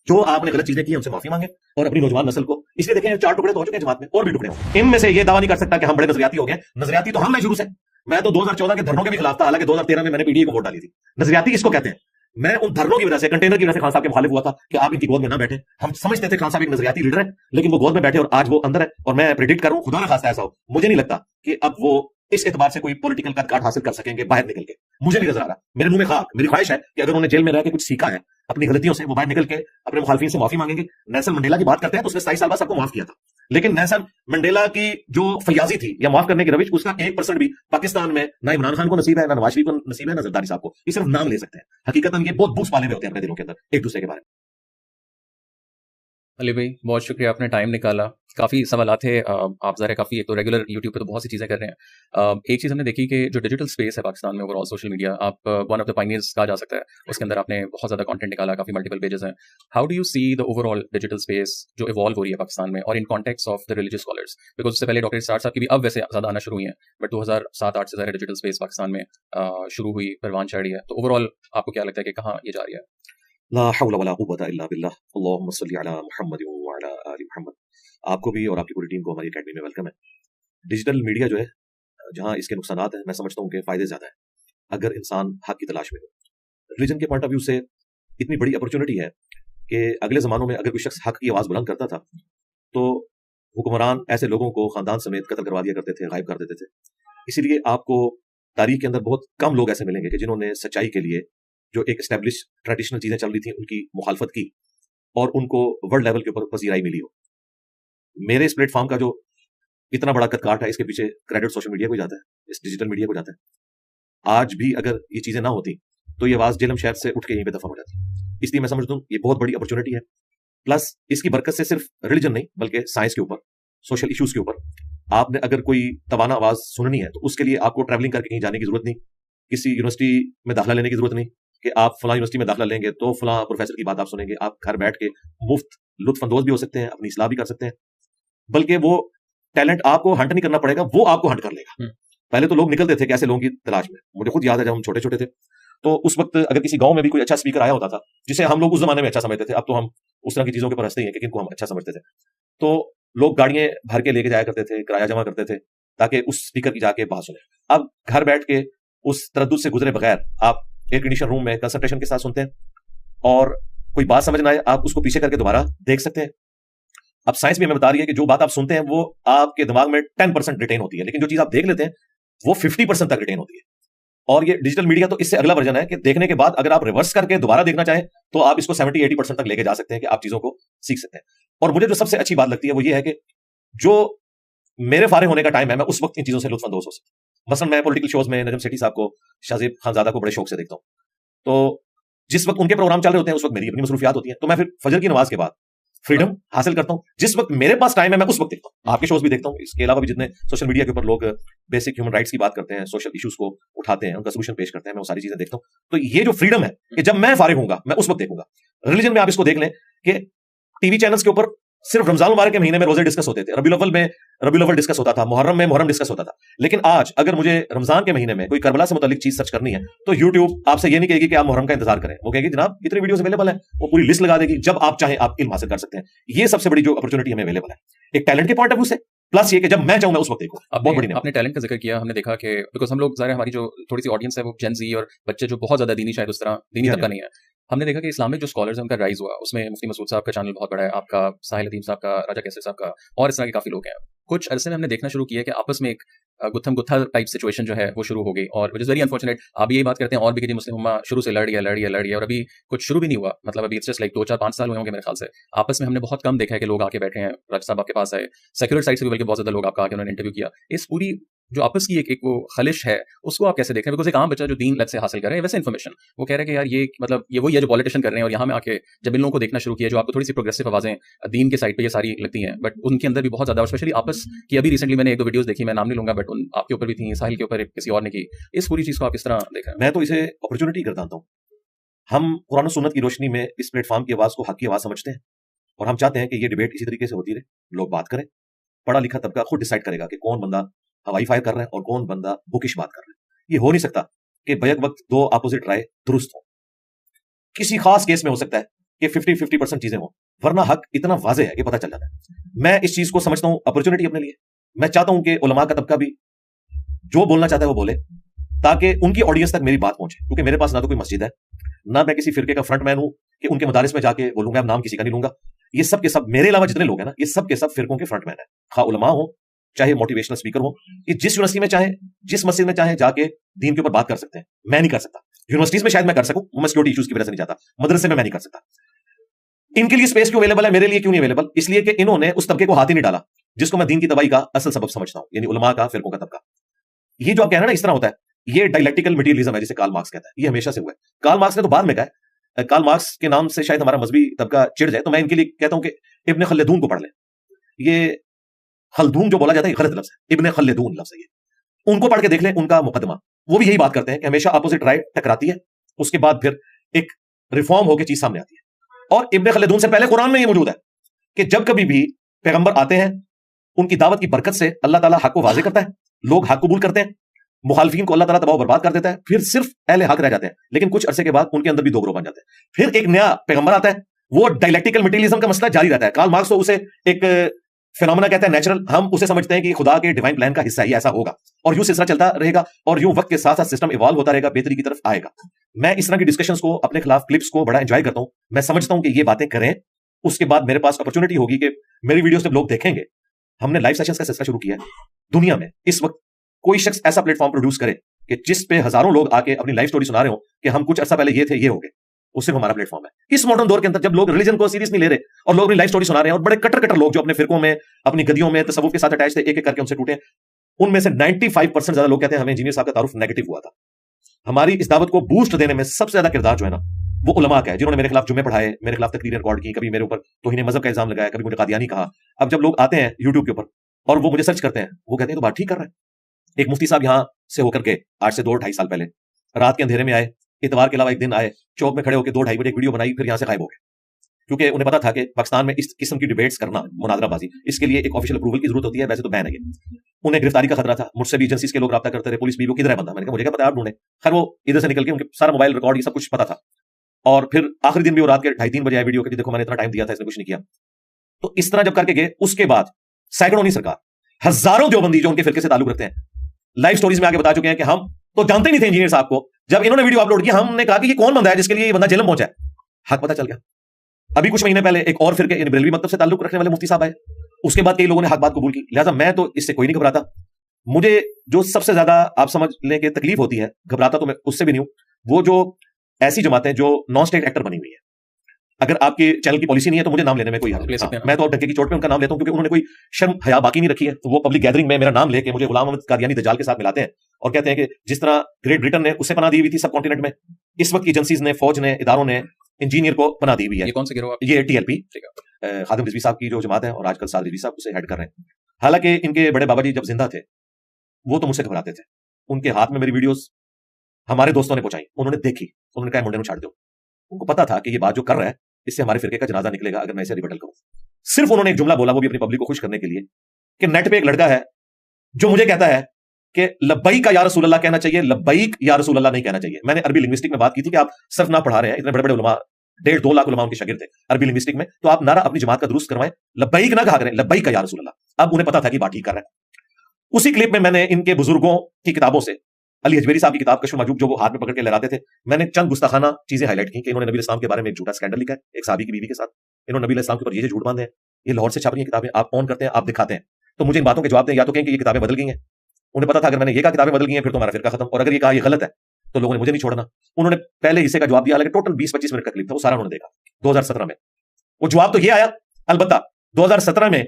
जो आपने गलत चीजें की उनसे माफी मांगे और अपनी नौजवान नस्ल को, इसलिए देखें 4 टुकड़े तो हो चुके हैं जमात में, और भी टुकड़े हो। इनमें से ये दावा नहीं कर सकता कि हम बड़े नजरियाती हो गए। नजरियाती तो हम नहीं शुरू से, मैं तो 2014 के धरनों के भी खिलाफ था, हालांकि 2013 में मैंने पीडीए को वोट डाली थी। नजरियाती इसको कहते हैं। मैं उन धरनों की वजह से, कंटेनर की वजह से खान साहब के मुखालिफ हुआ था कि आप इनकी गोद में ना बैठे। हम समझते थे खान साहब एक नजरियाती लीडर है, लेकिन वो गोद में बैठे और आज वो अंदर है। और मैं प्रिडिक्ट करूं, खुदा ना खास्ता ऐसा हो, मुझे नहीं लगता कि अब वो इस एतबार से कोई पॉलिटिकल कद हासिल कर सकेंगे बाहर निकल के। मुझे नहीं नजर आ रहा, मेरे मुंह में खाक। मेरी ख्वाहिश है कि अगर उन्होंने जेल में रह के कुछ सीखा है अपनी गलतियों से, वो बाहर निकल के अपने मुखालिफिन से माफी मांगेंगे। नेल्सन मंडेला की बात करते हैं तो उसने 27 साल बाद सबको माफ किया था, लेकिन नेल्सन मंडेला की जो फयाजी थी या माफ करने की रविश, उसका 1% भी पाकिस्तान में ना इमरान खान को नसीब है, ना नवाज शरीफ को नसीब है, ना जरदारी साहब को। ये सिर्फ नाम ले सकते हैं, हकीकत में ये बहुत बूस पाले हुए होते हैं अपने दिलों के अंदर एक दूसरे के बारे में। अली भाई, बहुत शुक्रिया, आपने टाइम निकाला। काफ़ी सवाल थे, आप ज़रा काफ़ी, एक तो रेगुलर यूट्यूब पे तो बहुत सी चीज़ें कर रहे हैं। एक चीज़ हमने देखी कि जो डिजिटल स्पेस है पाकिस्तान में ओवरऑल सोशल मीडिया, आप वन ऑफ द पायनियर्स कहा जा सकता है। उसके अंदर आपने बहुत ज़्यादा कंटेंट निकाला, काफ़ी मल्टीपल पेजेस हैं। How do you see the overall digital space जो इवॉल्व हो रही है पाकिस्तान में, और in context of the religious scholars? Because उससे पहले डॉक्टर इस्रार साहब की भी अब वैसे ज़्यादा आना शुरू हुई हैं, बट 2007-8 से ज़्यादा डिजिटल स्पेस पाकिस्तान में शुरू हुई, परवान चढ़ी है। तो ओवरऑल आपको क्या लगता है कि कहाँ ये जा रही है? ला हौला वला कुव्वता इल्ला बिल्लाह, अल्लाहुम्मा सल्ली अला मुहम्मद व अला आलि मुहम्मद। आपको भी और आपकी पूरी टीम को हमारी अकेडमी में वेलकम है। डिजिटल मीडिया जो है, जहां इसके नुकसानात हैं, मैं समझता हूं कि फायदे ज्यादा है अगर इंसान हक की तलाश में हो। रिलीजन के पॉइंट ऑफ व्यू से इतनी बड़ी अपॉर्चुनिटी है कि अगले जमानों में अगर कोई शख्स हक की आवाज बुलंद करता था तो हुक्मरान ऐसे लोगों को खानदान समेत कत्ल करवा दिया करते थे, गायब कर देते थे। इसीलिए आपको तारीख के अंदर बहुत कम लोग ऐसे मिलेंगे कि जिन्होंने सच्चाई के लिए, जो एक एस्टेब्लिश ट्रेडिशनल चीजें चल रही थी, उनकी मुखालफत की और उनको वर्ल्ड लेवल के ऊपर पजीराई मिली हो। मेरे इस प्लेटफॉर्म का जो इतना बड़ा कदकाठ है, इसके पीछे क्रेडिट सोशल मीडिया को जाता है, इस डिजिटल मीडिया को जाता है। आज भी अगर ये चीजें ना होती तो ये आवाज जेलम शहर से उठ के यहीं पे दफा हो जाती। इसलिए मैं समझता हूँ ये बहुत बड़ी अपॉर्चुनिटी है। प्लस इसकी बरकत से सिर्फ रिलीजन नहीं, बल्कि साइंस के ऊपर, सोशल इश्यूज के ऊपर आपने अगर कोई तवाना आवाज सुननी है तो उसके लिए आपको ट्रैवलिंग करके कहीं जाने की जरूरत नहीं, किसी यूनिवर्सिटी में दाखिला लेने की जरूरत नहीं कि आप फला यूनिवर्सिटी में दाखिला लेंगे तो फला प्रोफेसर की बात आप सुनेंगे। आप घर बैठ के मुफ्त लुत्फ अंदोज भी हो सकते हैं, अपनी इस्लाह भी कर सकते हैं, बल्कि वो टैलेंट आपको हंट नहीं करना पड़ेगा, वो आपको हंट कर लेगा। पहले तो लोग निकलते थे कैसे लोगों की तलाश में। मुझे खुद याद है जब हम छोटे छोटे थे तो उस वक्त अगर किसी गांव में भी कोई अच्छा स्पीकर आया होता था, जिसे हम लोग उस जमाने में अच्छा समझते थे, अब तो हम उस तरह की चीजों के ऊपर हंसते ही हैं कि किनको हम अच्छा समझते थे, तो लोग गाड़ियां भर के लेके जाया करते थे, किराया जमा करते थे ताकि उस स्पीकर की जाके बात सुने। अब घर बैठ के उस तरद्दुद से गुजरे बगैर आप एयर कंडीशन रूम में कंसंट्रेशन के साथ सुनते हैं, और कोई बात समझ ना आए आप उसको पीछे करके दोबारा देख सकते हैं। अब साइंस भी हमें बता रही है कि जो बात आप सुनते हैं वो आपके दिमाग में 10% रिटेन होती है, लेकिन जो चीज आप देख लेते हैं वो 50% तक रिटेन होती है। और ये डिजिटल मीडिया तो इससे अगला वर्जन है कि देखने के बाद अगर आप रिवर्स करके दोबारा देखना चाहें तो आप इसको 70-80% तक लेके जा सकते हैं कि आप चीजों को सीख सकते हैं। और मुझे जो सबसे अच्छी बात लगती है वो ये है कि जो मेरे फारिग होने का टाइम है, मैं उस वक्त इन चीजों से लुत्फानंदोज हो सकता हूं। मसलन मैं पॉलिटिकल शोज में नजम सेठी साहब को, शाहजेब खानजादा को बड़े शौक से देखता हूं, तो जिस वक्त उनके प्रोग्राम चल रहे होते हैं उस वक्त मेरी अपनी मसरूफियात होती है, तो मैं फिर फजर की नमाज के बाद फ्रीडम हासिल करता हूं। जिस वक्त मेरे पास टाइम है मैं उस वक्त देखता हूं, आपके शोज भी देखता हूं। इसके अलावा भी जितने सोशल मीडिया के ऊपर लोग बेसिक ह्यूमन राइट्स की बात करते हैं, सोशल इश्यूज को उठाते हैं, उनका सोल्यूशन पेश करते हैं, मैं वो सारी चीजें देखता हूं। तो ये जो फ्रीडम है कि जब मैं फारिग हूंगा मैं उस वक्त देखूंगा। रिलीजन में आप इसको देख लें कि टीवी चैनल्स के ऊपर सिर्फ रमजान मुबारक के महीने में रोजे डिस्कस होते थे, रबीउल अव्वल में रबीउल अव्वल डिस्कस होता था, मुहर्रम में मुहर्रम डिस्कस होता था। लेकिन आज अगर मुझे रमजान के महीने में कोई करबला से मुतालिक चीज सर्च करनी है तो यूट्यूब आपसे ये नहीं कहेगी कि आप मुहर्रम का इंतजार करें, वो कहेगी जनाब इतनी वीडियोस अवेलेबल है, वो पूरी लिस्ट लगा देगी, जब आप चाहें आप इल्म हासिल कर सकते हैं। ये सबसे बड़ी जो अपॉर्चुनिटी हमें अवेलेबल है एक टैलेंट के पॉइंट ऑफ व्यू से, प्लस ये कि जब मैं चाहूं मैं उस वक्त देखूं। बहुत बड़ी आपने टैलेंट का जिक्र किया, हमने देखा कि बिकॉज हम लोग ज़ाहिर हमारी जो थोड़ी सी ऑडियंस है वो जेन जी और बच्चे जो बहुत ज्यादा दीनी, शायद उस तरह दीनी तबका नहीं है। हमने देखा कि इस्लामिक जो स्कॉलर्स हैं उनका राइज हुआ, उसमें मुफ्ती मसूद साहब का चैनल बहुत बड़ा है, आपका साहिल अदीम साहब का, राजा कैसर साहब का, और इस तरह के काफी लोग हैं। कुछ अरसे में हमने देखना शुरू किया कि आपस में एक गुत्थम गुत्था टाइप सिचुएशन जो है वो शुरू हो गई, और विच इज वेरी अनफॉर्चुनेट। आप यही बात करते हैं और भी कि मुस्लिम उम्मा शुरू से लड़ी है, और अभी कुछ शुरू भी नहीं हुआ, मतलब अभी इट्स जस्ट लाइक 2-4-5 साल हुए होंगे मेरे ख्याल से। आपस में हमने बहुत कम देखा है कि लोग आके बैठे हैं, राजा साहब आपके पास आए, सेक्युलर साइड से भी बल्कि बहुत ज्यादा लोग आपका आके उन्होंने इंटरव्यू किया। इस पूरी जो आपस की एक वो खलिश है उसको आप कैसे देख रहे हैं? बिकॉज एक आम बच्चा जो दीन लत से हासिल कर रहे हैं वैसे इन्फॉर्मेशन, वो कह रहे हैं कि यार ये मतलब ये वही है जो पॉलिटिशियन कर रहे हैं, और यहाँ में आके जब इन लोगों को देखना शुरू किया जो आपको थोड़ी सी प्रोग्रेसिव आवाजें दीन के साइड पे ये सारी लगती हैं, बट उनके अंदर भी बहुत ज्यादा, और स्पेशली आपस की अभी रिसेंटली मैंने 1-2 वीडियोस देखी, मैं नाम नहीं लूंगा, बट उन आपके ऊपर भी थी, साहिल के ऊपर किसी और ने की। इस पूरी चीज को आप किस तरह देख रहे हैं? मैं तो इसे अपॉर्चुनिटी कर जानता हूँ। हम कुरान और सुन्नत की रोशनी में इस प्लेटफॉर्म की आवाज को हक की आवाज समझते हैं, और हम चाहते हैं कि ये डिबेट इसी तरीके से होती रहे, लोग बात करें, पढ़ा लिखा तबका खुद डिसाइड करेगा कि कौन बंदा हवाई फायर कर रहा है और कौन बंदा बुकिश बात कर रहा है। ये हो नहीं सकता कि बैक वक्त दो अपोजिट राय दुरुस्त हो। किसी खास केस में हो सकता है कि 50-50% चीजें हो, वरना हक इतना वाजे है कि पता चल जाता है। मैं इस चीज को समझता हूं अपॉर्चुनिटी अपने लिए। मैं चाहता हूं कि उलमा का तबका भी जो बोलना चाहता है वो बोले, ताकि उनकी ऑडियंस तक मेरी बात पहुंचे। क्योंकि मेरे पास ना तो कोई मस्जिद है, ना मैं किसी फिरके का फ्रंटमैन हूं कि उनके मदारिस में जाके बोलूंगा, नाम किसी का नहीं लूंगा। ये सब के सब, मेरे अलावा जितने लोग हैं ना, ये सब के सब फिरकों के फ्रंटमैन है। खा उलमा हो, चाहे मोटिवेशनल स्पीकर हो, ये जिस यूनिवर्सिटी में चाहे, जिस मस्जिद में चाहे जाके दीन के ऊपर बात कर सकते हैं। मैं नहीं कर सकता। यूनिवर्सिटीज में शायद मैं कर सकूं, मैं सिक्योरिटी इश्यूज की वजह से नहीं जाता। मदरसे में मैं नहीं कर सकता। इनके लिए स्पेस क्यों अवेलेबल है, मेरे लिए क्यों नहीं अवेलेबल? इसलिए कि इन्होंने उस तबके को हाथ ही नहीं डाला जिसको मैं दीन की तबाही का असल सबब समझता हूं, यानी उलमा का, फिरकों का तबका। ये जो आप कह रहे हैं ना, इस तरह होता है, ये डायलेक्टिकल मटेरियलिज्म है जिसे कार्ल मार्क्स कहता है। ये हमेशा से हुआ है। कार्ल मार्क्स ने तो बाद में कहा है, कार्ल मार्क्स के नाम से शायद हमारा मजहबी तबका चिढ़ जाए, तो मैं इनके लिए कहता हूं कि इब्ने खल्दून को पढ़ लें। ये खल्दून जो बोला जाता है, गलत लफ्ज है, इब्ने खल्दून लफ्ज है ये। उनको पढ़ के देख लें, उनका मुकदमा। वो भी यही बात करते हैं कि हमेशा अपोजिट राय टकराती है, उसके बाद फिर एक रिफॉर्म होकर चीज सामने आती है। और इब्ने खल्दून से पहले कुरान में ये मौजूद है कि जब कभी भी पैगंबर आते हैं, उनकी दावत की बरकत से अल्लाह ताला हक को वाज़ेह करता है, लोग हक कबूल करते हैं, मुखालफिन को अल्लाह ताला तबाह बर्बाद कर देता है, फिर सिर्फ अहले हक रह जाते हैं। लेकिन कुछ अरसे के बाद उनके अंदर भी दो ग्रोह बन जाते हैं। फिर एक नया पैगंबर आता है, वो डायलेक्टिकल मटेरियलिज्म का मसला जारी रहता है। कार्ल मार्क्स तो उसे एक फिनोमेना कहता है, नेचुरल। हम उसे समझते हैं कि खुदा के डिवाइन प्लान का हिस्सा ही ऐसा होगा, और यूं सिलसिला चलता रहेगा, और यूं वक्त के साथ साथ सिस्टम इवॉल्व होता रहेगा, बेहतरी की तरफ आएगा। मैं इस तरह की डिस्कशंस को, अपने खिलाफ क्लिप्स को बड़ा एंजॉय करता हूं। मैं समझता हूं कि ये बातें करें, उसके बाद मेरे पास अपॉर्चुनिटी होगी कि मेरी वीडियोस जब लोग देखेंगे। हमने लाइव सेशंस का सिलसिला शुरू किया है। दुनिया में इस वक्त कोई शख्स ऐसा प्लेटफॉर्म प्रोड्यूस करे कि जिस पे हजारों लोग आके अपनी लाइफ स्टोरी सुना रहे हो कि हम कुछ अर्सा पहले ये थे, ये हो गए, वो सिर्फ हमारा प्लेटफॉर्म है। इस मॉडर्न दौर के अंदर जब लोग रिलीजन को सीरियस नहीं ले रहे और लोग अपनी लाइफ स्टोरी सुना रहे हैं, और बड़े कट्टर कट्टर लोग जो अपने फिरकों में, अपनी गदियों में, तसव्वुफ के साथ अटैच थे, एक एक करके उनसे टूटे, उनमें से 95% ज्यादा लोग कहते हैं हमें इंजीनियर साहब का तारुफ नेगेटिव हुआ था। हमारी इस दावत को बूस्ट देने में सबसे ज्यादा किरदार जो है ना, वो उलमा का है, जिन्होंने मेरे खिलाफ जुम्मे पढ़ाए, मेरे खिलाफ तकरीरें रिकॉर्ड की, कभी मेरे ऊपर तौहीन मजहब का इल्जाम लगाया, कभी मुझे कादियानी कहा। अब जब लोग आते हैं यूट्यूब के ऊपर और वो मुझे सर्च करते हैं, वो कहते हैं तो बात ठीक कर रहा है। एक मुफ्ती साहब यहां से होकर के आज से 2-2.5 साल पहले रात के अंधेरे में आए, इतवार के अलावा एक दिन आए, चौक में खड़े होकर 2-2.5 बजे एक वीडियो बनाई, फिर यहां से गायब हो गए। क्योंकि उन्हें पता था कि पाकिस्तान में इस किस्म की डिबेट्स करना, मुनाजराबाजी, इसके लिए एक ऑफिशियल अप्रूवल की जरूरत होती है, वैसे तो बैन है ये। उन्हें गिरफ्तारी का खतरा था, मुझसे भी एजेंसीज के लोग रब्ता करते रहे, पुलिस भी, वो किधर है बंदा? मैंने कहा मुझे क्या पता, आप ढूंढे। खैर वो इधर से निकल के, उनके सारा मोबाइल रिकॉर्ड ये सब कुछ पता था। और फिर आखिरी दिन भी वो रात के 2:30-3 बजे आए वीडियो के, देखो मैंने इतना टाइम दिया था, इसने कुछ नहीं किया। तो इस तरह जब करके गए, उसके बाद सैकड़ों नहीं सरकार, हजारों देवबंदी जो उनके फिरके से ताल्लुक रखते हैं, लाइव स्टोरीज में आगे बता चुके हैं कि हम तो जानते नहीं थे इंजीनियर साहब को। जब इन्होंने वीडियो अपलोड किया, हमने कहा कि ये कौन बंदा है जिसके लिए ये बंदा जेल में पहुंचा है। हक पता चल गया। अभी कुछ महीने पहले एक और फिरके, यानी बरेलवी मकतब से ताल्लुक रखने वाले मुफ्ती साहब आए, उसके बाद कई लोगों ने हक बात कबूल की। लिहाजा मैं तो इससे कोई नहीं घबराता। मुझे जो सबसे ज्यादा आप समझ लें कि तकलीफ होती है, घबराता तो मैं उससे भी नहीं हूं, वो जो ऐसी जमातें जो नॉन स्टेट एक्टर बनी हुई है। अगर आपके चैनल की पॉलिसी नहीं है तो मुझे नाम लेने में कोई हर्ज नहीं। मैं तो डंके की चोट पे उनका नाम लेता हूं, क्योंकि उन्होंने कोई शर्म हया बाकी नहीं रखी है। तो वो पब्लिक गैदरिंग में मेरा नाम लेके मुझे गुलाम अहमद कादियानी दज्जाल के साथ मिलाते हैं और कहते हैं कि जिस तरह ग्रेट ब्रिटेन ने उससे पनाह दी हुई थी सब कॉन्टिनेंट में, इस वक्त की एजेंसीज ने, फौज ने, इदारों ने इंजीनियर को पनाह दी हुई है। ये कौन से गिरोह? ये TLP, खादिम रिजवी साहब की जो जमात है, और आजकल साद रिजवी साहब उसे हेड कर रहे हैं। हालांकि इनके बड़े बाबा जी जब जिंदा थे, वो तो मुझसे घबराते थे। उनके हाथ में मेरी वीडियोस हमारे दोस्तों ने पहुंचाई, उन्होंने देखी, उन्होंने कहा मुंडे को छाड़ दो। उनको पता था कि ये बात जो कर रहा है, इससे हमारे फिरके का जनाजा निकलेगा अगर मैं इसे रिबटल करूं। सिर्फ उन्होंने एक जुमला बोला, वो भी अपनी पब्लिक को खुश करने के लिए, कि नेट पे एक लड़का है जो मुझे कहता है कि लब्बैक का या रसूल अल्लाह कहना चाहिए, लब्बैक या रसूल अल्लाह नहीं कहना चाहिए। मैंने अरबी लिंग्विस्टिक में बात की थी कि आप सिर्फ ना पढ़ा रहे हैं, इतने बड़े बड़े उलमा, 1.5-2 लाख उलमा उनके शागिर्द थे अरबी लिंग्विस्टिक में, तो आप नारा अपनी जमात का दुरुस्त करवाएं, लब्बैक ना कहा करें, लब्बैक का या रसूल अल्लाह। अब उन्हें पता था कि बात ठीक कर रहा है। उसी क्लिप में मैंने इनके बुजुर्गों की किताबों से, अली हजवेरी साहब की किताब कश्फ मजूब जो वो हाथ में पकड़ के लहराते थे, मैंने चंद गुस्ताखाना चीजें हाईलाइट की कि इन्होंने नबी इस्लाम के बारे में एक झूठा स्कैंडल लिखा है एक सहाबी की बीवी के साथ। इन्होंने नबी इस्लाम के ऊपर ये झूठ बांधे हैं, ये लाहौर से छप रही हैं किताबें, आप ऑन करते हैं, आप दिखाते हैं। तो मुझे इन बातों के जवाब दें, या तो कहें कि ये किताबें बदल गई हैं। उन्हें पता था अगर मैंने ये कहा किताबें बदल गई हैं फिर तो हमारा फिरका खत्म, और अगर ये कहा ये गलत है तो लोगों ने मुझे नहीं छोड़ना। उन्होंने पहले हिस्से का जवाब दिया, हालांकि टोटल 20-25 मिनट का क्लिप था, वो सारा उन्होंने देखा 2017 में। वो जवाब तो ये आया, अलबत्ता 2017 में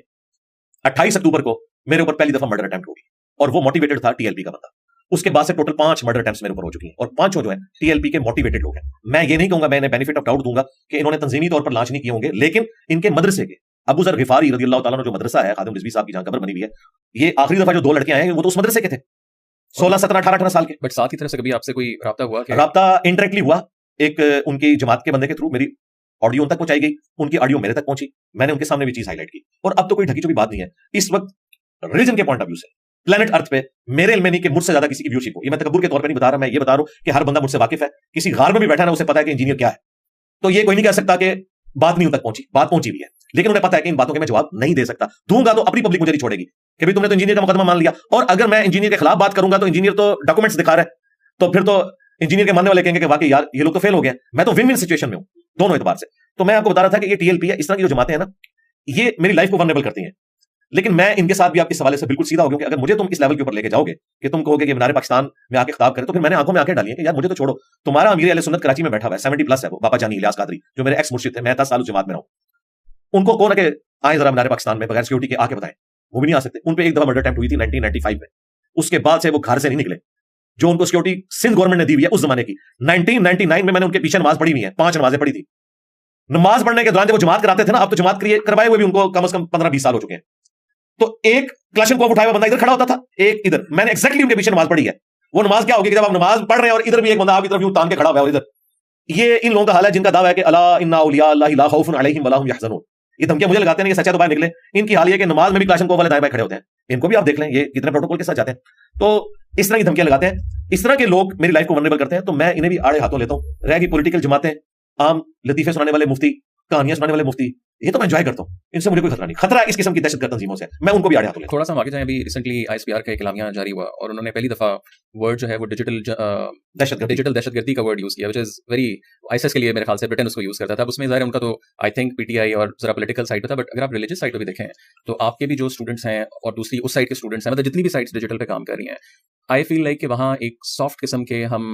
28 अक्टूबर को मेरे ऊपर पहली दफा मर्डर अटेम्प्ट होगी, और वो मोटिवेटेड था TLP का बंदा। उसके बाद से टोटल 5 मर्डर अटेम्प्ट्स मेरे ऊपर हो चुकी हैं, और 5 जो है TLP के मोटिवेटेड लोग हैं। मैं ये नहीं कहूंगा, मैं इन्हें बेनिफिट ऑफ डाउट दूंगा कि इन्होंने तंजीमी तौर पर लॉन्च नहीं किए होंगे, लेकिन इनके मदरसे के अबू जर गिफारी रज़ियल्लाहु ताला अन्हु जो मदरसा है, खादिम रिजवी साहब की जहां कब्र बनी हुई है, ये आखिरी दफा जो 2 लड़के आए हैं वो तो उस मदरसे के थे, 16, 17, 18 साल के। बट साथ ही तरह से कभी आपसे कोई राब्ता हुआ? राब्ता इंडायरेक्टली हुआ, एक उनकी जमात के बंदे के थ्रू मेरी ऑडियो उन तक पहुंचाई गई, उनकी ऑडियो मेरे तक पहुंची, मैंने उनके सामने भी चीज हाईलाइट की। और अब तो कोई ढकी चुकी बात नहीं है इस वक्त रिलीजन के पॉइंट ऑफ व्यू से, प्लेनेट अर्थ पे मेरे इल्म में नहीं कि मुझसे ज्यादा किसी की व्यूशिप हो। ये मैं तकब्बुर के तौर पे नहीं बता रहा, मैं ये बता रहा हूं कि हर बंदा मुझसे वाकिफ है, किसी गार में भी बैठा ना उसे पता है कि इंजीनियर क्या है। तो ये कोई नहीं कह सकता कि बात नहीं उन तक पहुंची, बात पहुंची भी है, लेकिन उन्हें पता है कि इन बातों के मैं जवाब नहीं दे सकता, दूंगा तो अपनी पब्लिक मुझे नहीं छोड़ेगी कि भाई तुमने तो इंजीनियर का मुकदमा मान लिया, और अगर मैं इंजीनियर के खिलाफ बात करूंगा तो इंजीनियर तो डॉक्यूमेंट्स दिखा रहा है, तो फिर तो इंजीनियर के मानने वाले कहेंगे कि वाकई यार ये लोग तो फेल हो गए। मैं तो विन विन सिचुएशन में हूं दोनों एतबार से। तो मैं आपको बता रहा था कि ये टीएलपी है, इस तरह की जो जमातें हैं ना, ये मेरी लाइफ को वल्नरेबल करती हैं, लेकिन मैं इनके साथ भी आपके सवाल से बिल्कुल सीधा हो गया कि अगर मुझे तुम इस लेवल के ऊपर लेके जाओगे कि तुम कहोगे कि मीनार पाकिस्तान में आके खिताब करे, तो फिर मैंने आंखों में आंखें डाली है कि यार मुझे तो छोड़ो, तुम्हारा अमीर अहले सुन्नत कराची में बैठा हुआ है, 70+ है वो, बाबा जानी इलियास कादरी, जो मेरे एक्स मुर्शिद थे, मैं 10 साल उस जमात में रहा हूं, उनको कौन है कि आए जरा मीनार पाकिस्तान में बगैर सिक्योरिटी के आके बताएं, वो भी नहीं आ सकते। उन पे एक दफा मर्डर अटेम्प्ट हुई थी 1995 में, उसके बाद से वो घर से नहीं निकले, जो उनको सिक्योरिटी सिंध गवर्नमेंट ने दी हुई है उस जमाने की। 1999 में मैंने उनके पीछे नमाज पढ़ी हुई है, 5 नमाजें पढ़ी थी। नमाज पढ़ने के दौरान जब वो जमात कराते थे ना, अब तो जमात करवाए हुए भी उनको कम से कम 15-20 साल हो चुके हैं, तो एक क्लाशनकोव उठाया हुआ बंदा इधर खड़ा होता था, एक इधर, मैंने एक्जैक्टली उनके पीछे नमाज पढ़ी है। वो नमाज क्या होगी कि जब आप नमाज पढ़ रहे हैं और इधर भी एक बंदा आपकी तरफ यूं तान के खड़ा हुआ है, और इधर, ये इन लोगों का हाल है जिनका दावा है कि अला इन्ना औलिया अल्लाह ला खौफुन अलैहिम वला हुम यहज़नून। ये धमकियां मुझे लगाते हैं, ये सच्चा तो बाहर निकले। इनकी हाल ये कि नमाज में भी क्लाशनकोव वाले दाएं बाएं खड़े होते हैं, इनको भी आप देख लें ये कितने प्रोटोकॉल के साथ जाते हैं। तो इस तरह की धमकियां लगाते हैं, इस तरह के लोग मेरी लाइफ को वल्नरेबल करते हैं, तो मैं इन्हें भी आड़े हाथों लेता हूं। रहेगी पॉलिटिकल जमातें, आम लतीफे सुनाने वाले मुफ्ती, कहानियां सुनाने वाले मुफ्ती, ये तो मैं एंजॉय करता हूं, इनसे मुझे कोई खतरा नहीं। खतरा इस किस्म की दहशतगर्द तंजीमों से, मैं उनको भी आड़े हाथों लेता हूं। थोड़ा सा हम आगे जाएं, अभी रिसेंटली आईएसपीआर का एक एलामिया जारी हुआ और उन्होंने पहली दफा वर्ड जो है वो डिजिटल दहशतगर्दी का वर्ड यूज किया, व्हिच इज वेरी आईएसएस के लिए मेरे ख्याल से ब्रिटेन उसको यूज करता था। अब उसमें ज़ाहिर उनका तो आई थिंक पीटीआई और जरा पॉलिटिकल साइड पे था, बट अगर आप रिलीजियस साइड पे भी देखें तो आपके भी जो स्टूडेंट्स हैं और दूसरी उस साइड के स्टूडेंट्स हैं, मतलब जितनी भी साइट्स डिजिटल पे काम कर रही हैं, आई फील लाइक कि वहाँ एक सॉफ्ट किस्म के हम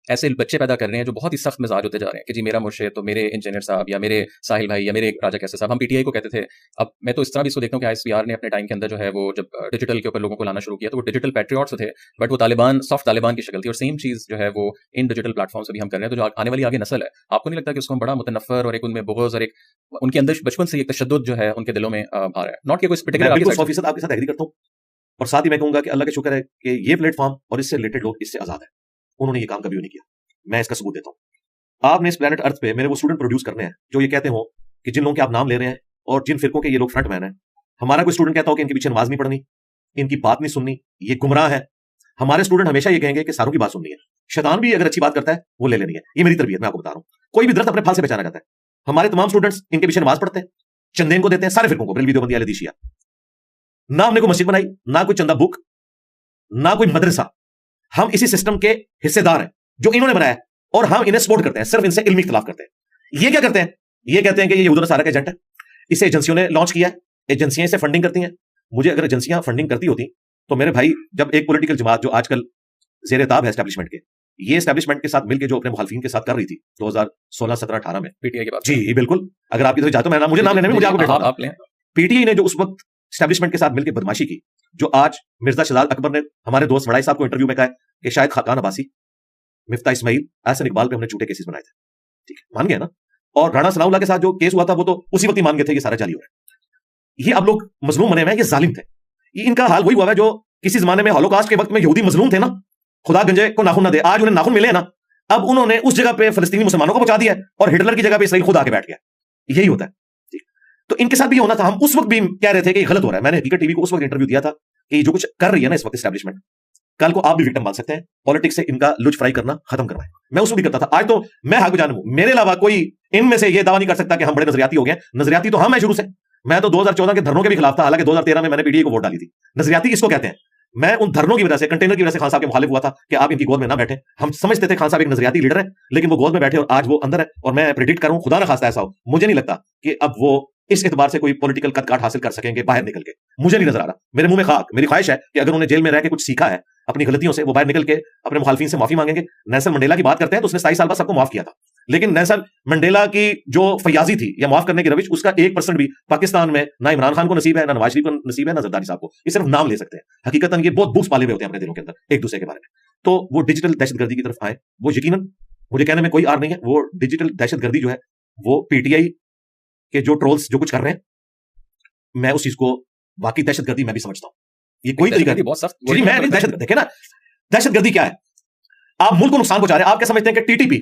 ऐसे बच्चे पैदा कर रहे हैं जो बहुत ही सख्त मिजाज होते जा रहे हैं कि जी मेरा मुर्शिद तो मेरे इंजीनियर साहब या मेरे साहिल भाई या मेरे राजा कैसे साहब, हम पीटीआई को कहते थे। अब मैं तो इस तरह भी इसको देखता हूँ कि आईएसपीआर ने अपने टाइम के अंदर जो है वो जब डिजिटल के ऊपर लोगों को लाना शुरू किया तो वो डिजिटल पैट्रियट्स थे, बट वो तालिबान, सॉफ्ट तालिबान की शक्ल थी। और सेम चीज़ जो है वो इन डिजिटल प्लेटफॉर्म से भी हम कर रहे हैं। तो जो आने वाली आगे नस्ल है, आपको नहीं लगता कि उसको हम बड़ा मुतनफ़र और एक उनमें बुग़्ज़ और एक उनके अंदर बचपन से एक तशद्दुद जो है उनके दिलों में आ रहा है? नॉट कि कोई पर्टिकुलर 100% आपके साथ एग्री करता हूँ, और साथ ही मैं कहूंगा कि अल्लाह का शुक्र है कि ये प्लेटफॉर्म और इससे रिलेटेड लोग इससे आजाद है, उन्होंने ये काम कभी नहीं किया। मैं इसका सबूत देता हूं। आपने इस प्लेनेट अर्थ पे मेरे वो स्टूडेंट प्रोड्यूस करने हैं जो ये कहते हो कि जिन लोगों के आप नाम ले रहे हैं और जिन फिरकों के ये लोग फ्रंटमैन हैं, हमारा कोई स्टूडेंट कहता हो कि इनके पीछे नमाज नहीं पढ़नी, इनकी बात नहीं सुननी, ये गुमराह है। हमारे स्टूडेंट हमेशा ये कहेंगे कि सारों की बात सुननी है, शैतान भी अगर अच्छी बात करता है वो ले लेनी है। ये मेरी तरबियत, मैं आपको बता रहा हूं। कोई भी दरख्त अपने फल से पहचाना जाता है। हमारे तमाम स्टूडेंट्स इनके पीछे नमाज पढ़ते हैं, चंदे इनको देते हैं, सारे फिरकों को, बरेलवी, देवबंदी, अहले हदीस, शिया। ना हमने कोई मस्जिद बनाई, ना कोई चंदा बुक, ना कोई मदरसा। हम इसी सिस्टम के हिस्सेदार हैं जो इन्होंने बनाया, और हम इन्हें सपोर्ट करते हैं, सिर्फ इनसे इल्मी इख्तिलाफ करते हैं। ये क्या करते हैं? ये कहते हैं कि ये यहूद नसारा का एजेंट है, इसे एजेंसियों ने लॉन्च किया है, एजेंसियां इसे फंडिंग करती हैं। मुझे अगर एजेंसियां फंडिंग करती होती तो मेरे भाई, जब एक पॉलिटिकल जमात जो आजकल जेर ताब है एस्टैब्लिशमेंट के, ये एस्टैब्लिशमेंट के साथ मिलकर जो अपने मुखालफिन के साथ कर रही थी 2016, 17, 18 में, पीटीआई के बाद, जी बिल्कुल, अगर आपकी तरफ जाते हो, मैं मुझे नाम लेने में मुझे आपको पीटीआई ने जो उस वक्त एस्टैब्लिशमेंट के साथ मिलकर बदमाशी की, जो आज मिर्जा शहजाद अकबर ने हमारे दोस्त वड़ाई साहब को इंटरव्यू में कहा कि शायद खाकान अब्बासी, मिफ्ता इस्माइल, एहसन इकबाल पे हमने झूठे केसेस बनाए थे, ठीक है, मान गए ना। और राणा सनाउल्लाह के साथ जो केस हुआ था वो तो उसी वक्त ही मान गए थे कि सारा जाली हो रहा है। ये अब लोग मजलूम बने हुए हैं, ये जालिम थे। ये इनका हाल वही हुआ है जो किसी जमाने में हॉलोकास्ट के वक्त में यहूदी मजलूम थे ना, खुदा गंजे को नाखून ना दे, आज उन्हें नाखून मिले ना, अब उन्होंने उस जगह पे फलस्तीनी मुसलमानों को पहुंचा दिया और हिटलर की जगह पे इसराइल खुद आके बैठ गया। यही होता है, ठीक। तो इनके साथ भी होना था। हम उस वक्त भी कह रहे थे कि गलत हो रहा है। मैंने हकीकत टीवी को उस वक्त इंटरव्यू दिया था कि जो कुछ कर रही है ना इस वक्त एस्टैब्लिशमेंट, कल को आप भी विक्टिम बन सकते हैं। पॉलिटिक्स से इनका लुच फ्राई करना खत्म करवाएं। मैं उसमें भी करता था, आज तो मैं हक जानू, मेरे अलावा कोई इनमें से ये दावा नहीं कर सकता कि हम बड़े नजरियाती हो गए। नजरियाती तो हम है शुरू से। मैं तो 2014 के धरनों के भी खिलाफ था, हालांकि 2013 में मैंने पीडीए को वोट डाली थी। नजरियाती इसको कहते हैं। मैं उन धरनों की वजह से, कंटेनर की वजह से खान साहब के मुखालिफ हुआ था कि आप इनकी गोद में ना बैठे। हम समझते थे खान साहब एक नजरियाती लीडर है, लेकिन वो गोद में बैठे और आज वो अंदर है। और मैं प्रेडिक्ट करूं, खुदा ना खास्ता ऐसा हो, मुझे नहीं लगता कि अब वो इस एतबार से कोई पॉलिटिकल कद काट हासिल कर सकेंगे बाहर निकल के। मुझे नहीं नजर आ रहा। मेरे मुंह में खाक। मेरी ख्वाहिश है कि अगर उन्होंने जेल में रह के कुछ सीखा है अपनी गलतियों से, वो बाहर निकल के अपने मुखालफिन से माफी मांगेंगे। नेल्सन मंडेला की बात करते हैं तो उसने 27 साल बाद सबको माफ किया था, लेकिन नेल्सन मंडेला की जो फयाजी थी या माफ करने की रविश, उसका 1% भी पाकिस्तान में ना इमरान खान को नसीब है, ना नवाज शरीफ को नसीब है, ना जरदारी साहब को। ये सिर्फ नाम ले सकते हैं। हकीकतन ये बहुत बुक्स पाले हुए होते हैं अपने दिलों के अंदर एक दूसरे के बारे में। तो वो डिजिटल दहशतगर्दी की तरफ आए, वो यकीनन मुझे कहने में कोई आर नहीं है। वो डिजिटल दहशतगर्दी जो है, वो पीटीआई के जो ट्रोल्स जो कुछ कर रहे हैं, मैं उस चीज को बाकी दहशतगर्दी मैं भी समझता हूं। ये कोई तरीका बहुत सख्त, मैं दहशत देखे ना, दहशतगर्दी क्या है? आप मुल्क को नुकसान पहुंचा रहे हैं। आप क्या समझते हैं कि टीटीपी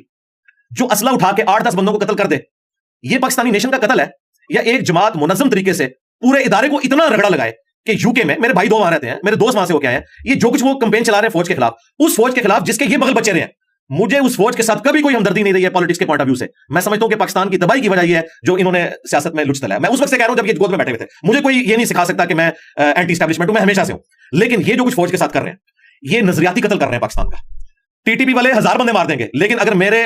जो असला उठा के 8-10 बंदों को कत्ल कर दे, ये पाकिस्तानी नेशन का कत्ल है? या एक जमात मुनज़्ज़म तरीके से पूरे इदारे को इतना रगड़ा लगाए कि यूके में मेरे भाई 2 वहां रहते हैं, मेरे दोस्त वहां से होके आए हैं, ये जो कुछ वो कैंपेन चला रहे हैं फौज के खिलाफ, उस फौज के खिलाफ जिसके ये बगल बच्चे रहे हैं, मुझे उस फौज के साथ कभी कोई हमदर्दी नहीं रही है पॉलिटिक्स के पॉइंट ऑफ व्यू से। मैं समझता हूं कि पाकिस्तान की तबाही की वजह यह है जो इन्होंने सियासत में लुच तलाया। मैं उस वक्त से कह रहा हूं जब ये गोद में बैठे हुए थे। मुझे कोई ये नहीं सिखा सकता कि मैं एंटी स्टैब्लिशमेंट हूं, मैं हमेशा से हूं। लेकिन ये जो कुछ फौज के साथ कर रहे हैं, ये नजरियाती कत्ल कर रहे हैं पाकिस्तान का। टीटीपी वाले 1000 बंदे मार देंगे, लेकिन अगर मेरे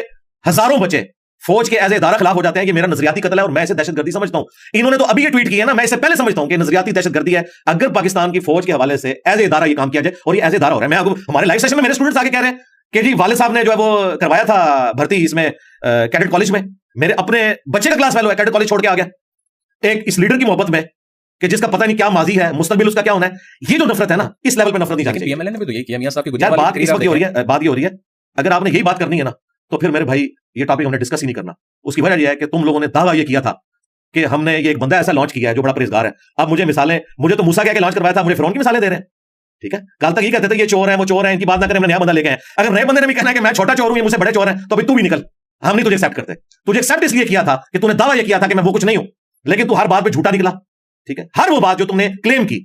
हजारों बच्चे फौज के एज ए इदारा खिलाफ हो जाते हैं, ये मेरा नजरियाती कत्ल है और मैं इसे दहशतगर्दी समझता हूं। इन्होंने तो अभी ये ट्वीट किया ना, मैं इससे पहले समझता हूं कि नजरियाती दहशतगर्दी है अगर पाकिस्तान की फौज के हवाले से एज ए इदारा ये काम किया जाए, और ये एज ए इदारा हो रहा है। मैं हमारे लाइव सेशन में मेरे स्टूडेंट्स आके कह रहे हैं कि जी वाले साहब ने जो है वो करवाया था भर्ती इसमें कैडेट कॉलेज में, मेरे अपने बच्चे का क्लास फेलो है, कैडेट कॉलेज छोड़ के आ गया एक इस लीडर की मोहब्बत में कि जिसका पता नहीं क्या माजी है, मुस्तकबिल उसका क्या होना है। ये जो नफरत है ना, इस लेवल पे नफरत नहीं जानी चाहिए। पीएमएल ने भी तो ये किया मियां साहब की यार बात इस वक्त ये हो रही है, बात ये हो रही है अगर आपने यही बात करनी है ना, तो फिर मेरे भाई ये टॉपिक हमने डिस्कस ही नहीं करना। उसकी वजह यह है कि तुम लोगों ने दावा ये किया था कि हमने ये एक बंदा ऐसा लॉन्च किया है जो बड़ा परहेजगार है। अब मुझे मिसालें, मुझे तो मूसा कह के लॉन्च करवाया था, मुझे फिरौन की मिसालें दे रहे हैं। ठीक है, कल तक ये कहते थे ये चोर है, वो चोर है, इनकी बात ना करें, हमने नया बंदा लेके आए। अगर नए बंदे ने भी कहना है कि मैं छोटा चोर हूं, ये मुझसे बड़े चोर हैं, तो भाई तू भी निकल, हम नहीं तुझे एक्सेप्ट करते। तुझे एक्सेप्ट इसलिए किया था कि तूने दावा ये किया था कि मैं वो कुछ नहीं हूं, लेकिन तू हर बात पे झूठा निकला। ठीक है, हर वो बात जो तुमने क्लेम की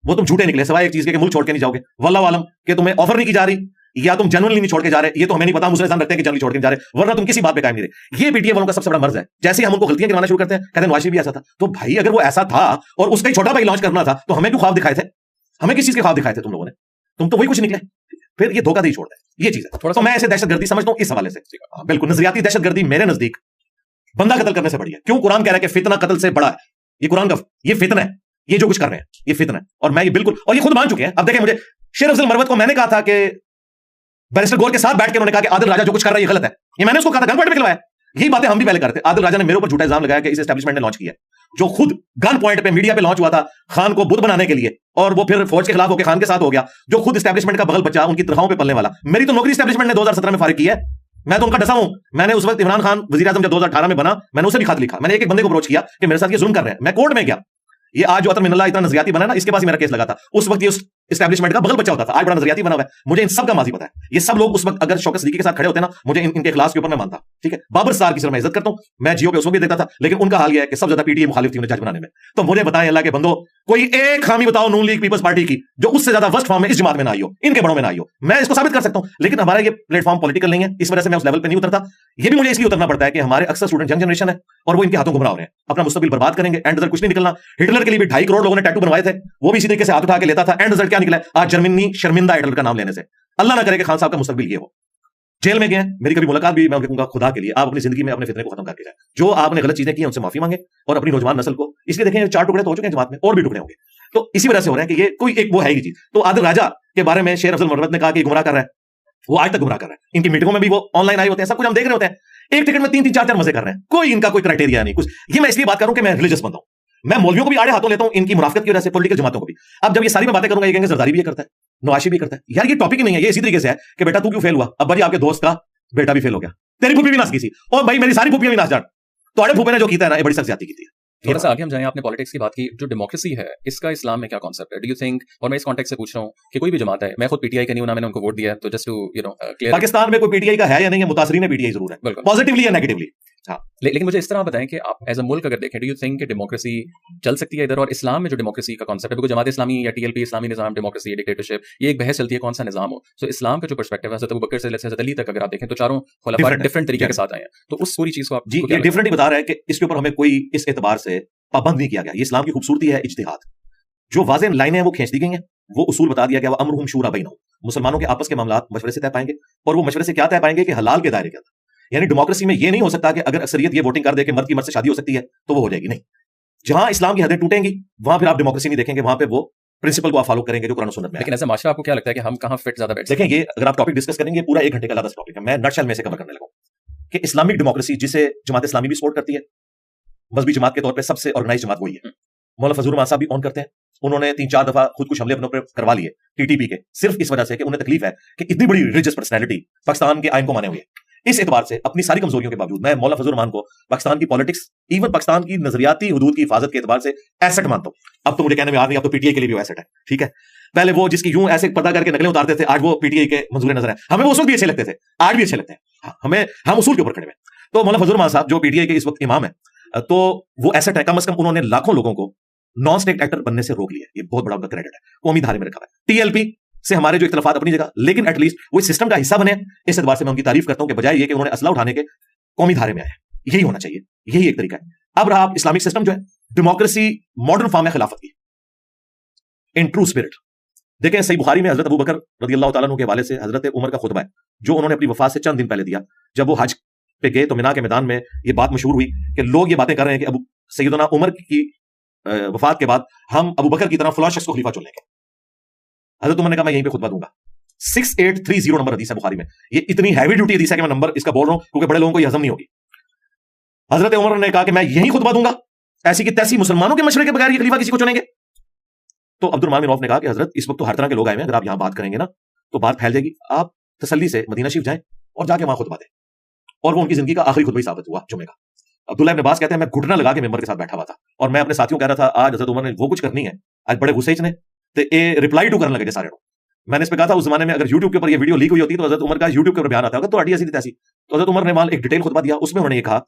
वो तुम झूठे निकले, सिवाय एक चीज के मुल्क छोड़ के नहीं जाओगे। वल्लाह आलम कि तुम्हें ऑफर नहीं की जा रही या तुम जनरली नहीं छोड़ के जा रहे, ये तो हमें नहीं पता। मुझे रखते हैं कि जनरली छोड़ के जा रहे, वरना तुम किसी बात पे कायम नहीं रहे। ये पीटीए वालों का सबसे बड़ा मर्ज है। जैसे ही हम उनको गलतियां गिनाना शुरू करते हैं, कहते हैं नवाज शरीफ भी ऐसा था। तो भाई अगर वो ऐसा था और उसका ही छोटा भाई लॉन्च करना था, तो हमें क्यों ख्वाब दिखाए थे? हमें किस चीज के ख्वाब दिखाए थे तुम लोगों ने? तुम तो वही कुछ निकले, फिर ये धोखा नहीं छोड़ता है। ये चीज है थोड़ा सा, मैं ऐसे दहशतगर्दी समझता हूं इस हवाले से। बिल्कुल नजरियाती दहशतगर्दी मेरे नजदीक बंदा कत्ल करने से बड़ी है। क्यों? कुरान कह रहा है कि फितना कत्ल से बड़ा है। ये कुरान का ये फितना है, ये जो कुछ कर रहे हैं ये फितना है। और मैं ये बिल्कुल, और ये खुद मान चुके हैं। अब देखें, मुझे शेर अफजल मरवत को मैंने कहा था कि बैरिस्टर गोल के साथ बैठ के उन्होंने कहा कि आदिल राजा जो कुछ कर रहा है ये गलत है। ये मैंने उसको कहा था, गन पॉइंट पे खिलवाया। यही बातें हम भी पहले करते। आदिल राजा ने मेरे ऊपर झूठा इल्जाम लगाया कि इस एस्टैब्लिशमेंट ने लॉन्च किया, जो खुद गन पॉइंट पे मीडिया पे लॉन्च हुआ था खान को बुद्ध बनाने के लिए, और वो फिर फौज के खिलाफ होकर खान के साथ हो गया। जो खुद एस्टैब्लिशमेंट का बगल बच्चा, उनकी तनख्वाहों पे पलने वाला। मेरी तो नौकरी एस्टैब्लिशमेंट ने 2017 में फारिग की है। मैं तो उनका डसा हूं। मैंने उस वक्त इमरान खान वजीर आजम जब 2018 में बना, मैंने उसे भी खत लिखा। मैंने एक बंदे को अप्रोच किया कि मेरे साथ ये जुल्म कर रहे हैं। मैं कोर्ट में गया। ये आज जो अतर मिनल्ला इतना नजरियाती बना ना, इसके पास ही मेरा केस लगा था। उस वक्त ये उस एस्टैब्लिशमेंट का बगल बच्चा होता था, आज बड़ा नजरियाती बना हुआ है। मुझे इन सब का माजी पता है। ये सब लोग उस वक्त अगर शौकत सिद्दीकी के साथ खड़े होते ना, मुझे इनके खिलाफ के ऊपर मैं मानता। ठीक है, बाबर सार की सिर्फ मैं इज्जत करता हूं, मैं जियो पे उसको भी देखता था, लेकिन उनका हाल यह है कि सब ज्यादा पीटीए मुखालिफ थी उन्हें जज बनाने में। तो मुझे बताएं अल्लाह के बंदो, कोई एक खामी बताओ नून लीग पीपल्स पार्टी की जो उससे ज्यादा वर्स्ट फॉर्म में इस जमात में ना आई हो, इनके बड़ों में ना आई हो। मैं इसको साबित कर सकता हूं, लेकिन हमारा ये प्लेटफॉर्म पॉलिटिकल नहीं है, इस वजह से मैं उस लेवल पे नहीं उतरता। ये भी मुझे इसलिए उतरना पड़ता है कि हमारे अक्सर स्टूडेंट यंग जनरेशन है और वो इनके हाथों गुमराह हो रहे हैं, अपना मुस्तकबिल बर्बाद करेंगे। एंड रिजल्ट कुछ नहीं निकलना। हिटलर के लिए भी 2.5 करोड़ लोगों ने टैटू बनवाए थे, वो भी इसी तरीके से हाथ उठा के लेता था। एंड रिजल्ट क्या निकला? आज जर्मनी शर्मिंदा हिटलर का नाम लेने से। अल्लाह ना करे कि खान साहब का मुस्तकबिल ये हो। जेल में गए, मेरी कभी मुलाकात भी, मैं उनके कहूंगा खुदा के लिए आप अपनी जिंदगी में अपने फितने को खत्म करके जाए। जो आपने गलत चीजें की हैं उनसे माफी मांगे और अपनी नौजवान नस्ल को, इसलिए देखें 4 टुकड़े तो हो चुके हैं जमात में, और भी टुकड़े होंगे। तो इसी वजह से हो रहे हैं कि ये कोई एक वो है ही चीज। तो आदिल राजा के बारे में शेर अफजल मरवत ने कहा कि गुमराह कर रहा है, वो आज तक गुमराह कर रहा है। इनकी मीटिंगों में भी वो ऑनलाइन आए होते हैं, सब कुछ हम देख रहे होते हैं। एक टिकट में 3-3 4-4 मजे कर रहे हैं, कोई इनका कोई क्राइटेरिया नहीं कुछ। ये मैं इसलिए बात करूं कि मैं रिलीजियस बंदा हूं। मैं मौलवियों को भी आड़े हाथों लेता हूं इनकी मुनाफिकत की वजह से, पॉलिटिकल जमातों को भी। अब जब ये सारी मैं बातें करूंगा, ये कहेंगे जरदारी भी ये करता है, नवाशी भी करता है। यार ये टॉपिक ही नहीं है। ये इसी तरीके से है कि बेटा तू क्यों फेल हुआ? अब्बा जी आपके दोस्त का बेटा भी फेल हो गया, तेरी फूफी भी नास की थी, और भाई मेरी सारी फूफियां भी नास जाट। तो अड़े फूफे ने जो किया है ना, ये बड़ी सख्त ज्यादती की थी। थोड़ा सा आगे हम जाएं, आपने पॉलिटिक्स की बात की, जो डेमोक्रेसी है इसका इस्लाम में क्या कॉन्सेप्ट है? डू यू थिंक, और मैं इस कॉन्टेक्स्ट से पूछ रहा हूं कि कोई भी जमात है, मैं खुद पीटीआई का नहीं हूं ना, मैंने उनको वोट दिया है, तो जस्ट टू क्लियर, पाकिस्तान में कोई पीटीआई का है या नहीं है? मुतासरीन पीटीआई जरूर है, पॉजिटिवली या नेगेटिवली। हाँ, लेकिन मुझे इस तरह बताएं कि आप एज अ मुल्क अगर देखें, डू यू थिंक कि डेमोक्रेसी चल सकती है इधर? और इस्लाम में जो डेमोक्रेसी का कॉन्सेप्ट है, बिल्कुल जमात इस्लामी या टीएलपी, इस्लामी निजाम, डेमोक्रेसी, डिक्टेटरशिप, ये एक बहस चलती है कौन सा निजाम हो। सो इस्लाम का जो पर्सपेक्टिव है, हज़रत अबू बकर से लेकर हज़रत अली तक अगर आप देखें तो चारों खुलफा डिफरेंट तरीके के साथ आए हैं। तो उस पूरी चीज को आप जी ये डिफरेंट ही बता रहा है कि इसके ऊपर हमें कोई इस एतबार से पाबंद नहीं किया गया। ये इस्लाम की खूबसूरती है, इज्तिहाद। जो वाज़ेह लाइनें हैं वो खींच दी गई हैं, वो उसूल बता दिया गया, वो अम्रुहुम शूरा बैनहुम, मुसलमानों के आपस के मामलात मशवरे से तय पाएंगे। और वो मशवरे से क्या तय पाएंगे कि हलाल के दायरे के अंदर। यानी डेमोक्रेसी में ये नहीं हो सकता कि अगर अक्सरियत ये वोटिंग कर दे कि मर्द की मर्द से शादी हो सकती है तो वो हो जाएगी। नहीं, जहां इस्लाम की हदें टूटेंगी वहां फिर आप डेमोक्रेसी नहीं देखेंगे, वहां पे वो प्रिंसिपल को आप फॉलो करेंगे जो कुरान और सुन्नत में है। लेकिन ऐसा माशरा आपको क्या लगता है कि हम कहां फिट ज्यादा बैठ देखें, ये अगर आप टॉपिक डिस्कस करेंगे पूरा 1 घंटे का अलग टॉपिक है। मैं नटशेल में से कवर करने लगा कि इस्लामिक डेमोक्रेसी जिसे जमात इस्लामी भी सपोर्ट करती है, मजहबी जमात के तौर पे सबसे ऑर्गेनाइज जमात वही है। मौलाना फजल रहमान साहब भी ऑन करते हैं। उन्होंने 3-4 दफा खुद कुछ हमले अपने ऊपर करवा लिए टीटीपी के, सिर्फ इस वजह से कि उन्हें तकलीफ है कि इतनी बड़ी रिलीजियस पर्सनैलिटी पाकिस्तान के आइन को माने हुए है। इस एतबार से अपनी सारी कमजोरियों के बावजूद मैं मौलाना फजल रहमान को पाकिस्तान की पॉलिटिक्स, इवन पाकिस्तान की नजरियाती हुदूद की हिफाजत के एतबार से एसेट मानता हूं। अब तो मुझे कहने में आ रही है, अब तो पीटीआई के लिए भी एसेट है। ठीक है, पहले वो जिसकी यूं ऐसे पता करके नकलें उतारते थे, आज वो पीटीआई के मंजूर नजर है। हमें वो उस वक्त भी अच्छे लगते थे, आज भी अच्छे लगते हैं। हम उसूल के ऊपर खड़े हैं। तो मौलाना फजल रहमान साहब जो पीटीआई के इस वक्त इमाम है, तो वो एसेट है। कम से कम उन्होंने लाखों लोगों को नॉन स्टेट एक्टर बनने से रोक लिया। ये बहुत बड़ा उनका क्रेडिट है, कौमी धारे में रखा है। टीएलपी से हमारे जो इख्तलाफात अपनी जगह, लेकिन एटलीस्ट वो इस सिस्टम का हिस्सा बने। इस एतबार से मैं उनकी तारीफ करता हूं कि बजाय ये कि उन्होंने असला उठाने के कौमी धारे में आए, यही होना चाहिए, यही एक तरीका है। अब रहा इस्लामिक सिस्टम जो है, डेमोक्रेसी मॉडर्न फॉर्म है खिलाफत की, इन ट्रू स्पिरिट। देखें सही बुखारी में हजरत अबू बकर रज़ी अल्लाह तआला अन्हु के हवाले से हजरत उमर का खुतबा है, जो उन्होंने अपनी वफात से चंद दिन पहले दिया। जब वो हज पे गए तो मिना के मैदान में ये बात मशहूर हुई कि लोग ये बातें कर रहे हैं कि अबू सैयदना उमर की वफात के बाद हम अबू बकर की तरह फलां शख्स को खलीफा चुन लेंगे। हजरत उमर ने कहा मैं यहीं पे खुतबा दूंगा। 6830 नंबर हदीस है बुखारी में। ये इतनी हैवी ड्यूटी हदीस है कि मैं नंबर इसका बोल रहा हूं क्योंकि बड़े लोगों को ये हजम नहीं होगी। हजरत उमर ने कहा कि मैं यहीं खुतबा दूंगा, ऐसी की तैसी मुसलमानों के मशवरे के बगैर ये खलीफा किसी को चुनेंगे। तो अब्दुर्रहमान बिन औफ ने कहा कि हजरत इस वक्त तो हर तरह के लोग आए हैं, अगर आप यहां बात करेंगे ना तो बात फैल जाएगी, आप तसल्ली से मदीना शरीफ जाएं और जाके वहां खुतबा दें। और वो उनकी जिंदगी का आखिरी खुतबा ही साबित हुआ जुमे का। अब्दुल्लाह इब्न अब्बास कहते हैं मैं घुटना लगा के मेंबर के साथ बैठा हुआ था और मैं अपने साथियों कह रहा था आज हजरत उमर ने वो कुछ करनी है, आज बड़े गुस्से ने ते ए रिप्लाई टू करने लगे सारे लोग। मैंने इस पे कहा था उस जमाने में अगर यूट्यूब के ऊपर ये वीडियो लीक हुई होती तो हजरत उमर का यूट्यूब के ऊपर बयान आता होगा तो अड़ी ऐसी तैसी। तो हजरत उमर ने माल एक डिटेल खुतबा दिया, उसमें उन्होंने कहा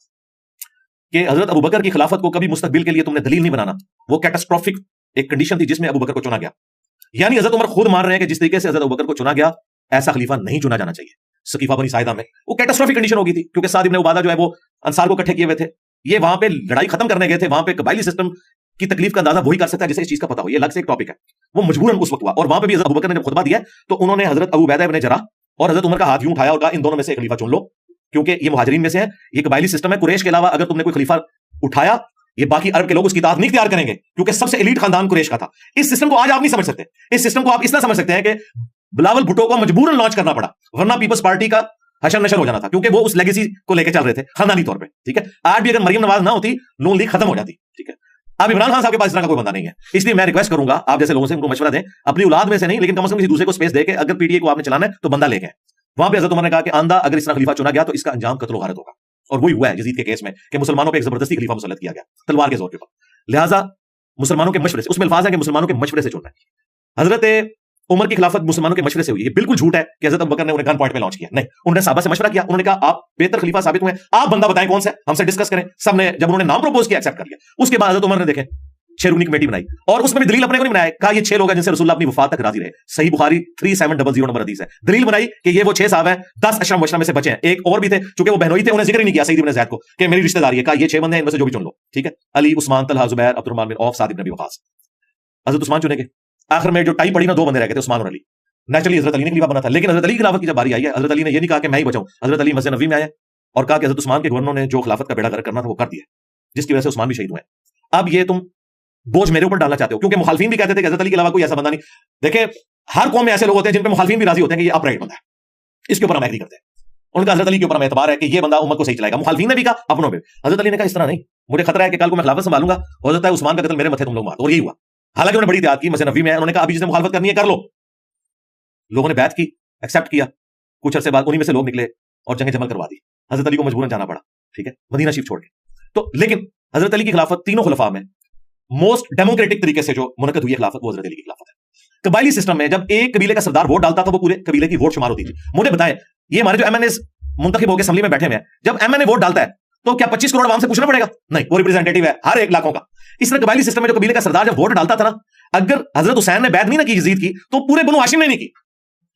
कि हजरत अबू बकर की खिलाफत को कभी मुस्तकबिल के लिए तुमने दलील नहीं बनाना, वो कैटास्ट्रोफिक एक कंडीशन थी जिसमें अबू बकर को चुना गया। यानी हजरत उमर खुद मान रहे हैं कि जिस तरीके से हजरत अबू बकर को चुना गया ऐसा खलीफा नहीं चुना जाना चाहिए। सकीफा बनी साइदा में वो कैटास्ट्रोफिक कंडीशन हो गई थी क्योंकि साद इब्न उबादा जो है वो अंसार को इकट्ठे किए हुए थे, ये वहां पे लड़ाई खत्म करने गए थे, वहां पे कबायली सिस्टम की तकलीफ का अंदाजा वही कर सकता है जिसे इस चीज का पता हो, ये अलग से एक टॉपिक है। वो मजबूरन उस वक्त हुआ और वहां पे भी हजरत अबू बकर ने जब खुतबा दिया तो उन्होंने हजरत अबू उबैदा इब्न जराह और हजरत उमर का हाथ यूं उठाया और कहा इन दोनों में से एक खलीफा चुन लो, क्योंकि ये मुहाजिरीन में से है, ये कबायली सिस्टम है, कुरैश के अलावा अगर तुमने कोई खलीफा उठाया ये बाकी अरब के लोग उसकी इताअत नहीं इख्तियार करेंगे क्योंकि सबसे एलीट खानदान कुरैश का था। इस सिस्टम को आज आप नहीं समझ सकते, इस सिस्टम को आप इस तरह समझ सकते हैं कि बिलावल भुट्टो को मजबूरन लॉन्च करना पड़ा, वरना पीपल्स पार्टी का हशर नशर हो जाना था क्योंकि वो उस लेगेसी को लेकर चल रहे थे खानदानी तौर पे। ठीक है, आज भी अगर मरियम नवाज ना होती नून लीग खत्म हो जाती। ठीक है, अब इमरान खान साहब के पास इस तरह का कोई बंदा नहीं है, इसलिए मैं रिक्वेस्ट करूंगा आप जैसे लोगों से उनको मशवरा दें, अपनी औलाद में से नहीं लेकिन कम से कम किसी दूसरे को स्पेस देके अगर पीटीए को आपने चलाना है तो बंदा लेके। वहां पे हजरत उमर ने कहा कि आंदा अगर इस तरह खलीफा चुना गया तो इसका अंजाम कत्ल गारत होगा, और वही हुआ है यजीद के केस में कि मुसलमानों पर एक जबरदस्ती खलीफा मुसल्लत किया गया तलवार के जोर के ऊपर। लिहाजा मुसलमानों के मशवरे से, उसमें अल्फाज है कि मुसलमानों के मशवरे से चुनना है। हजरत उमर की खिलाफत मुसलमानों के मशवरे से हुई, ये बिल्कुल झूठ है कि हजरत अबू बकर ने उन्हें गन पॉइंट पे लॉन्च किया, नहीं, उन्होंने साहबा से मशवरा किया, उन्होंने कहा आप बेहतर खलीफा साबित हुए, आप बंदा बताएं कौन सा है, हमसे डिस्कस करें। सबने जब उन्होंने नाम प्रपोज किया एक्सेप्ट कर लिया। उसके बाद हजरत उमर ने देखे 6 रुकनी कमेटी बनाई और उसमें भी दलील अपने को नहीं बनाया, कहा ये 6 लोग हैं जिनसे रसूलुल्लाह अपनी वफात तक राजी रहे। सही बुखारी 3700 नंबर हदीस है। दलील बनाई कि ये वो 6 साहब हैं, 10 अशरम वशरम में से बचे हैं, एक और भी थे चूंकि वो बहनोई थे, उन्हें जिक्र नहीं किया सईद इब्न ज़ैद को कि मेरी रिश्तेदारी है, कहा ये 6 बंदे हैं इनमें से जो भी चुन लो। ठीक है, अली, उस्मान, तलहा, जुबैर, अब्दुर्रहमान बिन औफ, साद इब्न अबी वक़ास। हजरत उस्मान चुने गए, आखिर में जो टाई पड़ी ना 2 बंदे रह गए थे, उस्मान और अली। नेचुरली हजरत अली ने खलीफा बना था, लेकिन हजरत अली की खिलाफत की जब बारी आई है हजरत अली ने ये नहीं कहा कि मैं ही बचाऊं, हजरत अली मस्जिद नबवी में आए और कहा कि हजरत उस्मान के गवर्नर ने जो खिलाफत का बेड़ा गर्क करना था वो कर दिया, जिसकी वजह से उस्मान भी शहीद हुए। अब ये तुम बोझ मेरे ऊपर डालना चाहते हो, क्योंकि मुखालिफिन भी कहते थे कि हजरत अली के अलावा कोई ऐसा बंदा नहीं। देखिए हर कौम में ऐसे लोग होते हैं जिन पे मुखालिफिन भी राजी होते हैं कि ये अपराइट बंदा है, इसके ऊपर हम एग्री करते हैं, उनका हजरत अली के ऊपर हमें एतबार है कि ये बंदा उम्मत को सही चलाएगा। मुखालिफिन ने भी कहा, अपनों पे। हजरत अली ने कहा इस तरह नहीं, मुझे खतरा है कि कल को मैं खिलाफत संभालूंगा, हो सकता है उस्मान का कत्ल मेरे मत्थे तुम लोग मार दो, और यही हुआ। हालांकि उन्होंने बड़ी इत्तेहाद की, मस्जिद नबवी में उन्होंने कहा अभी जिसने मुखालफत करनी है कर लो। लोगों ने बैत की, एक्सेप्ट किया, कुछ अरसे बाद उन्हीं में से लोग निकले और जंग जमल करवा दी। हजरत अली को मजबूरन जाना पड़ा, ठीक है, मदीना शरीफ छोड़ के। तो लेकिन हजरत अली की खिलाफत तीनों खुलफा में मोस्ट डेमोक्रेटिक तरीके से जो मुनक़द हुई है खिलाफत, वो हजरत अली की खिलाफत है। कबायली सिस्टम में जब एक कबीले का सरदार वोट डालता था वो पूरे कबीले की वोट शुमार होती थी। मुझे बताएं, ये हमारे जो एमएनए मुंतखब होकर असेंबली में बैठे हुए हैं, जब एमएनए वोट डालता है तो क्या 25 करोड़ आवाम से पूछना पड़ेगा? नहीं, वो रिप्रेजेंटेटिव है हर 1 लाखों का। इस तरह कबायली सिस्टम में जो कबीले का सरदार जब वोट डालता था ना, अगर हजरत हुसैन ने बैत नहीं ना की यजीद की, तो पूरे बनु हाशिम ने नहीं की,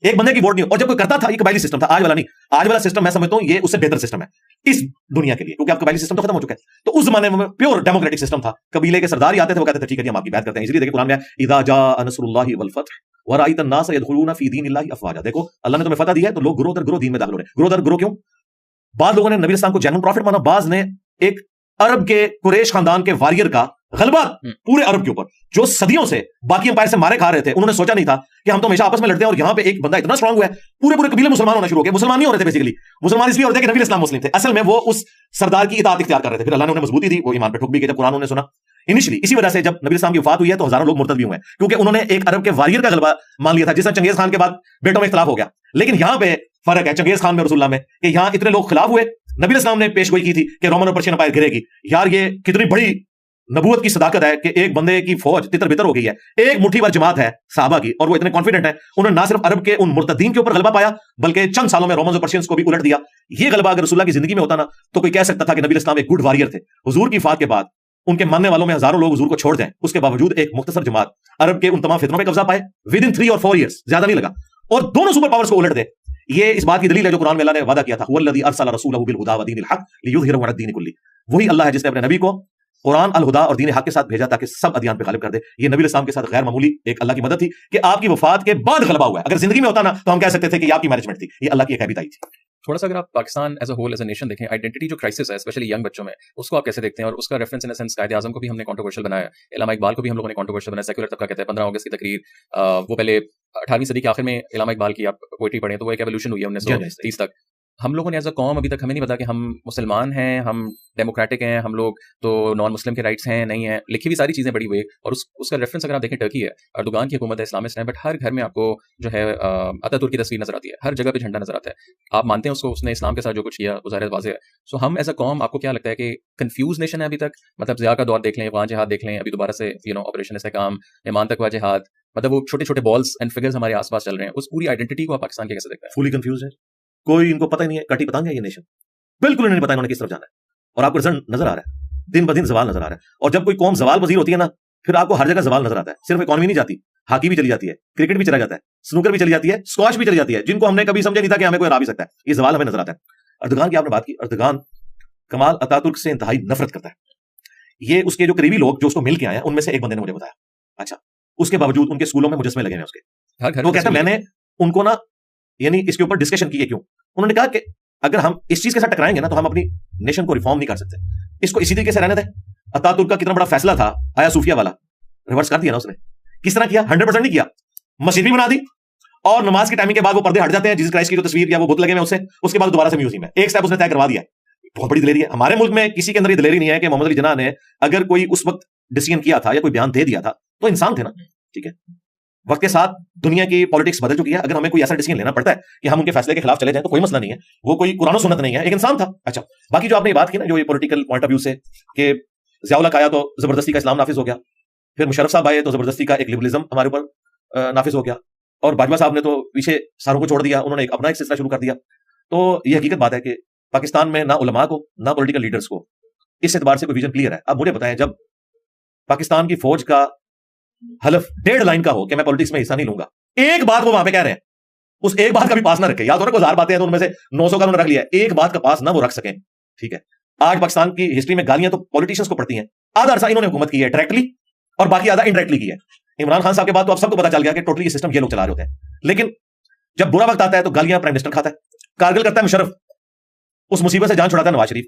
एक बंदे की वोट नहीं। और जब कोई करता था, ये कबायली सिस्टम था, आज वाला नहीं। आज वाला सिस्टम मैं समझता हूं ये उससे बेहतर सिस्टम है इस दुनिया के लिए, क्योंकि अब कबायली सिस्टम तो खत्म हो चुका है। तो उस जमाने में प्योर डेमोक्रेटिक सिस्टम था, कबीले के सरदार ही आते थे, वो कहते थे ठीक है जी हम आपकी बात करते हैं। इसलिए देखिए कुरान में इज़ा जाअ नस्रुल्लाहि वल फत्ह व रअयतन नास यदखुलूना फी दीनिल्लाहि अफवाजा। देखो अल्लाह ने तुम्हें फतह दी है तो लोग गुरो दर गुरो दीन में दाखिल हो रहे हैं। गुरो दर गुरो क्यों? बाद लोगों ने नबी इस्लाम को जेन्युइन प्रॉफिट माना, बाज ने एक अरब के कुरैश खानदान के वारियर का गलबा पूरे अरब के ऊपर जो सदियों से बाकी एम्पायर से मारे खा रहे थे, उन्होंने सोचा नहीं था कि हम तो हमेशा आपस में लड़ते हैं, और यहां पे एक बंदा इतना स्ट्रांग हुआ है, पूरे पूरे कबीले मुसलमान होना शुरू हो गए। मुसलमान नहीं हो रहे थे बेसिकली, मुसलमान इसलिए हो रहे थे कि नबी इस्लाम मुस्लिम थे, असल में वो उस सरदार की इताअत इख्तियार कर रहे थे। फिर अल्लाह ने उन्हें मजबूती दी, वो ईमान पे ठुक भी गए जब कुरान उन्होंने सुना इनिशियली। इसी वजह से जब नबी इस्लाम की वफात हुई है तो हजारों लोग मुर्तद भी हुए हैं, क्योंकि उन्होंने एक अरब के वारियर का गलबा मान लिया था, जिसमें चंगेज खान के बाद बेटों में इख्तिलाफ हो गया। लेकिन यहां पे फर्क है चंगेज खान में रसूलुल्लाह में, कि यहां इतने लोग खिलाफ हुए, नबी इस्लाम ने पेशगोई की थी कि रोमन और पर्शियन एम्पायर गिरेगी। यार ये कितनी बड़ी नबूवत की सदाकत है कि एक बंदे की फौज तितर बितर हो गई है, एक मुट्ठी भर जमात है साहबा की, और वो इतने कॉन्फिडेंट है, उन्होंने ना सिर्फ अरब के उन मुर्तदीन के ऊपर गलबा पाया, बल्कि चंद सालों में रोमन और पर्शियंस को भी उलट दिया। ये गलबा अगर रसूलुल्लाह की जिंदगी में होता ना, तो कोई कह सकता था कि नबी इस्लाम एक गुड वॉरियर थे। हुजूर की वफात के बाद उनके मानने वालों में हजारों लोग हुजूर को छोड़ जाएं, उसके बावजूद एक मुख्तसर जमात अरब के उन तमाम फितरों में कब्जा पाए विद इन 3 और 4 ईयर्स, ज्यादा नहीं लगा, और दोनों सुपर पावर्स को उलट दे। ये इस बात की दलील है जो कुरान में अल्लाह ने वादा किया था, हुवल्लज़ी अरसला रसूलहु बिल हुदा व दीनिल हक लियुज़हिरहु अला दीनि कुल्ली। वही अल्लाह है जिसने अपने नबी को कुरान अल हुदा और दीन हक के साथ भेजा ताकि सब अदियान पे गालिब कर दे। ये नबी इस्लाम के साथ गैर मामूली एक अल्लाह की मदद थी कि आपकी वफात के बाद गलबा हुआ है। अगर जिंदगी में होता ना तो हम कह सकते थे कि ये आपकी मैनेजमेंट थी, ये अल्लाह की एक हैबिट आई थी। थोड़ा सा अगर आप Pakistan as a whole as a nation देखें, आइडेंटिटी जो क्राइसिस है स्पेशली यंग बच्चों में, उसको आप कैसे देखते हैं? और उसका रेफरेंस इन सेंस कायदे आजम को भी हमने कंट्रोवर्शियल बनाया, इलामा इकबाल को भी हम लोगों ने कंट्रोवर्शियल बनाया। सेक्युलर तबका कहता है 15 अगस्त की तकरीर, वो पहले 18वीं सदी के आखिर में इलामा इकबाल की आप पोइट्री पढ़ें तो वो एक एवोल्यूशन हुई है 1930 तक। हम लोगों ने एज अ कौम अभी तक हमें नहीं पता कि हम मुसलमान हैं, हम डेमोक्रेटिक हैं, हम लोग तो नॉन मुस्लिम के राइट्स हैं नहीं है, लिखी हुई सारी चीज़ें बड़ी हुई। और उसका रेफरेंस अगर आप देखें टर्की है, अर्दोगान की हुकूमत है, इस्लामिस्ट है, बट हर घर में आपको जो है अतातुर्क की तस्वीर नजर आती है, हर जगह पे झंडा नजर आता है। आप मानते हैं उसको, उसने इस्लाम के साथ जो कुछ किया वो ज़ाहिर वाज़ेह है। सो हम एज अ कौम, आपको क्या लगता है कि कंफ्यूज नेशन है अभी तक? मतलब ज़िया का दौर देख लें, अफगान जिहाद देख लें, अभी दोबारा से ऑपरेशन इस्तेहकाम, ईमान तकवा जिहाद, मतलब वो छोटे छोटे बॉल्स एंड फिगर्स हमारे आसपास चल रहे हैं, उस पूरी आइडेंटिटी को आप पाकिस्तान के कैसे देखते हैं? फुली कंफ्यूज है, कोई इनको पता ही नहीं है, कटी पतंग है ये नेशन, बिल्कुल नहीं पता इन्होंने किस तरफ जाना है। और आपको रिजल्ट नजर आ रहा है, दिन ब दिन जवाल नजर आ रहा है। और जब कोई कौम जवाल पजीर होती है ना, फिर आपको हर जगह जवाल नजर आता है। सिर्फ इकॉनमी नहीं जाती, हॉकी भी चली जाती है, क्रिकेट भी चला जाता है, स्नूकर भी चली जाती है, स्क्वाश भी चली जाती है, जिनको हमने कभी समझा नहीं था कि हमें कोई हरा भी सकता है। ये जवाल हमें नजर आता है। अर्दोगान की आपने बात की, अर्दोगान कमाल अतातुर्क से इंतहाई नफरत करता है। ये उसके जो करीबी लोग जो उसको मिल के आए हैं उनमें से एक बंदे ने मुझे बताया। अच्छा, उसके बावजूद उनके स्कूलों में मुजस्मे लगे हैं उसके, तो कहता मैंने उनको ना यानी इसके ऊपर डिस्कशन की है। क्यों? उन्होंने कहा कि अगर हम इस चीज के साथ टकराएंगे ना तो हम अपनी नेशन को रिफॉर्म नहीं कर सकते, इसको इसी तरीके से रहने दें। अतातुर्क का कितना बड़ा फैसला था आया सूफिया वाला, रिवर्स कर दिया ना उसने। किस तरह किया? 100% नहीं किया, मस्जिद भी बना दी और नमाज की टाइमिंग के बाद वो पर्दे हट जाते हैं, जीसस क्राइस्ट की जो तस्वीर या वो बुत लगे हुए उससे, उसके बाद दोबारा से म्यूजियम है। एक स्टेप उसने तय करवा दिया। बहुत बड़ी दिलेरी है। हमारे मुल्क में किसी के अंदर ये दिलेरी नहीं है कि मोहम्मद अली जिन्ना ने अगर कोई उस वक्त डिसीजन किया था या कोई बयान दे दिया था तो इंसान थे ना, ठीक है। वक्त के साथ दुनिया की पॉलिटिक्स बदल चुकी है। अगर हमें कोई ऐसा डिसीजन लेना पड़ता है कि हम उनके फैसले के खिलाफ चले जाएं तो कोई मसला नहीं है, वो कोई कुरान और सुन्नत नहीं है, एक इंसान था। अच्छा, बाकी जो आपने बात की ना, जो ये पॉलिटिकल पॉइंट ऑफ व्यू से कि ज़िया-उल हक आया तो जबरदस्ती का इस्लाम नाफिज हो गया, फिर मुशर्रफ साहब आए तो जबरदस्ती का एक लिबरलिज्म हमारे ऊपर नाफिज हो गया, और बाजवा साहब ने तो पीछे सारों को छोड़ दिया, उन्होंने अपना एक सिलसिला शुरू कर दिया। तो ये हकीकत बात है कि पाकिस्तान में ना उलमा को ना पॉलिटिकल लीडर्स को इस एतबार से कोई विजन क्लियर है। अब मुझे बताएं, जब पाकिस्तान की फौज का हलफ 1.5 लाइन का हो कि मैं पॉलिटिक्स में हिस्सा नहीं लूंगा, एक बात वो वहां पे कह रहे हैं, उस एक बात का भी पास ना रखे। या तो 1000 बातें हैं तो उनमें से 900 का उन्होंने रख लिया, एक बात का पास ना वो रख सकें, ठीक है। आज पाकिस्तान की हिस्ट्री में गालियां तो पॉलिटिशियंस को पड़ती हैं। आधा अरसा इन्होंने हुकूमत की है डायरेक्टली और बाकी आधा इनडायरेक्टली की है। इमरान खान साहब के बाद तो अब सबको पता चल गया कि टोटली ये सिस्टम ये लोग चला रहे होते हैं। लेकिन जब बुरा वक्त आता है तो गालियां प्राइम मिनिस्टर खाता है, कारगिल करता है मुशर्रफ, उस मुसीबत से जान छुड़ाता है नवाज शरीफ।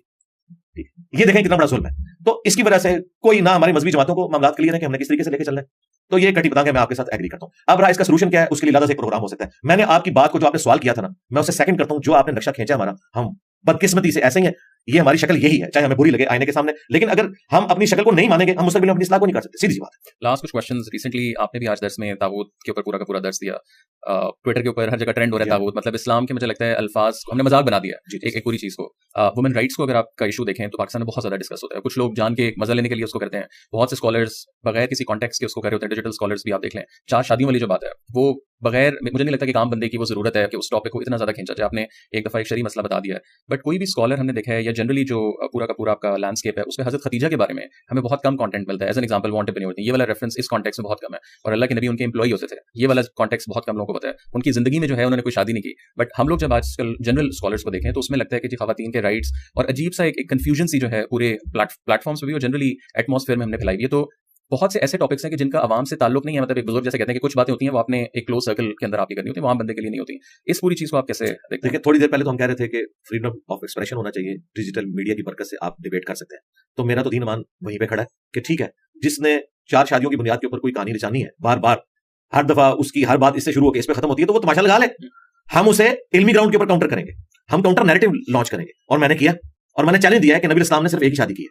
ये देखें कितना बड़ा जुल्म है। तो इसकी वजह से कोई ना हमारी मजहबी जमातों को मामला क्लियर है कि हमने किस तरीके से लेके चलना है। तो ये कटी पतंग है, मैं आपके साथ एग्री करता हूं। अब रहा इसका सलूशन क्या है, उसके लिए लादा से एक प्रोग्राम हो सकता है। मैंने आपकी बात को, जो आपने सवाल किया था ना, मैं उसे सेकंड करता हूं। जो आपने नक्शा खींचा हमारा, हम बदकिस्मती से ऐसे ही है, ये हमारी शक्ल यही है, चाहे हमें बुरी लगे आईने के सामने। लेकिन अगर हम अपनी शक्ल को नहीं मानेंगे, हम मुस्तकबिल में अपनी इस्लाह को नहीं कर सकते, सीधी सी बात है। लास्ट कुछ क्वेश्चंस, रिसेंटली आपने भी आज दर्स में तागूत के ऊपर पूरा का पूरा दर्स दिया। ट्विटर के ऊपर हर जगह ट्रेंड हो रहा है तागूत, मतलब इस्लाम के मुझे लगता है अल्फाज हमने मजाक बना दिया है एक पूरी चीज को। वुमेन राइट्स को अगर आपका इशू देखें तो पाकिस्तान में बहुत ज्यादा डिस्कस होता है। कुछ लोग जान के मजा लेने के लिए उसको करते हैं, बहुत से स्कॉलर्स बगैर किसी कॉन्टेक्स्ट के उसको कर रहे होते हैं। डिजिटल स्कॉलर्स भी आप देख लें, 4 शादियों वाली जो बात है वो बगैर, मुझे नहीं लगता कि काम बंदे की वो जरूरत है कि उस टॉपिक को इतना ज्यादा खींचा जाए। आपने एक दफा एक शरी मसला बता दिया है, बट कोई भी स्कॉलर हमने देखा है या जनरली जो पूरा का पूरा आपका लैंडस्केप है, उसमें हजरत खदीजा के बारे में हमें बहुत कम कंटेंट मिलता है। एज एन एग्जांपल वांटेड बनी होती है, ये वाला रेफरेंस इस कॉन्टेक्स्ट में बहुत कम है। और अल्लाह के नबी उनके एम्प्लॉई होते थे, ये वाला कॉन्टेक्स्ट बहुत कम लोगों को पता है। उनकी जिंदगी में जो है उन्होंने कोई शादी नहीं की। बट हम लोग जब आजकल जनरल स्कॉलर्स को देखें तो उसमें लगता है कि जी खवातीन के राइट्स और अजीब सा एक कंफ्यूजन सी जो है पूरे प्लेटफॉर्म्स पे भी और जनरली एटमॉस्फेयर में हमने फैलाई है। तो बहुत से ऐसे टॉपिक्स हैं कि जिनका आवाम से ताल्लुक नहीं है। मतलब एक बुजुर्ग जैसे कहते हैं कि कुछ बातें होती हैं वो आपने एक क्लोज सर्कल के अंदर आपकी करनी होती है, वहां बंदे के लिए नहीं होती। इस पूरी चीज को आप कैसे देखते हैं? थोड़ी देर पहले तो हम कह रहे थे कि फ्रीडम ऑफ एक्सप्रेशन होना चाहिए, डिजिटल मीडिया की बरकत से आप डिबेट कर सकते हैं। तो मेरा तो दीन ईमान वहीं पे खड़ा है कि ठीक है, जिसने 4 शादियों की बुनियाद के ऊपर कोई कहानी रचानी है, बार बार हर दफा उसकी हर बात इससे शुरू होकर इस पे खत्म होती है, तो वो तमाशा लगा ले। हम उसे इल्मी ग्राउंड के ऊपर काउंटर करेंगे, हम काउंटर नैरेटिव लॉन्च करेंगे। और मैंने किया, और मैंने चैलेंज दिया है कि नबी इस्लाम ने सिर्फ एक ही शादी की है,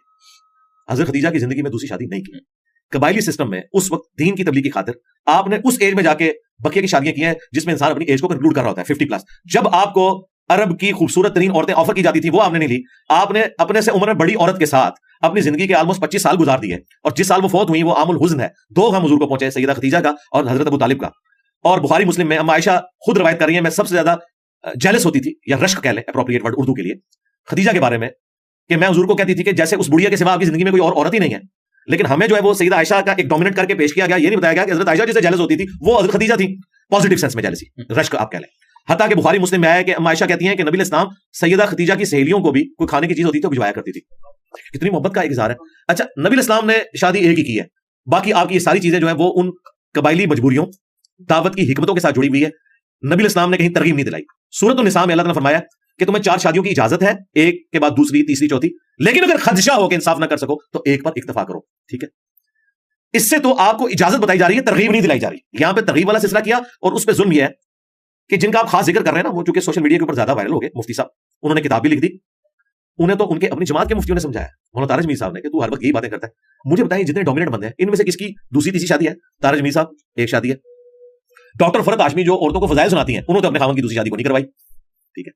हजरत खदीजा की जिंदगी में दूसरी शादी नहीं की। कबायली सिस्टम में उस वक्त दीन की तबलीग की खातिर आपने उस एज में जाके बकिया की शादियां की हैं जिसमें इंसान अपनी एज को कंक्लूड कर रहा होता है 50+। जब आपको अरब की खूबसूरत तरीन औरतें ऑफर की जाती थी वो आपने नहीं ली। आपने अपने से उम्र में बड़ी औरत के साथ अपनी जिंदगी के ऑलमोस्ट 25 साल गुजार दिए, और जिस साल वो फौत हुई वो आमुल हुज़्न है। 2 गम हुजूर को पहुंचे, सैयदा खदीजा का और हजरत अबू तालिब का। और बुखारी मुस्लिम में अम्मा आयशा खुद रवायत कर रही है, मैं सबसे ज्यादा जेलस होती थी, या रश्क कह लें अप्रोप्रिएट वर्ड उर्दू के लिए, खदीजा के बारे में कि मैं हुजूर को कहती थी कि जैसे उस बुढ़िया के सिवा आपकी जिंदगी में कोई और औरत ही नहीं है, लेकिन हमें जो है वो सईदा आयशा का एक डोमिनेट करके पेश किया गया, ये नहीं बताया गया कि हजरत आयशा जिससे जेलस होती थी वो हजरत खदीजा थी, पॉजिटिव सेंस में जेलसी, रश्क आप कह लें। हत्ता कि बुखारी मुस्लिम में आया कि आयशा कहती हैं कि नबी इस्लाम सैयदा खदीजा की सहेलियों को भी कोई खाने की चीज होती थी तो भिजवाया करती थी। कितनी मोहब्बत का एक इज़हार है। अच्छा, नबी इस्लाम ने शादी एक ही की है, बाकी आपकी ये सारी चीजें जो है वो उन कबायली मजबूरियों, दावत की हिकमतों के साथ जुड़ी हुई है। नबी इस्लाम ने कहीं तरगीब नहीं दिलाई। सूरत निसा में अल्लाह ने फरमाया कि तुम्हें 4 शादियों की इजाजत है, एक के बाद दूसरी, तीसरी, चौथी, लेकिन अगर खदशा हो के इंसाफ ना कर सको तो एक पर इक्तफा करो। ठीक है, इससे तो आपको इजाजत बताई जा रही है, तरगीब नहीं दिलाई जा रही। यहां पे तरगीब वाला सिलसिला किया और उस पर जुल्म यह है कि जिनका आप खास जिक्र कर रहे हैं ना, वो चूंकि सोशल मीडिया के ऊपर ज्यादा वायरल हो गए, मुफ्ती साहब, उन्होंने किताब भी लिख दी। उन्हें तो उनके अपनी जमात के मुफ्तियों ने समझाया, मौलाना तारज मीर साहब ने, कि तू हर वक्त यही बातें करता है, मुझे बताइए जितने डोमिनेट बंदे हैं इनमें से किसकी दूसरी तीसरी शादी है? तारज मीर साहब एक शादी है। डॉक्टर फरत हाशमी जो औरतों को फजाइल सुनाती हैं, उन्होंने तो अपने खामन की दूसरी शादी को नहीं करवाई। ठीक है,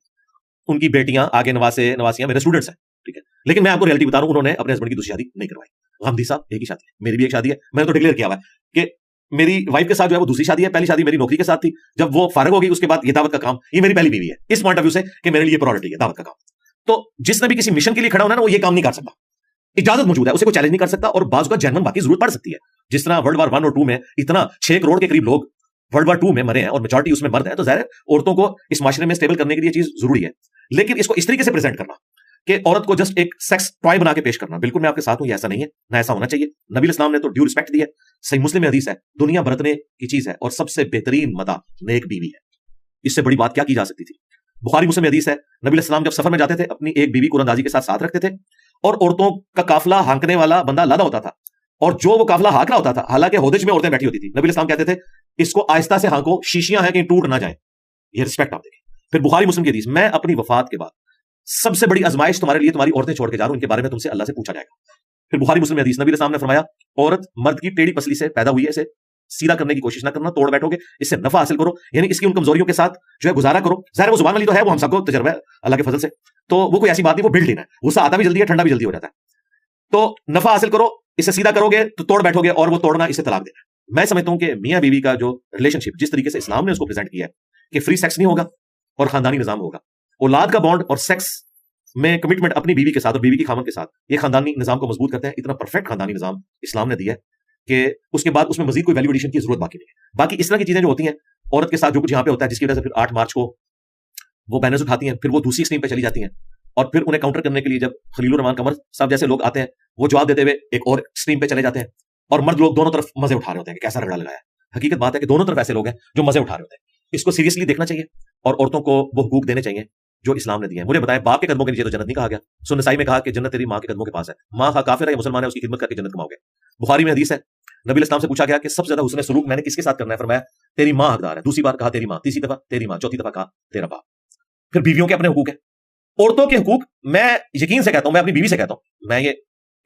उनकी बेटियां आगे नवासियां मेरे स्टूडेंट्स हैं। ठीक है, लेकिन मैं आपको रियलिटी बता रहा हूं, उन्होंने अपने हस्बैंड की दूसरी शादी नहीं करवाई। गामदी साहब एक ही शादी है, मेरी भी एक शादी है, मैंने तो डिक्लेयर किया हुआ है कि मेरी वाइफ के साथ जो है वो दूसरी शादी है, पहली शादी मेरी नौकरी के साथ थी, जब वो फारिग हो गई उसके बाद ये दावत का काम, ये मेरी पहली बीवी है। इस पॉइंट ऑफ व्यू से कि मेरे लिए प्रायोरिटी है दावत का काम। तो जिसने भी किसी मिशन के लिए खड़ा होना है ना, वो ये काम नहीं कर सकता, इजाजत मौजूद है, उसे कोई चैलेंज नहीं कर सकता, और बाज़ का जेन्युइन बाकी जरूरत पड़ सकती है। जिस तरह वर्ल्ड वार 1 और 2 में इतना 6 करोड़ के करीब लोग वर्ल्ड वार 2 में मरे हैं और मेजॉरिटी उसमें मर्द है, तो जाहिर है औरतों को इस माशरे में स्टेबल करने के लिए चीज जरूरी है। लेकिन इसको इस तरीके से प्रेजेंट करना कि औरत को जस्ट एक सेक्स टॉय बना के पेश करना, बिल्कुल मैं आपके साथ हूं, ऐसा नहीं है, ना ऐसा होना चाहिए। नबी इस्लाम ने तो ड्यू रिस्पेक्ट दी है। सही मुस्लिम में हदीस है, दुनिया बरतने की चीज है और सबसे बेहतरीन मदा नेक बीवी है। इससे बड़ी बात क्या की जा सकती थी? बुखारी मुस्लिम में हदीस है, नबी इस्लाम जब सफर में जाते थे अपनी एक बीवी को अंदाजी के साथ रखते थे, और औरतों का काफिला हांकने वाला बंदा लादा होता था, और जो वो काफिला हाँक रहा होता था, हालांकि होदिज में औरतें बैठी होती थी, नबी इस्लाम कहते थे इसको आहिस्ता से हाँको, शीशियां हैं कहीं टूट ना जाए। ये रिस्पेक्ट आप देखिए। फिर बुखारी मुस्लिम की हदीस, मैं अपनी वफात के बाद सबसे बड़ी आजमाइश तुम्हारे लिए तुम्हारी औरतें छोड़ के जा रहा हूं, इनके बारे में तुमसे अल्लाह से पूछा जाएगा। फिर बुखारी मुस्लिम हदीस, नबी इस्लाम ने फरमाया औरत मर्द की टेढ़ी पसली से पैदा हुई है, इसे सीधा करने की कोशिश ना करना, तोड़ बैठोगे, इससे नफा हासिल करो, यानी इसकी उन कमजोरियों के साथ जो है गुजारा करो। जाहिर वो जुबान वाली तो है, वो हम सबको तजर्बा है अल्लाह के फजल से, तो वो कोई ऐसी बात नहीं, वो बिल्ड लेना है, गुस्सा आता भी जल्दी है, ठंडा भी जल्दी हो जाता है। तो नफा हासिल करो, इसे सीधा करोगे तो तोड़ बैठोगे, और वो तोड़ना इसे तलाक देना। मैं समझता हूं कि मियां बीवी का जो रिलेशनशिप जिस तरीके से इस्लाम ने उसको प्रेजेंट किया है कि फ्री सेक्स नहीं होगा और खानदानी निजाम होगा, औलाद का बॉन्ड और सेक्स में कमिटमेंट अपनी बीवी के साथ और बीवी की खामन के साथ, ये खानदानी निजाम को मजबूत करता है। इतना परफेक्ट खानदानी निजाम इस्लाम ने दिया है कि उसके बाद उसमें मजीद कोई वैल्यू एडिशन की जरूरत बाकी नहीं है। बाकी इस तरह की चीजें जो होती हैं औरत के साथ जो कुछ यहां पे होता है, जिसकी वजह से फिर 8 मार्च को वो बैनर्स उठाती हैं, फिर वो दूसरी स्क्रीन पे चली जाती हैं, और फिर उन्हें काउंटर करने के लिए जब खलीलुर रहमान कमर साहब जैसे लोग आते हैं, वो जवाब देते हुए एक और स्क्रीन पे चले जाते हैं, और मर्द लोग दोनों तरफ मजे उठा रहे होते हैं कि कैसा रगड़ा लगाया। हकीकत बात है कि दोनों तरफ ऐसे लोग हैं जो मजे उठा रहे होते हैं। इसको सीरियसली देखना चाहिए और औरतों को वो हुकूक देने चाहिए जो इस्लाम ने दिए हैं। मुझे बताया, बाप के कदमों के नीचे तो जन्नत नहीं कहा गया। सुन नसाई में कहा कि जन्नत तेरी माँ के कदमों के पास है। माँ का काफिर है या मुसलमान है, उसकी खिदमत करके जन्नत कमाओगे। बुखारी में हदीस है, नबी इस्लाम से पूछा गया कि सबसे ज्यादा हुस्न सलूक मैंने किसके साथ करना है? फरमाया तेरी माँ हकदार है। दूसरी बार कहा तेरी माँ, तीसरी दफा तेरी माँ, चौथी दफा कहा तेरा बाप। फिर बीवियों के अपने हुकूक है, औरतों के हुकूक। मैं यकीन से कहता हूं, मैं अपनी बीवी से कहता हूं, मैं ये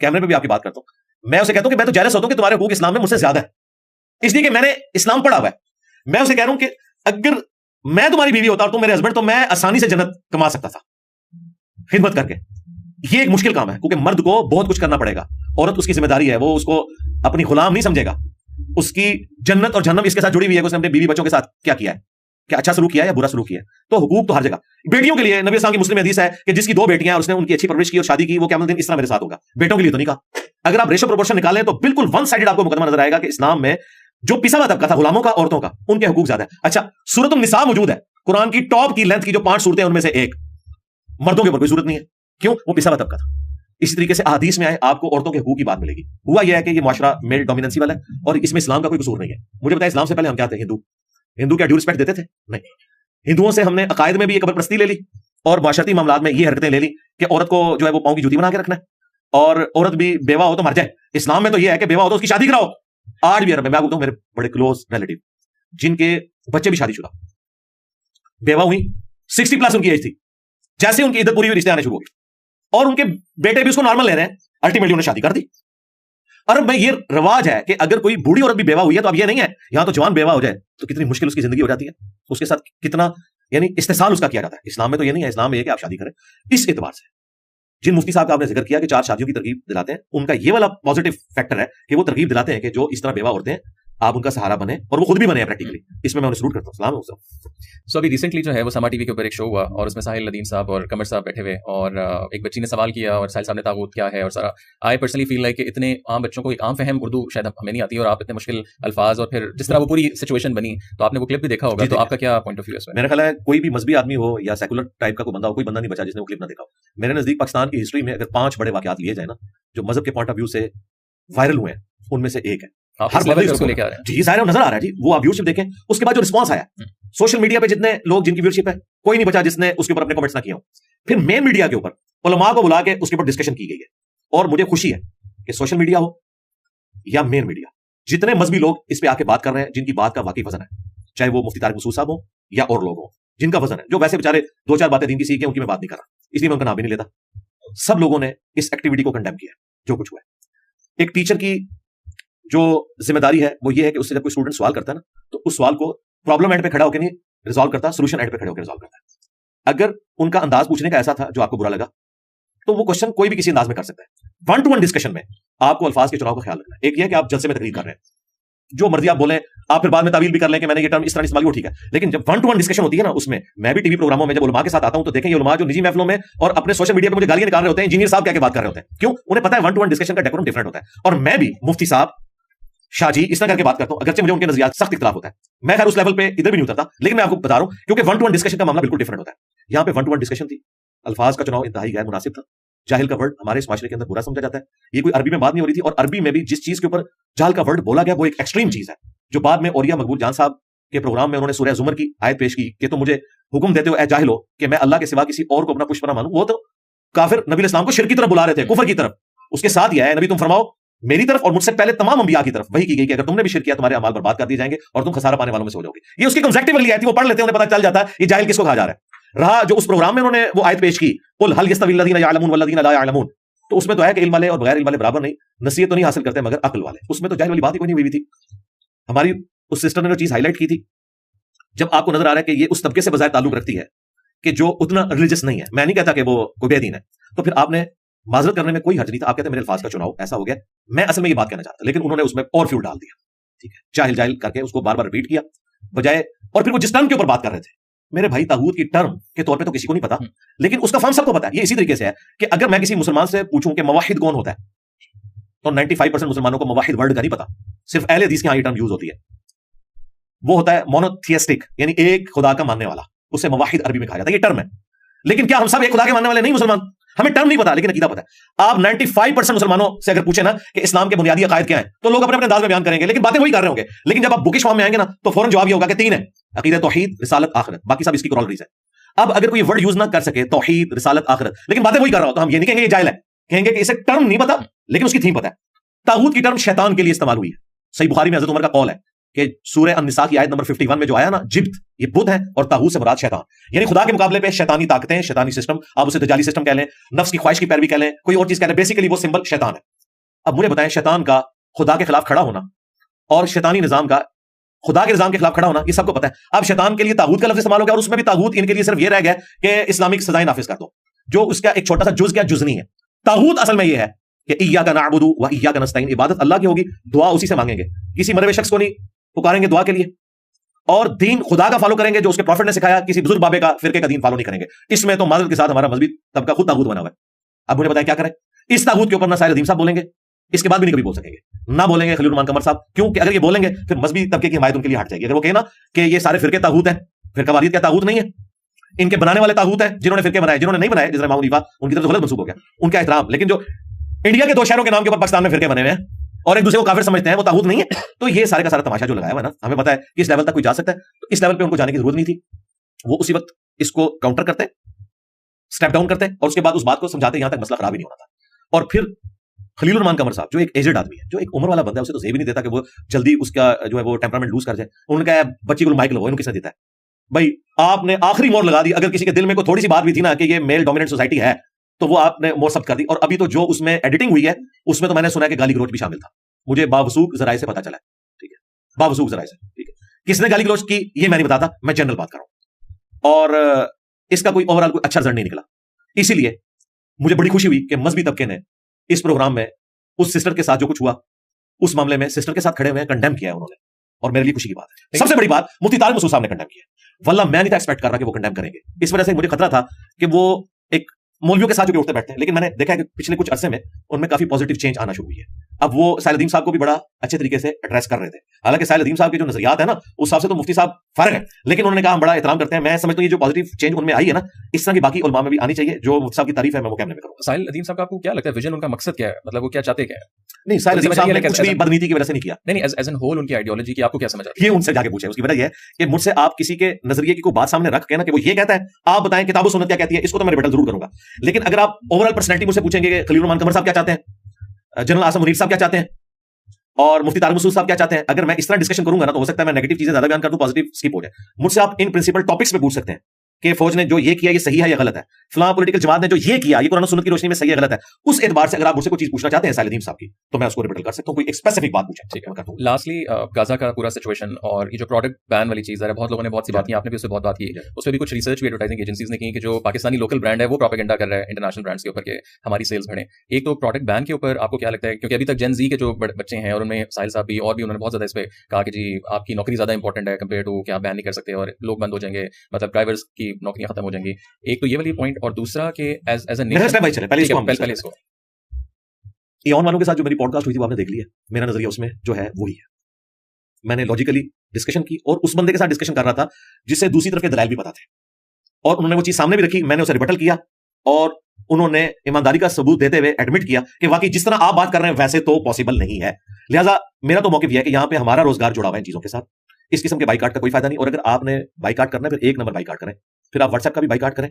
कैमरे पे भी आपकी बात करता हूं, मैं उसे कहता हूं कि मैं तो जेलस होता हूं कि तुम्हारे हुकूक इस्लाम में मुझसे ज्यादा है, इसलिए कि मैंने इस्लाम पढ़ा हुआ है। मैं उसे कह रहा हूं कि अगर मैं तुम्हारी बीवी होता और तुम मेरे हस्बैंड, तो मैं आसानी से जन्नत कमा सकता था खिदमत करके। ये एक मुश्किल काम है क्योंकि मर्द को बहुत कुछ करना पड़ेगा, औरत उसकी जिम्मेदारी है, वो उसको अपनी गुलाम नहीं समझेगा। उसकी जन्नत और जहन्नम इसके साथ जुड़ी हुई है कि उसने अपने बीवी बच्चों के साथ क्या किया है, क्या अच्छा सलूक किया है या बुरा सलूक किया है। तो हुकूक तो हर जगह। बेटियों के लिए नबी इस्लाम की मुस्लिम हदीस है कि जिसकी 2 बेटियां और उसने उनकी अच्छी परवरिश की और शादी की, वो क़यामत दिन इस तरह मेरे साथ होगा। बेटों के लिए तो नहीं कहा। अगर आप रेशो प्रोपोर्शन निकालें तो बिल्कुल वन साइडेड आपको मुकदमा नजर आएगा कि इस्लाम में जो पिसा हुआ तबका था गुलामों का, औरतों का, उनके हुकूक ज्यादा है। अच्छा, सूरत निसा मौजूद है, कुरान की टॉप की लेंथ की जो 5 सूरतें उनमें से एक, मर्दों के ऊपर कोई सूरत नहीं है। क्यों? वो पिसा हुआ तबका था। इसी तरीके से हदीस में आए आपको औरतों के हुकूक की बात मिलेगी। हुआ यह है कि ये माशरा मेल डोमिनेंसी वाला है और इसमें इस्लाम का कोई कसूर नहीं है। मुझे बताया, इस्लाम से पहले हम क्या थे? हिंदू क्या ड्यू रिस्पेक्ट देते थे? नहीं। हिंदुओं से हमने अकायद में भी एक कब्रपरस्ती ले ली और माशरती मामलात में ये हरकतें ले ली कि औरत को जो है वो पांव की जूती बना के रखना है, और औरत भी बेवा हो तो मर जाए। इस्लाम में तो ये है कि बेवा हो तो उसकी शादी कराओ। आज भी अरब में मैं बोलता हूं, मेरे बड़े क्लोज रिलेटिव जिनके बच्चे भी शादीशुदा, बेवा हुई, 60+ उनकी एज थी, जैसे उनकी इद्दत पूरी हुई रिश्ते आने शुरू हो गए और उनके बेटे भी उसको नॉर्मल ले रहे हैं, अल्टीमेटली उन्होंने शादी कर दी। अरब में ये रिवाज है कि अगर कोई बूढ़ी औरत भी बेवा हुई है तो अब ये नहीं है यहां तो जवान बेवा हो जाए तो कितनी मुश्किल उसकी जिंदगी हो जाती है, उसके साथ कितना यानी इस्तेसाल उसका किया जाता है। इस्लाम में तो ये नहीं है। इस्लाम में ये कि आप शादी करें। इस एतबार से जिन मुफ्ती साहब का आपने जिक्र किया कि 4 शादियों की तरकीब दिलाते हैं, उनका ये वाला पॉजिटिव फैक्टर है कि वो तरकीब दिलाते हैं कि जो इस तरह बेवा औरतें हैं आप उनका सहारा बने और वो खुद भी बने प्रैक्टिकली। इसमें मैं उन्हें सलूट करता हूँ। सलाम है। सो अभी रिसेंटली जो है वो समा टीवी के ऊपर एक शो हुआ और उसमें साहिल नदीम साहब और कमर साहब बैठे हुए और एक बच्ची ने सवाल किया और साहिल साहब ने तागूत क्या है और सारा आई पर्सनली फील लाइक कि इतने आम बच्चों को एक आम फहम उर्दू शायद हमें नहीं आती और आप इतने मुश्किल अल्फाज और फिर जिस तरह वो पूरी सिचुएशन बनी, तो आपने वो क्लिप भी देखा होगा, तो आपका क्या पॉइंट ऑफ व्यू है इसमें? मेरा ख्याल है कोई भी मजहबी आदमी हो या सेकुलर टाइप का कोई बंदा हो, कोई बंदा नहीं बचा जिसने वो क्लिप ना देखा हो। मेरे नजदीक पाकिस्तान की हिस्ट्री में अगर 5 बड़े वाकयात लिए जाए ना जो मजहब के पॉइंट ऑफ व्यू से वायरल हुए हैं, उनमें से एक है। हर लेवल पे उसको लेके आ रहे हैं जी, सारे नजर आ रहा है जी। वो आप व्यूशिप देखें, उसके बाद जो रिस्पांस आया सोशल मीडिया पे, जितने लोग जिनकी व्यूशिप है, कोई नहीं बचा जिसने उसके ऊपर अपने कमेंट्स ना किए हो। फिर मेन मीडिया के ऊपर उलमा को बुला के उसके ऊपर डिस्कशन की गई है। और मुझे खुशी है कि सोशल मीडिया हो या मेन मीडिया, जितने मजहबी लोग इस पे आके बात कर रहे हैं, जिनकी बात का वाकई वजन है, चाहे वो मुफ्ती तारिक मसूद साहब हो या और लोग हो, जिनका वजन है, जो वैसे बेचारे 2-4 बातें दिन की सीखे, उनकी मैं बात नहीं कर रहा, इसलिए मैं उनका नाम भी नहीं लेता। सब लोगों ने इस एक्टिविटी को कंडेम किया जो कुछ हुआ है। एक टीचर की जो जिम्मेदारी है वो ये है कि उससे जब कोई स्टूडेंट सवाल करता है ना, तो उस सवाल को प्रॉब्लम एंड पे खड़ा होकर नहीं रिजॉल्व करता, सोल्यूशन एंड पे खड़े होकर रिजॉल्व करता है। अगर उनका अंदाज पूछने का ऐसा था जो आपको बुरा लगा, तो वो क्वेश्चन कोई भी किसी अंदाज में कर सकता है। 1-to-1 डिस्कशन में आपको अल्फाज के चुनाव का ख्याल रखना है। एक ये है कि आप जलसे में तकरीर कर रहे हैं, जो मर्जी आप बोलें, आप फिर बाद में तावील भी कर लें कि मैंने ये टर्म इस तरह इस्तेमाल, वो ठीक है। लेकिन जब 1-to-1 डिस्कशन होती है ना, उसमें मैं भी टीवी प्रोग्रामों में जब उलमा के साथ आता हूं तो देखें, ये उलमा जो निजी महफिलों में और अपने सोशल मीडिया पे मुझे गालियां निकाल रहे होते हैं, इंजीनियर साहब क्या बात कर रहे होते हैं, क्यों? उन्हें पता है 1-to-1 डिस्कशन का डेकोरम डिफरेंट होता है। और मैं भी मुफ्ती साहब, शाहजी, इस तरह करके बात करता हूं, अगरचे मुझे उनके नजरियात सख्त इख्तिलाफ होता है। मैं खैर उस लेवल पे इधर भी नहीं उतरता, लेकिन मैं आपको बता रहा हूं क्योंकि 1-to-1 डिस्कशन का मामला बिल्कुल डिफरेंट होता है। यहां पे 1-to-1 डिस्कशन थी, अल्फाज का चुनाव इंतहाई गैर मुनासिब था। जाहिल का वर्ड हमारे इस माशरे के अंदर बुरा समझा जाता है। ये कोई अरबी में बात नहीं हो रही थी, और अरबी में भी जिस चीज के ऊपर जाहिल का वर्ड बोला गया वो एक एक्सट्रीम चीज है, जो बाद में औरिया मकबूल जान साहब के प्रोग्राम में उन्होंने सूरह जुमर की आयत पेश की कि तुम मुझे हुक्म देते हो ए जाहिलो कि मैं अल्लाह के सिवा किसी और को अपना पुष्पना मानूं। वो तो काफिर नबी इस्लाम को शिर्क की तरफ बुला रहे थे, कुफर की तरफ। उसके साथ यह है, नबी तुम फरमाओ मेरी तरफ और मुझसे पहले तमाम अंबिया की तरफ वही की गई कि अगर तुमने भी शिर्क किया तुम्हारे अमाल बर्बाद कर दिए जाएंगे और तुम खसारा पाने वालों में से हो जाओगे। ये उसकी कंसेप्टिव वाली आयत थी, वो पढ़ लेते हैं, उन्हें पता चल जाता है ये जाहिल किसको कहा जा रहा है। रहा जो उस प्रोग्राम में उन्होंने वो आयत पेश की, कुल हल यस्तवी लदीना यअलमून वल्लदीना ला यअलमून, तो उसमें तो है कि इल्म वाले और बगैर इल्म वाले बराबर नहीं, नसीहत तो नहीं हासिल करते मगर अक्ल वाले। उसमें तो जाहिल वाली बात ही कोई नहीं हुई थी। हमारी उस सिस्टर ने जो चीज हाईलाइट की थी, जब आपको नजर आ रहा है कि ये उस तबके से बजाय ताल्लुक रखती है कि जो उतना रिलीजियस नहीं है, मैं नहीं कहता कि वो कोई बेदीन है, तो फिर आपने माजरत करने में कोई हर्ज नहीं था। आप कहते हैं मेरे अल्फाज का चुनाव ऐसा हो गया, मैं असल में ये बात कहना चाहता, लेकिन उन्होंने उसमें और फ्यूल डाल दिया। ठीक है, जाहिल जाहिल करके उसको बार बार रिपीट किया बजाय, और फिर वो जिस टर्म के ऊपर बात कर रहे थे, मेरे भाई तागूत की टर्म के तौर पे तो किसी को नहीं पता, लेकिन उसका फर्म सबको पता है। ये इसी तरीके से है कि अगर मैं किसी मुसलमान से पूछूं कि मवाहिद कौन होता है, तो 95% मुसलमानों को मवाहिद वर्ड का नहीं पता। सिर्फ अहले हदीस के यहां ये टर्म यूज होती है। वो होता है मोनोथियस्टिक, यानी एक खुदा का मानने वाला, उसे मवाहिद अरबी में कहा जाता है, ये टर्म है। लेकिन क्या हम सब एक खुदा के मानने वाले नहीं मुसलमान? हमें टर्म नहीं पता, लेकिन अकीदा पता है। आप 95% मुसलमानों से अगर पूछे ना कि इस्लाम के बुनियादी अकायद क्या है, तो लोग अपने अपने अंदाज में बयान करेंगे, लेकिन बातें वही कर रहे होंगे। लेकिन जब आप बुकिश फॉर्म में आएंगे ना, तो फौरन जवाब ये होगा कि 3 है, अकीदा, तौहीद, रिसालत, आखिरत। बाकी सब इसकी कॉलरीज है। अब अगर कोई वर्ड यूज ना कर सके, तौहीद, रिसालत, आखिरत, लेकिन बातें वही कर रहा हो, तो हम ये नहीं कहेंगे ये जाहिल है, कहेंगे कि इसे टर्म नहीं पता लेकिन उसकी थीम पता है। तागूत की टर्म शैतान के लिए इस्तेमाल हुई है। सही बुखारी में हज़रत उमर का कौल है कि सूरह अन-निसा की आयत नंबर 51 में जो आया ना, जिब्त, ये बुत है और तागूत से मुराद शैतान, यानी खुदा के मुकाबले पे शैतानी ताकतें, शैतानी सिस्टम, आप उसे दजाली सिस्टम कह लें, नफ्स की ख्वाहिश की पैरवी कह लें, कोई और चीज कह लें, बेसिकली वो सिंबल शैतान है। अब मुझे बताएं, शैतान का खुदा के खिलाफ खड़ा होना और शैतानी निजाम का खुदा के निजाम के खिलाफ खड़ा होना, ये सबको पता है। अब शैतान के लिए तागूत का लफ्ज इस्तेमाल हो गया, और उसमें भी तागूत इनके लिए सिर्फ ये रह गया कि इस्लामिक सजाएं नाफिज कर दो, जो उसका एक छोटा सा जुज क्या जुजनी है। तागूत असल में ये है कि इय्याका नअबुदु व इय्याका नस्तईन, इबादत अल्लाह की होगी, दुआ उसी से मांगेंगे, किसी मरे हुए शख्स को नहीं पुकारेंगे दुआ के लिए, और दीन खुदा का फॉलो करेंगे जो उसके प्रॉफिट ने सिखाया, किसी बुजुर्ग बाबे का फिरके का दीन फॉलो नहीं करेंगे। इसमें तो माजरत के साथ हमारा मजहबी तबका खुद तागूत बना हुआ है। अब मुझे बताएं क्या करें? इस तागूत के ऊपर ना साहिल नदीम साहब बोलेंगे, इसके बाद भी नहीं कभी बोल सकेंगे, ना बोलेंगे खलील रहमान कमर साहब, क्योंकि अगर ये बोलेंगे फिर मजहबी तबके की हिमायत उनके लिए हट जाएगी। अगर वो कहे ना कि ये सारे फिरके तागूत हैं, फिरका वारियत क्या तागूत नहीं है, इनके बनाने वाले तागूत हैं, जिन्होंने फिरके बनाए, जिन्होंने नहीं बनाए, जिस तरह मामूनीफा, उनकी तरफ गलत मंसूब हो गया, उनका एहतराम। लेकिन जो इंडिया के 2 शहरों के नाम के ऊपर पाकिस्तान में फिरके बने हुए हैं और एक दूसरे को काफिर समझते हैं, वो तागूत नहीं है। तो ये सारे का सारा तमाशा जो लगाया हुआ है ना, हमें पता है कि इस लेवल तक कोई जा सकता है, तो इस लेवल पे उनको जाने की जरूरत नहीं थी। वो उसी वक्त इसको काउंटर करते, स्टेप डाउन करते, और उसके बाद उस बात को समझाते, यहां तक मसला खराब ही नहीं होना था। और फिर खलील रहमान कमर साहब, जो एक एजेड आदमी है, जो एक उम्र वाला बंदा है, उसे तो जेब ही नहीं देता कि वो जल्दी उसका जो है वो टेम्परामेंट लूज कर जाए। उन्होंने कहा बच्ची को माइक लगवाओ, इनको किसने देता है भाई? आपने आखिरी मोड़ लगा दी। अगर किसी के दिल में कोई थोड़ी सी बात भी थी ना कि ये मेल डोमिनेंट सोसाइटी है, तो वो आपने मोर सब कर दी। और अभी तो जो उसमें एडिटिंग हुई है, उसमें तो मैंने सुना है कि गाली गलौज भी शामिल था, मुझे बावसूख जराए से पता चला है। ठीक है, बावसूख जराए से, ठीक है, किसने गाली गलौज की ये मैं नहीं बताता, मैं जनरल बात कर रहा हूं, और इसका कोई ओवरऑल कोई अच्छा रिजल्ट नहीं निकला। इसीलिए मुझे बड़ी खुशी हुई कि मजहबी तबके ने इस प्रोग्राम में उस सिस्टर के साथ जो कुछ हुआ, उस मामले में सिस्टर के साथ खड़े हुए हैं, कंडेम किया है उन्होंने। और मेरे लिए खुशी की बात है। सबसे बड़ी बात मुफ्ती तारिक मसूद साहब ने कंडेम किया, वल्लाह मैं नहीं था एक्सपेक्ट कर रहा कि वो कंडेम करेंगे। इस वजह से मुझे खतरा था कि वो एक मौलवियों के साथ जो भी उठते बैठते हैं, लेकिन मैंने देखा है कि पिछले कुछ अरसे में उनमें काफी पॉजिटिव चेंज आना शुरू हुई है। अब वो साहिल अदीम साहब को भी बड़ा अच्छे तरीके से एड्रेस कर रहे थे। हालांकि साहिल अदीम साहब के जो नजरियात है ना, उस हिसाब से तो मुफ्ती साहब फारिग है, लेकिन उन्होंने कहा हम बड़ा एहतराम करते हैं। मैं समझता हूं ये जो पॉजिटिव चेंज उनमें आई है ना, इस तरह की बाकी उलमा में भी आनी चाहिए। जो मुफ्ती साहब की तारीफ है मैं वो कहने में करूंगा। साहिल अदीम साहब का आपको क्या लगता है विजन, उनका मकसद क्या है, मतलब वो क्या चाहते क्या है? नहीं, साहिल अदीम साहब ने कुछ भी बदनीति की वजह से नहीं किया। नहीं, एज एन होल उनकी आइडियोलॉजी की आपको क्या समझ आती है? ये उनसे जाके पूछे। उसकी वजह यह है कि मुझसे आप किसी के नजरिए की कोई बात सामने रख के ना कि वो ये कहता है, आप बताएं किताब सुन्नत क्या कहती है, इसको तो मैं रिबेटल जरूर करूंगा। लेकिन अगर आप ओवरऑल पर्सनैलिटी मुझसे पूछेंगे कि खलील रहमान कमर साहब क्या चाहते हैं, जनरल आसम मुनीर साहब क्या चाहते हैं और मुफ्ती तारिक मसूद साहब क्या चाहते हैं, अगर मैं इस तरह डिस्कशन करूंगा ना तो हो सकता है मैं नेगेटिव चीजें ज्यादा बयान कर दूं, पॉजिटिव स्किप हो जाए। मुझसे आप इन प्रिंसिपल टॉपिक्स पे पूछ सकते हैं कि फौज ने जो ये किया ये सही है या गलत है, फलां पॉलिटिकल जमात ने जो ये किया ये कुरान और सुन्नत की रोशनी में सही है गलत है। उस एतबार से अगर आप मुझसे कोई चीज पूछना चाहते हैं साहिल अदीम साहब की, तो मैं उसको रिबेटल कर सकता हूं। कोई एक स्पेसिफिक बात पूछे, ठीक है। लास्टली गाजा का पूरा सिचुएशन और ये जो प्रोडक्ट बैन वाली चीज है, बहुत लोगों ने बहुत सी बात की, आपने भी उससे बहुत बात की, उस पर भी कुछ रिसर्च भी एडवर्टाइजिंग एजेंसीज ने की कि जो पाकिस्तानी लोकल ब्रांड है वो प्रोपेगेंडा कर रहा है इंटरनेशनल ब्रांड्स के ऊपर के हमारी सेल्स बढ़े। एक तो प्रोडक्ट बैन के ऊपर आपको क्या लगता है, क्योंकि अभी तक जेन जी के जो बच्चे हैं और उनमें साहिल साहब भी और भी उन्होंने बहुत ज्यादा इस पे कहा कि जी आपकी नौकरी ज्यादा इंपॉर्टेंट है कंपेयर टू कि आप बैन नहीं कर सकते और लोग बंद हो जाएंगे, मतलब ड्राइवर्स की नौकरियां खत्म हो जाएंगी। एक तो ये वाली पॉइंट, और दूसरा कि एज ए नेशन पहले इसको ईओन वालों के साथ जो मेरी पॉडकास्ट हुई थी वो आपने देख लिया। मेरा नजरिया उसमें जो है वही है। मैंने लॉजिकली डिस्कशन की और उस बंदे के साथ डिस्कशन कर रहा था जिससे दूसरी तरफ के दलाइल भी पता थे, और उन्होंने वो चीज सामने भी रखी, मैंने उसे रिबटल किया और उन्होंने ईमानदारी का सबूत देते हुए एडमिट किया कि वाकई जिस तरह आप बात कर रहे हैं वैसे तो पॉसिबल नहीं है। लिहाजा मेरा तो मौक़िफ़ यह है कि यहां पे हमारा रोजगार जुड़ा हुआ है इन चीजों के साथ। इस किस्म के बाइकाट का कोई फायदा नहीं। और अगर आपने बाइकाट करना है फिर एक नंबर बाइकाट करें, फिर आप व्हाट्सएप का भी बाइकाट करें।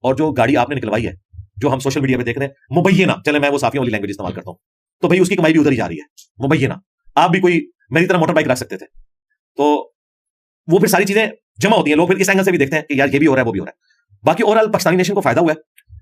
और जो गाड़ी आपने निकलवाई है, जो हम सोशल मीडिया पे देख रहे हैं, मुबैयना, चले मैं वो साफियों वाली लैंग्वेज इस्तेमाल करता हूं, तो भाई उसकी कमाई भी उधर ही जा रही है। मुबैयना, आप भी कोई मेरी तरह मोटर बाइक रख सकते थे, तो वो फिर सारी चीजें जमा होती हैं। लोग फिर इस एंगल से भी देखते हैं कि यार ये भी हो रहा है वो भी हो रहा है। बाकी ओवरऑल पाकिस्तानी नेशन को फायदा हुआ है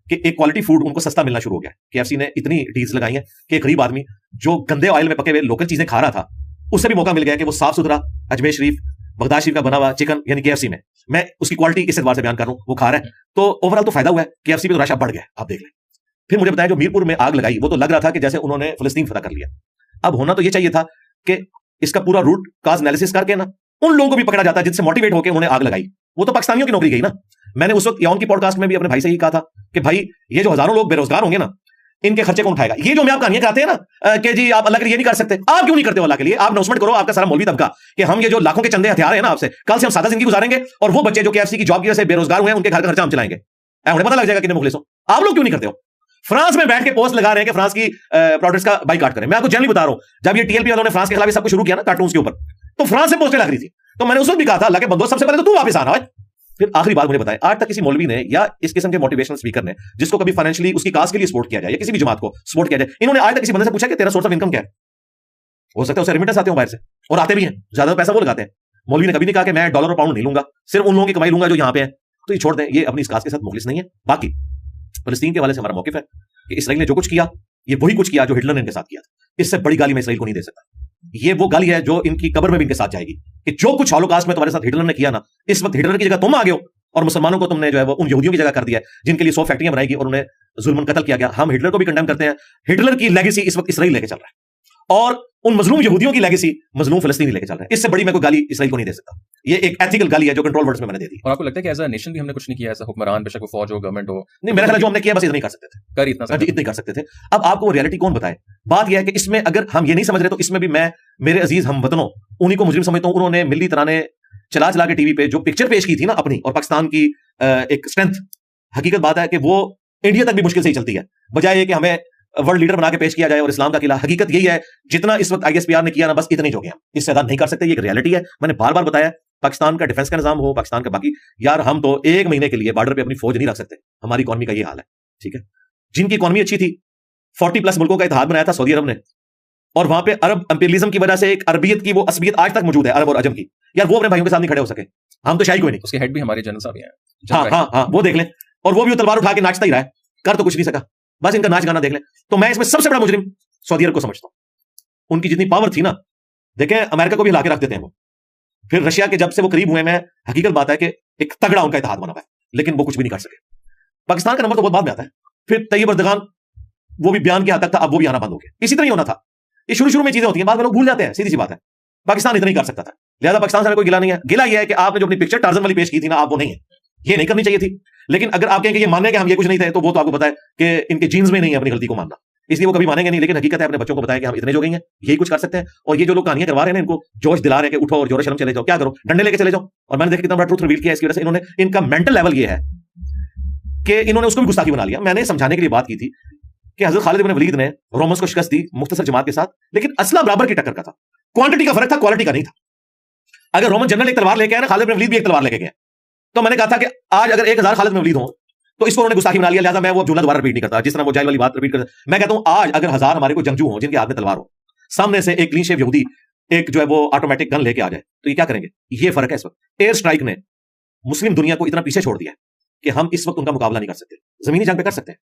कि एक क्वालिटी फूड उनको सस्ता मिलना शुरू हो गया। केएफसी ने इतनी डील्स लगाई हैं कि एक गरीब आदमी जो गंदे ऑयल में पके हुए लोकल चीजें खा रहा था, उससे भी मौका मिल गया कि वो साफ सुथरा अजमेर शरीफ, बगदाद शरीफ का बना हुआ चिकन यानी केएफसी में, मैं उसकी क्वालिटी इस एतबार से बयान कर रहा हूं, वो खा रहा है। तो ओवरऑल तो फायदा हुआ है। केएफसी पे तो राशा बढ़ गया, आप देख लें। फिर मुझे बताया जो मीरपुर में आग लगाई वो तो लग रहा था कि जैसे उन्होंने फिलिस्तीन फतह कर लिया। अब होना तो ये चाहिए था कि इसका पूरा रूट काज एनालिसिस करके ना उन लोगों को भी पकड़ा जाता है जिससे मोटिवेट होकर उन्होंने आग लगाई। वो तो पाकिस्तानियों की नौकरी गई ना। मैंने उस वक्त यौन की पॉडकास्ट में भी अपने भाई से ही कहा था कि भाई ये जो हजारों लोग बेरोजगार होंगे ना, इनके खर्चे कौन उठाएगा? ये जो मैं आप कहानियां कहते हैं ना कि जी आप अल्लाह के लिए नहीं कर सकते, आप क्यों नहीं करते हो अल्लाह के लिए? आप अनाउंसमेंट करो, आपका सारा मौलवी तबका, कि हम ये जो लाखों के चंदे हथियार है ना आपसे, कल से हम सादा जिंदगी गुजारेंगे और वो बच्चे जो केएफसी की जॉब की वजह से बेरोजगार हुए हैं उनके घर का खर्चा हम चलाएंगे। उन्हें पता लग जाएगा कितने मुखलिस हो। आप लोग क्यों नहीं करते हो? फ्रांस में बैठ के पोस्ट लगा रहे हैं कि फ्रांस की प्रोडक्ट्स का बाइकाट करें। मैं आपको जनरली बता रहा हूं, जब ये टीएलपी वालों ने फ्रांस के खिलाफ सब कुछ शुरू किया ना कार्टून्स के ऊपर, तो फ्रांस से पोस्टें लग रही थी। तो मैंने उस वक्त भी कहा था अल्लाह के बंदो सबसे पहले तो तू वापस आना। फिर आखिरी बात मुझे बताएं, आज तक किसी मौलवी ने या इस किस्म के मोटिवेशनल स्पीकर ने जिसको कभी फाइनेंशियली उसकी काज के लिए सपोर्ट किया जाए या किसी भी जमात को सपोर्ट किया जाए, इन्होंने आज तक किसी बंदे से पूछा कि तेरा सोर्स ऑफ इनकम क्या है? हो सकता है उसे रेमिटेंस आते हो बाहर से, और आते भी हैं, ज्यादा पैसा वो लगाते हैं। मौलवी ने कभी नहीं कहा कि मैं डॉलर और पाउंड नहीं लूंगा, सिर्फ उन लोगों की कमाई लूंगा जो यहां पे है। तो ये छोड़ दें, ये अपनी इस काज के साथ मुखलिस नहीं है। बाकी फलस्तीन के हवाले से हमारा मौकिफ है कि इसराइल ने जो कुछ किया ये वही कुछ किया जो हिटलर ने इनके साथ किया था। इससे बड़ी गाली मैं इसराइल को नहीं दे सकता। ये वो गाली है जो इनकी कब्र में भी इनके साथ जाएगी कि जो कुछ हॉलोकास्ट में तुम्हारे साथ हिटलर ने किया ना, इस वक्त हिटलर की जगह तुम आ गए हो और मुसलमानों को तुमने जो है वो उन यहूदियों की जगह कर दिया है जिनके लिए 100 फैक्ट्रियां बनाई गई और उन्हें जुल्मन कत्ल किया गया। हम हिटलर को भी कंडेम करते हैं। हिटलर की लेगेसी इस वक्त इसराइल लेके चल रहा है और उन मजलूम यहूदियों की लेगेसी मजलूम फिलिस्तीनी लेके चल रहे हैं। इससे बड़ी मैं कोई गाली इसराइल को नहीं दे सकता। ये एक एथिकल गाली है जो कंट्रोल वर्ड्स में मैंने दे दी। और आपको लगता है कि एज अ नेशन भी हमने कुछ नहीं किया, ऐसा हुक्मरान बेशक वो फौज हो गवर्नमेंट हो? नहीं, मेरा ख्याल जो हमने किया बस इतना ही कर सकते थे, कर इतना कर सकते थे। अब आपको वो रियलिटी कौन बताए? बात यह है कि इसमें अगर हम ये नहीं समझ रहे तो इसमें भी मैं मेरे अजीज हम वतनों उन्हीं को मुजरिम समझता हूं। उन्होंने मिल्ली तराने चला चला के टीवी पे जो पिक्चर पेश की थी ना अपनी और पाकिस्तान की एक स्ट्रेंथ, हकीकत बात है कि वो इंडिया तक भी मुश्किल से ही चलती है, बजाय कि हमें वर्ल्ड लीडर बना के पेश किया जाए और इस्लाम का किला। हकीकत यही है जितना इस वक्त आईएसपीआर ने किया ना, बस इतने जो गए हम, इससे ज्यादा नहीं कर सकते। ये एक रियलिटी है। मैंने बार बार बताया, पाकिस्तान का डिफेंस का निजाम हो, पाकिस्तान का बाकी, यार हम तो एक महीने के लिए बॉर्डर पे अपनी फौज नहीं रख सकते। हमारी इकॉनमी का ये हाल है, ठीक है। जिनकी इकॉनमी अच्छी थी, 40+ मुल्कों का इत्तेहाद बनाया था सऊदी अरब ने, और वहां पे अरब इंपीरियलिज्म की वजह से एक अरबियत की वो असबियत आज तक मौजूद है, अरब और अजम की। यार वो अपने भाइयों के साथ नहीं खड़े हो सके। हम तो शायद कोई नहीं। उसके हेड भी हमारे जनरल साहब हैं। हाँ, वो देख लें। और वो भी तलवार उठा के नाचता ही रहा है, कर तो कुछ नहीं सका। बस इनका नाच गाना देख लें। तो मैं इसमें सबसे बड़ा मुजरिम सऊदी अरब को समझता हूं। उनकी जितनी पावर थी ना, देखें अमेरिका को भी हिला के रख देते हैं वो। फिर रशिया के जब से वो करीब हुए हैं, हकीकत बात है कि एक तगड़ा उनका इत्तेहाद बना हुआ है, लेकिन वो कुछ भी नहीं कर सके। पाकिस्तान का नंबर तो बहुत बाद में आता है। फिर तैयब अर्दगान वो भी बयान के हद तक था, अब वो भी आना बंद हो गया। इसी तरह ही होना था। ये शुरू में चीजें होती हैं, बाद में लोग भूल जाते हैं, सीधी सी बात है। पाकिस्तान इतना ही कर सकता था, लिहाजा पाकिस्तान से कोई गिला नहीं है। गिला यह है कि आपने जो अपनी पिक्चर टार्जन वाली पेश की थी ना, आप वो नहीं है, ये नहीं करनी चाहिए थी। लेकिन अगर आप कहें कि ये मानने कि हम ये कुछ नहीं थे, तो वो तो आपको पता है कि इनके जीन्स में नहीं है अपनी गलती को मानना, इसलिए वो कभी मानेंगे नहीं। लेकिन हकीकत है अपने बच्चों को बताया कि हम इतने जो गई हैं, यही कुछ कर सकते हैं। और ये जो लोग कहानियां करवा रहे हैं इनको जोश दिला रहे हैं कि उठो और जोर शर्म चले जाओ, क्या करो, डंडे लेके चले जाओ। और मैंने देखा कितना बड़ा ट्रूथ रिवील किया इसकी वजह से। इन्होंने, इनका मेंटल लेवल ये है कि इन्होंने उसको भी गुस्ताखी बना लिया। मैंने समझाने के लिए बात की थी कि हजरत खालिद इब्न वलीद ने रोमन्स को शिकस्त दी मुख्तसर जमात के साथ, लेकिन असला बराबर की टक्कर का था, क्वांटिटी का फर्क था, क्वालिटी का नहीं था। अगर रोमन जनरल एक तलवार लेके आए ना, खालिद इब्न वलीद भी एक तलवार लेके गए, तो मैंने कहा था कि आज अगर 1000 खालिद इब्न वलीद हो तो इसको उन्होंने गुस्ताखी बना लिया, लिहाजा मैं वो जुमला दोबारा रिपीट नहीं करता, जिस तरह वो जाहिल वाली बात रिपीट करता। मैं कहता हूं आज अगर 1000 हमारे को जंगजू हो जिनके हाथ में तलवार हो, सामने से एक क्लीन शेव यहूदी एक जो है वो ऑटोमेटिक गन लेके आ जाए, तो ये क्या करेंगे? ये फर्क है इस वक्त। एयर स्ट्राइक ने मुस्लिम दुनिया को इतना पीछे छोड़ दिया है कि हम इस वक्त उनका मुकाबला नहीं कर सकते। जमीनी जंग पे कर सकते हैं,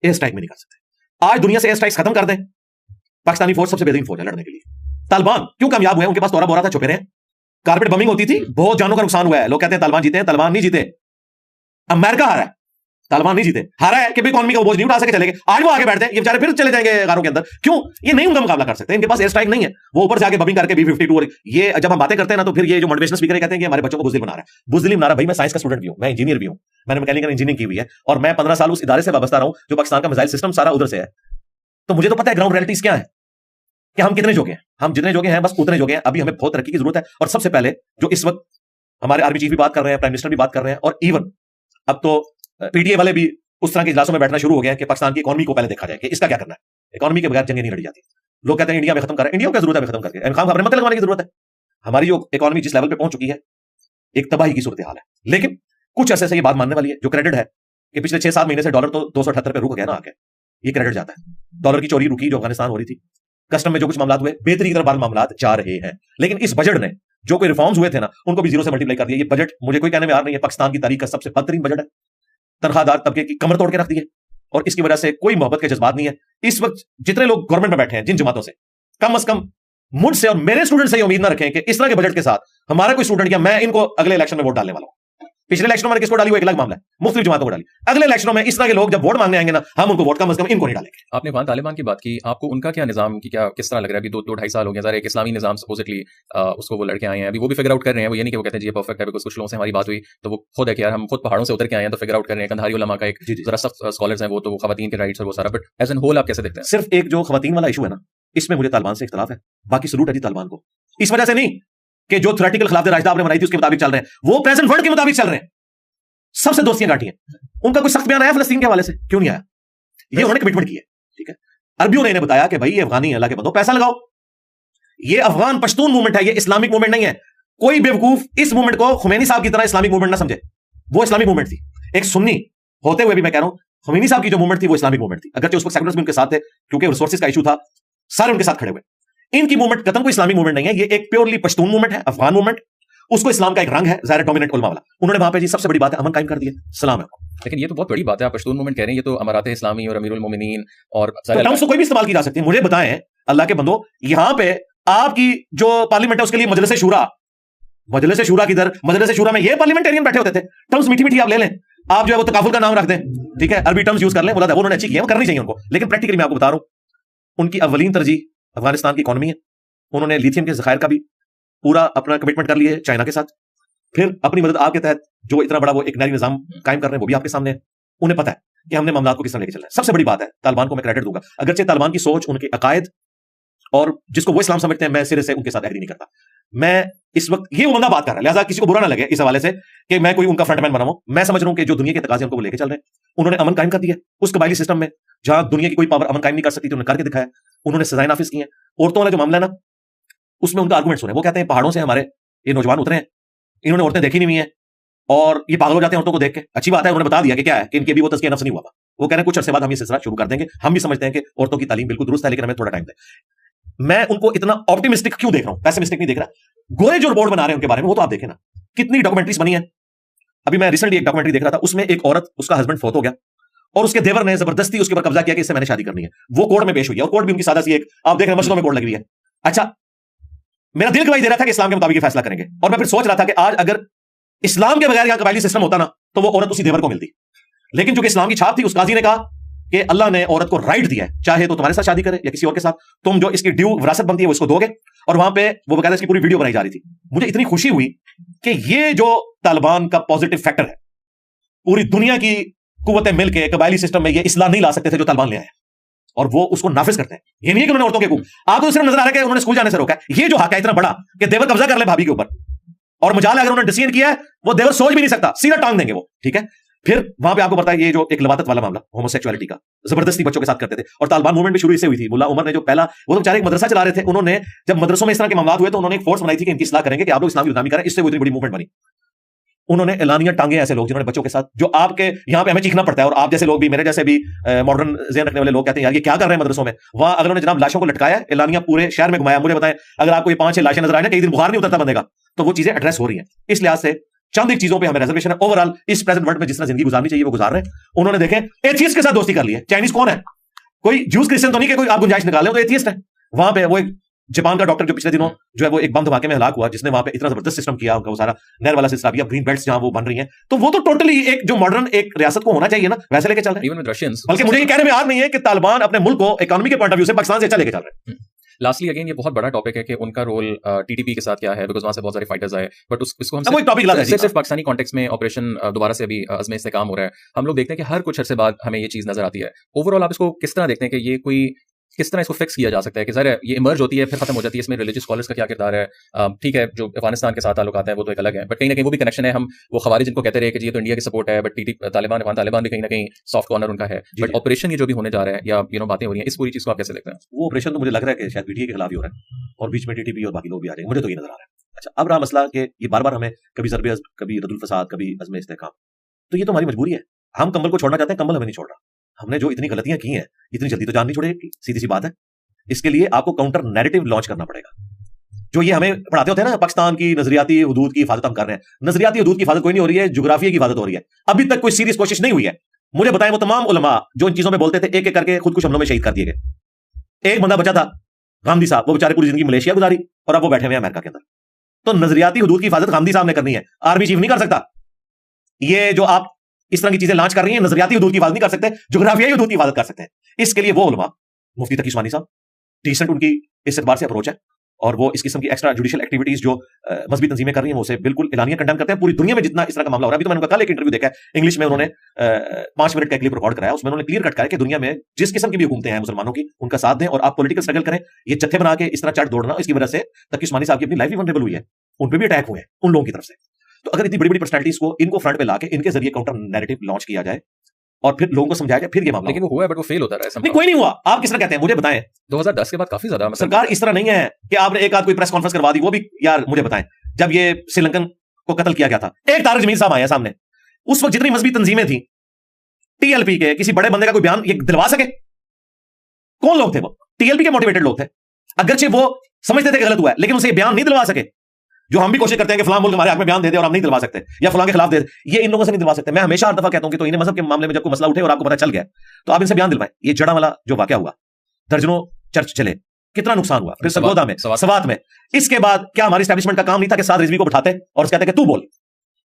एयर स्ट्राइक में नहीं कर सकते। आज दुनिया से एयर स्ट्राइक खत्म कर दें, पाकिस्तानी फौज सबसे बेहतरीन फौज है लड़ने के लिए। तालिबान क्यों कामयाब हुए? उनके पास तोरा बोरा था, छुपे रहे। कारपेट बमिंग होती थी, बहुत जानों का नुकसान हुआ है। लोग कहते हैं तालिबान जीते हैं, तालिबान नहीं जीते, अमेरिका हारा है, तालिबान नहीं जीते। हारा है कि इकोनॉमी का बोझ नहीं उठा सके, चले गए। आज वो आगे बैठते हैं, ये बेचारे फिर चले जाएंगे गारों के अंदर। क्यों? ये नहीं उनका मुकाबला कर सकते, इनके पास एयर स्ट्राइक नहीं है। वो ऊपर से आके बमिंग करके B-52 और ये जब हम बातें करते हैं ना, तो फिर ये जो मोटिवेशनल स्पीकर कहते हैं कि हमारे बच्चों को बुज़दिल बना रहा है। बुज़दिल बना रहा है भाई, मैं साइंस का स्टूडेंट भी हूं, मैं इंजीनियर भी हूं, मैंने मैकेनिकल इंजीनियरिंग की हुई है, और मैं 15 साल उस इदारे से वाबस्ता रहा हूं जो पाकिस्तान का मिसाइल सिस्टम सारा उधर से है। तो मुझे तो पता है ग्राउंड रियलिटीज क्या है, कि हम कितने जोगे हैं। हम जितने जोगे हैं बस उतने जोगे हैं। अभी हमें बहुत तरक्की की जरूरत है। और सबसे पहले जो इस वक्त हमारे आर्मी चीफ भी बात कर रहे हैं, प्राइम मिनिस्टर भी बात कर रहे हैं, और इवन अब तो पीटीए वाले भी उस तरह के इजलासों में बैठना शुरू हो गया है कि पाकिस्तान की इकोनॉमी को पहले देखा जाए कि इसका क्या करना है। इकोनॉमी के बगैर जंगें नहीं लड़ी जाती। लोग कहते हैं इंडिया में खत्म करें, इंडिया में क्या जरूरत है खत्म करके, इमरान खबरें मत लगवाने की जरूरत है। हमारी जो इकोनॉमी जिस लेवल पे पहुंच चुकी है, एक तबाही की सूरत हाल है। लेकिन कुछ ऐसे से ये बात मानने वाली है, जो क्रेडिट है कि पिछले 6-7 महीने से डॉलर तो 278 पे रुक गया ना आके, ये क्रेडिट जाता है। डॉलर की चोरी रुकी जो अफगानिस्तान हो रही थी, कस्टम में जो कुछ मामला हुए, बेहतरी की तरफ मामला जा रहे हैं। लेकिन इस बजट ने जो कोई रिफॉर्म्स हुए थे ना, उनको भी 0 से मल्टीप्लाई कर दिया। ये बजट मुझे कोई कहने में आ नहीं है, पाकिस्तान की तारीख का सबसे बदतरीन बजट है। तनख्वाहदार तबके की कमर तोड़ के रख दी है, और इसकी वजह से कोई मोहब्बत के जज्बात नहीं है। इस वक्त जितने लोग गवर्नमेंट में बैठे हैं, जिन जमातों से कम मुझसे और मेरे स्टूडेंट से ये उम्मीद ना रखें कि इस तरह के बजट के साथ हमारा कोई स्टूडेंट या मैं इनको अगले इलेक्शन में वोट डालने वाला हूं। पिछले इलेक्शन में किसको डाली, वो एक अलग मामला है, मुख्तलिफ जमातों को डाली। अगले इलेक्शनों में इस तरह के लोग जब वोट मांगने आएंगे ना, हम उनको वोट कम से कम इनको नहीं डालेंगे। आपने वहां तालिबान की बात की, आपको उनका क्या निजाम की क्या किस तरह लग रहा है? अभी 2-2.5 साल हो गए, एक इस्लामी निजाम सपोजिटली उसको वो लड़के आए हैं, अभी वो भी फिगर आउट कर रहे हैं। वो ये नहीं कि वो कहते हैं जी ये परफेक्ट है, बिकॉज कुछ लोगों से हमारी बात हुई तो वो खुद है कि यार हम खुद पहाड़ों से उतर के आए हैं, तो फिगर आउट कर रहे हैं। कंधारी उलमा का एक जरा सख्त स्कॉलर्स हैं, वो तो खवातीन के राइट्स और वो सारा, बट एज एन होल आप कैसे देखते हैं? सिर्फ एक जो खवातीन वाला इशू है ना, इसमें मुझे तालिबान से इख्तिलाफ है। बाकी सलूट है जी तालिबान को, इस वजह से नहीं कि जो थ्योरेटिकल खिलाफत राजदा आपने बनाई थी उसके मुताबिक चल रहे हैं, वो प्रेजेंट वर्ल्ड के मुताबिक चल रहे हैं। सबसे दोस्तियां काटी हैं। उनका कोई सख्त बयान आया फिलिस्तीन के हवाले से? क्यों नहीं आया? ये उन्होंने कमिटमेंट की है, ठीक है। अरबियों ने इन्हें बताया कि भाई ये अफगानी अल्लाह के बंदो पैसा लगाओ, ये अफगान पश्तून मूवमेंट है, ये इस्लामिक मूवमेंट नहीं है। कोई बेवकूफ इस मूवमेंट को खुमैनी साहब की तरह इस्लामिक मूवमेंट ना समझे। वो इस्लामिक मूवमेंट थी, एक सुन्नी होते हुए भी मैं कह रहा हूं खुमैनी साहब की जो मूवमेंट थी वो इस्लामिक मूवमेंट थी। अगरचे उस वक्त सेकुलर्स भी उनके साथ थे, क्योंकि रिसोर्सेज का इशू था, सारे उनके साथ खड़े हुए। इनकी मूवमेंट कतन कोई इस्लामिक मूवमेंट नहीं है, ये एक प्योरली पश्तून मूवमेंट है, अफगान मूवमेंट। उसको इस्लाम का एक रंग है, ज़ाहिर डोमिनेंट उलमा वाला। उन्होंने वहां पे जी सबसे बड़ी बात है अमन कायम कर दिया, सलाम है। लेकिन ये तो बहुत बड़ी बात है, आप पश्तून मूवमेंट कह रहे हैं, ये तो अमरात इस्लामी और अमीरुल मोमिनीन और टर्म्स तो कोई भी इस्तेमाल की जा सकती है। मुझे बताएं अल्लाह के बंदो, यहां पे आपकी जो पार्लियामेंट है उसके लिए मजलिस शूरा, मजलिस शूरा किधर? मजलिस शूरा में ये पार्लियामेंटरियन बैठे होते थे। टर्म्स मीठी मीठी आप ले लें, आप जो है वो तकाफुल का नाम रख दें, ठीक है, अरबी टर्म्स यूज कर लें, वो उन्होंने अच्छी की है, वो करनी चाहिए उनको। लेकिन प्रैक्टिकली मैं आपको बता रहा हूं, उनकी अव्वलीन तरजीह अफगानिस्तान की इकोनॉमी है। उन्होंने लिथियम के ज़खायर का भी पूरा अपना कमिटमेंट कर लिया है चाइना के साथ। फिर अपनी मदद आपके तहत जो इतना बड़ा वो एक नया निजाम कायम कर रहे हैं, वो भी आपके सामने है। उन्हें पता है कि हमने मामला को किस तरह लेके चलना है। सबसे बड़ी बात है, तालिबान को मैं क्रेडिट दूंगा, अगरचे तालिबान की सोच, उनके अकायद और जिसको वो इस्लाम समझते हैं, मैं सिरे से उनके साथ एग्री नहीं करता। मैं इस वक्त ये वो बंदा बात कर रहा है, लिहाजा किसी को बुरा ना लगे इस हवाले से कि मैं कोई उनका फ्रंटमैन बना हूं। मैं समझ रहा हूं कि जो दुनिया के तकाजे उनको वो लेके चल रहे हैं, उन्होंने अमन कायम कर दिया उस कबायली सिस्टम में जहां दुनिया की कोई पावर अमन कायम नहीं कर सकती, तो उन्होंने करके दिखाया। उन्होंने सजाएं नाफिज की हैं। औरतों वाला जो मामला है ना, उसमें उनका आर्गुमेंट सुने, वो कहते हैं पहाड़ों से हमारे ये नौजवान उतरे हैं, इन्होंने औरतें देखी नहीं हुई हैं और ये पागल हो जाते हैं औरतों को देख के। अच्छी बात है, उन्होंने बता दिया कि क्या है, कि इनके भी वो तज़किया नफ्स नहीं हुआ था। वो कह रहे हैं कुछ अरसे बाद हम ये सिलसिला शुरू कर देंगे। हम भी समझते हैं कि औरतों की तालीम बिल्कुल दुरुस्त है, लेकिन हमें थोड़ा टाइम दें। मैं उनको इतना ऑप्टिमिस्टिक क्यों देख रहा हूं, पैसिमिस्टिक नहीं देख रहा। गोरे जो रिपोर्ट बना रहे हैं उनके बारे में, वो तो आप देखें ना, कितनी डॉक्यूमेंट्रीज बनी है। अभी मैं रिसेंटली एक डॉक्यूमेंट्री देख रहा था, उसमें एक औरत, उसका हस्बैंड फौत हो गया और उसके देवर ने जबरदस्ती उसके ऊपर कब्जा किया कि इससे मैंने शादी करनी है। वो कोर्ट में पेश हुई है, और कोर्ट भी उनकी सादा सी एक, आप देख रहे हैं मस्जिदों में कोर्ट लगी हुई है। अच्छा, मेरा दिल गवाही दे रहा था कि इस्लाम के मुताबिक ये फैसला करेंगे, और मैं फिर सोच रहा था कि आज अगर इस्लाम के बगैर यहां कबायली सिस्टम होता ना, तो वो औरत उसी देवर को मिलती। लेकिन चूंकि इस्लाम की छाप थी, उस काजी ने कहा कि अल्लाह ने औरत को राइट दिया है, चाहे तो तुम्हारे साथ शादी करे या किसी और के साथ, तुम जो इसकी ड्यू विरासत बनती है वो इसको दोगे, और वहां पे वो बकायदा इसकी पूरी वीडियो बनाई जा रही थी। मुझे इतनी खुशी हुई कि ये जो तालिबान का पॉजिटिव फैक्टर है, पूरी दुनिया की कुव्वतें मिलकर कबायली सिस्टम में ये इस्लाह नहीं ला सकते थे जो तालिबान ले आए, और वो उसको नाफिज करते हैं। ये नहीं है कि उन्होंने औरतों के आपको तो सिर्फ नजर आ रहा है कि उन्होंने स्कूल जाने से रोका है। ये जो हक है इतना बड़ा कि देवर कब्जा कर ले भाभी के ऊपर, और मजाल अगर उन्होंने डिसीजन किया है वो देवर सोच भी नहीं सकता, सीधा टांग देंगे वो, ठीक है। फिर वहां पे आपको पता है ये जो एक लवातत वाला मामला होमोसेक्सुअलिटी का, जबरदस्ती बच्चों के साथ करते थे, और तालिबान मूवमेंट भी शुरू इससे हुई थी। मुल्ला उमर ने जो पहला, वो तो बेचारे एक मदरसा चला रहे थे, उन्होंने जब मदरसों में इस तरह के मामला हुए तो उन्होंने एक फोर्स बनाई थी कि इनकी इस्लाह करेंगे कि आप लोग इस्लामी गुलामी करें, इससे वो इतनी बड़ी मूवमेंट बनी। उन्होंने एलानिया टांगे ऐसे लोग जिन्होंने बच्चों के साथ, जो आपके यहाँ पे हमें चीखना पड़ता है, और आप जैसे लोग भी, मेरे जैसे भी मॉडर्न ज़हन रखने वाले लोग कहते हैं यार ये क्या कर रहे हैं मदरसों में, वहां अगर उन्होंने जनाब लाशों को लटकाया, एलानिया पूरे शहर में घुमाया। मुझे बताएं अगर आपको ये 5-6 लाशें नजर आए ना, कई दिन बुखार नहीं उतरता बंदे का, तो वो चीजें एड्रेस हो रही हैं। इस लिहाज से चंद एक चीजों पे हमें रिजर्वेशन है। ओवरऑल इस प्रेजेंट वर्ल्ड में जिस तरह जिंदगी गुजारनी चाहिए वो गुजार रहे हैं। उन्होंने देखें एथियस्ट के साथ दोस्ती कर ली है। चाइनीज कौन है, कोई ज्यूज क्रिश्चियन तो नहीं कि कोई आप गुंजाइश निकाले, तो एथियस्ट है। वहां पे वो एक जापान का डॉक्टर जो पिछले दिनों जो है वो एक बम धमाके में हलाक हुआ, जिसने वहां पे इतना जबरदस्त सिस्टम किया, उनका वो सारा नहर वाला सिलसिला भी, ग्रीन बेल्ट्स जहां वो बन रही हैं, तो वो तो टोटली एक जो मॉडर्न एक रियासत को होना चाहिए ना, वैसे लेके चल रहे हैं। बल्कि मुझे ये कहने में याद नहीं है कि तालिबान अपने मुल्क को इकोनॉमी के पॉइंट ऑफ व्यू से पाकिस्तान से अच्छा लेके चल रहे हैं। लास्टली अगेन ये बहुत बड़ा टॉपिक है कि उनका रोल टीटीपी के साथ क्या है, बिकॉज वहां से बहुत सारे फाइटर्स आए, बट इसको हम सिर्फ पाकिस्तानी कॉन्टेक्स्ट में ऑपरेशन दोबारा से अभी अजमेर से काम हो रहा है। हम लोग देखते हैं कि हर कुछ अरसे बाद हमें ये चीज नजर आती है। ओवरऑल आप इसको किस तरह देखते हैं कि ये कोई किस तरह इसको फिक्स किया जा सकता है कि सर ये इमर्ज होती है फिर खत्म हो जाती है, इसमें रिलीजियस स्कॉलर्स का क्या किरदार है? ठीक है, जो अफगानिस्तान के साथ ताल्लुक आता है वो तो एक अलग है, बट कहीं ना कहीं वो भी कनेक्शन है। हम वो खवारिज जिनको कहते रहे कि ये तो इंडिया की सपोर्ट है, बट तालिबान भी कहीं ना कहीं सॉफ्ट कॉर्नर उनका है। बट ऑपरेशन ये जो भी होने जा रहा है या बातें हो रही हैं, इस पूरी चीज को आप कैसे देखते हैं? वो ऑपरेशन तो मुझे लग रहा है कि शायद पीटीए के खिलाफ ही हो रहा है, और बीच में टीटीपी और बाकी लोग भी आ जाएंगे, मुझे तो ये नजर आ रहा है। अच्छा, अब रहा मसला कि ये बार बार हमें कभी ज़रबे अज़्म, कभी रद्दुल फसाद, कभी अज़्म इस्तेहकाम, तो ये तो हमारी मजबूरी है। हम कंबल को छोड़ना चाहते हैं, कंबल हमें नहीं छोड़ रहा। हमने जो इतनी गलतियां की हैं, इतनी जल्दी तो जान नहीं छोड़ेगी, सीधी सी बात है। इसके लिए आपको काउंटर नैरेटिव लॉन्च करना पड़ेगा। जो ये हमें पढ़ाते होते हैं ना, पाकिस्तान की नजरियाती हुदूद की हिफाजत हम कर रहे हैं, नजरियाती हुदूद की हिफाजत कोई नहीं हो रही है, जुग्राफिया की हिफाजत हो रही है। अभी तक कोई सीरियस कोशिश नहीं हुई है। मुझे बताएं वो तमाम उलमा जो इन चीजों में बोलते थे, एक एक करके खुद कुछ हमलों में शहीद कर दिए गए। एक बंदा बचा था, गांधी साहब, वो बेचारे पूरी जिंदगी मलेशिया गुजारी और अब वो बैठे हुए हैं अमेरिका के अंदर। तो नजरियाती हुदूद की हिफाजत गांधी साहब ने करनी है, आर्मी चीफ नहीं कर सकता। ये जो आप इस तरह की चीजें लॉन्च कर रही हैं, नजरियाती हुदूद की हिफाजत नहीं कर सकते, जुग्राफियाई हुदूद की हिफाजत कर सकते हैं। इसके लिए वो उलमा, मुफ्ती तकी उस्मानी साहब, डिसेंट उनकी इस एतबार से अप्रोच है, और वो इस किस्म की एक्स्ट्रा जुडिशियल एक्टिविटीज जो मजहबी तंजीमें कर रही हैं वो उसे बिल्कुल एलानिया कंडेम करते हैं। पूरी दुनिया में जितना इस तरह का मामला हो रहा है, अभी तो मैंने उनका कल एक इंटरव्यू देखा है इंग्लिश में, उन्होंने 5 मिनट का क्लिप रिकॉर्ड कराया, उसमें उन्होंने क्लियर कट करा कि दुनिया में जिस किस्म की भी हुकूमतें हैं मुसलमानों की, उनका साथ दें और आप पॉलिटिकल स्ट्रगल करें। ये जत्थे बना के इस तरह चढ़ दौड़ना, इसकी वजह से तकी उस्मानी साहब की अपनी लाइफ भी वनरेबल हुई है, उन पर भी अटैक हुए हैं उन लोगों की तरफ से। तो अगर इतनी बड़ी बड़ी पर्सनैलिटीज को इनको फ्रंट पे लाके इनके जरिए काउंटर नैरेटिव लॉन्च किया जाए और फिर लोगों को समझाया जाए, फिर ये मामला। लेकिन वो हुआ है, बट वो फेल होता रहा है। नहीं, कोई नहीं हुआ। आप किस तरह कहते हैं, मुझे बताएं। 2010 के बाद काफी ज्यादा सरकार इस तरह नहीं है कि आपने एक आध कोई प्रेस कॉन्फ्रेंस करवा दी, वो भी यार मुझे बताएं, जब ये श्रीलंकन को कत्ल किया गया था, एक तारिक जमील साहब आए सामने, उस वक्त जितनी मजहबी तंजीमें थी, टीएलपी के किसी बड़े बंदे का कोई बयान ये दिलवा सके? कौन लोग थे वो? टीएलपी के मोटिवेटेड लोग थे, अगरचे वो समझते थे कि गलत हुआ है, लेकिन उसे बयान नहीं दिलवा सके। जो हम भी कोशिश करते हैं कि फलां मुल्क हमारे हक में बयान दे दे और हम नहीं दिलवा सकते, या फलां के खिलाफ दे दे, ये इन लोगों से नहीं दिलवा सकते। मैं हमेशा हर दफा कहता हूं कि तो इन्हें मजहब के मामले में जब कोई मसला उठे और आपको पता चल गया तो आप इनसे बयान दिलवाएं। ये जड़ा वाला जो वाकया हुआ, दर्जनों चर्च चले, कितना नुकसान हुआ, फिर सरगोदा में, सवात में। इसके बाद क्या हमारी एस्टैब्लिशमेंट का काम नहीं था कि साद रिजवी को बैठाते और कहते कि तू बोल?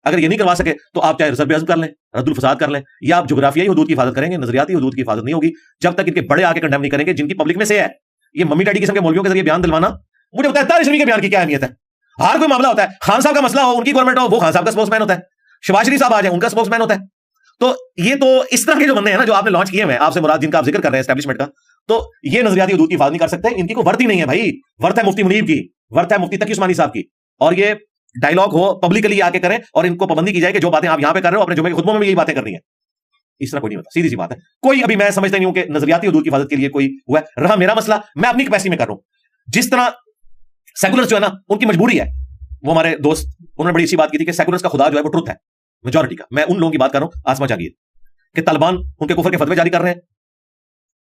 अगर ये नहीं करवा सके तो आप चाहे ज़रबे अज़्म कर लें, रद्दुल फसाद कर लें, या आप जुग्राफियाई हुदूद की हिफाजत करेंगे, नजरियाती हुदूद की हिफाजत नहीं होगी जब तक इनके बड़े आके कंडेम नहीं करेंगे, जिनकी पब्लिक में से है। ये मम्मी डैडी किस्म के मौलवियों के जरिए बयान दिलवाना, मुझे बताया तारिक जमील के बयान की क्या अहमियत है? हर कोई मामला होता है, खान साहब का मसला हो, उनकी गवर्नमेंट हो, वो खान साहब का स्पोक्समैन होता है, शहबाज शरीफ साहब आ जाए, उनका स्पोक्समैन होता है। तो ये तो इस तरह के जो बंदे हैं ना जो आपने लॉन्च किए हैं, आपसे मुराद जिनका आप जिक्र कर रहे हैं एस्टैब्लिशमेंट का, तो ये नजरियाती हुदूद की हिफाजत नहीं कर सकते। इनकी कोई वर्थ ही नहीं है भाई, वर्थ है मुफ्ती मुनीब की, वर्थ है मुफ्ती तकी उस्मानी साहब की। और ये डायलॉग हो, पब्लिकली आके करें और इनको पाबंदी की जाए कि जो बातें आप यहां पे कर रहे हो अपने जुमे के खुतबों में भी यही बातें करनी है। इस तरह कोई नहीं होता, सीधी सी बात है। कोई अभी मैं समझता नहीं हूं कि नजरियाती हुदूद की हिफाजत के लिए कोई हुआ है। रहा मेरा मसला, मैं अपनी कैपेसिटी में कर रहा हूं। जिस तरह सेकुलर्स जो है ना, उनकी मजबूरी है, वो हमारे दोस्त उन्होंने बड़ी अच्छी बात की थी कि सेकुलर्स का खुदा जो है वो ट्रुथ है, मेजॉरिटी का। मैं उन लोगों की बात कर रहा हूं, आसमा जहांगीर, कि तालिबान उनके कुफर के फतवे जारी कर रहे हैं,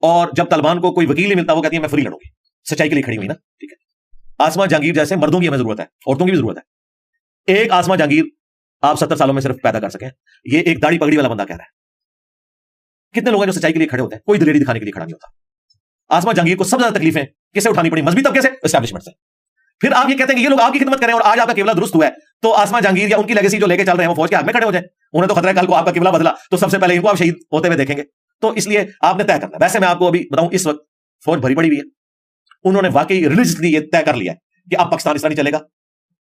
और जब तालिबान को कोई वकील नहीं मिलता वो कहती है मैं फ्री लड़ूंगी, सच्चाई के लिए खड़ी हुई ना, ठीक है। आसमा जहांगीर जैसे मर्दों की हमें जरूरत है, औरतों की भी जरूरत है। एक आसमा जहांगीर आप 70 सालों में सिर्फ पैदा कर सकें, ये एक दाढ़ी पगड़ी वाला बंदा कह रहा है। कितने लोग हैं जो सच्चाई के लिए खड़े होते हैं, कोई दिलेरी दिखाने के लिए खड़ा नहीं होता। आसमा जहांगीर को सबसे ज्यादा तकलीफें किससे उठानी पड़ी? मजहबी तबके से, एस्टैब्लिशमेंट से। फिर आप ये कहते हैं कि ये लोग आपकी खिदमत करें और आज आपका किबला दुरुस्त हुआ है, तो आसमा जहांगीर या उनकी लेगेसी जो लेके चल रहे हैं वो फौज के हाथ में खड़े हो जाए। उन्हें तो खतरा है कल को आपका किबला बदला तो सबसे पहले इनको आप शहीद होते हुए देखेंगे। तो इसलिए आपने तय करना है। वैसे मैं आपको अभी बताऊं, इस वक्त फौज भरी पड़ी हुई है, उन्होंने वाकई रिलीजियसली ये तय कर लिया है कि अब पाकिस्तान इस तरह नहीं चलेगा,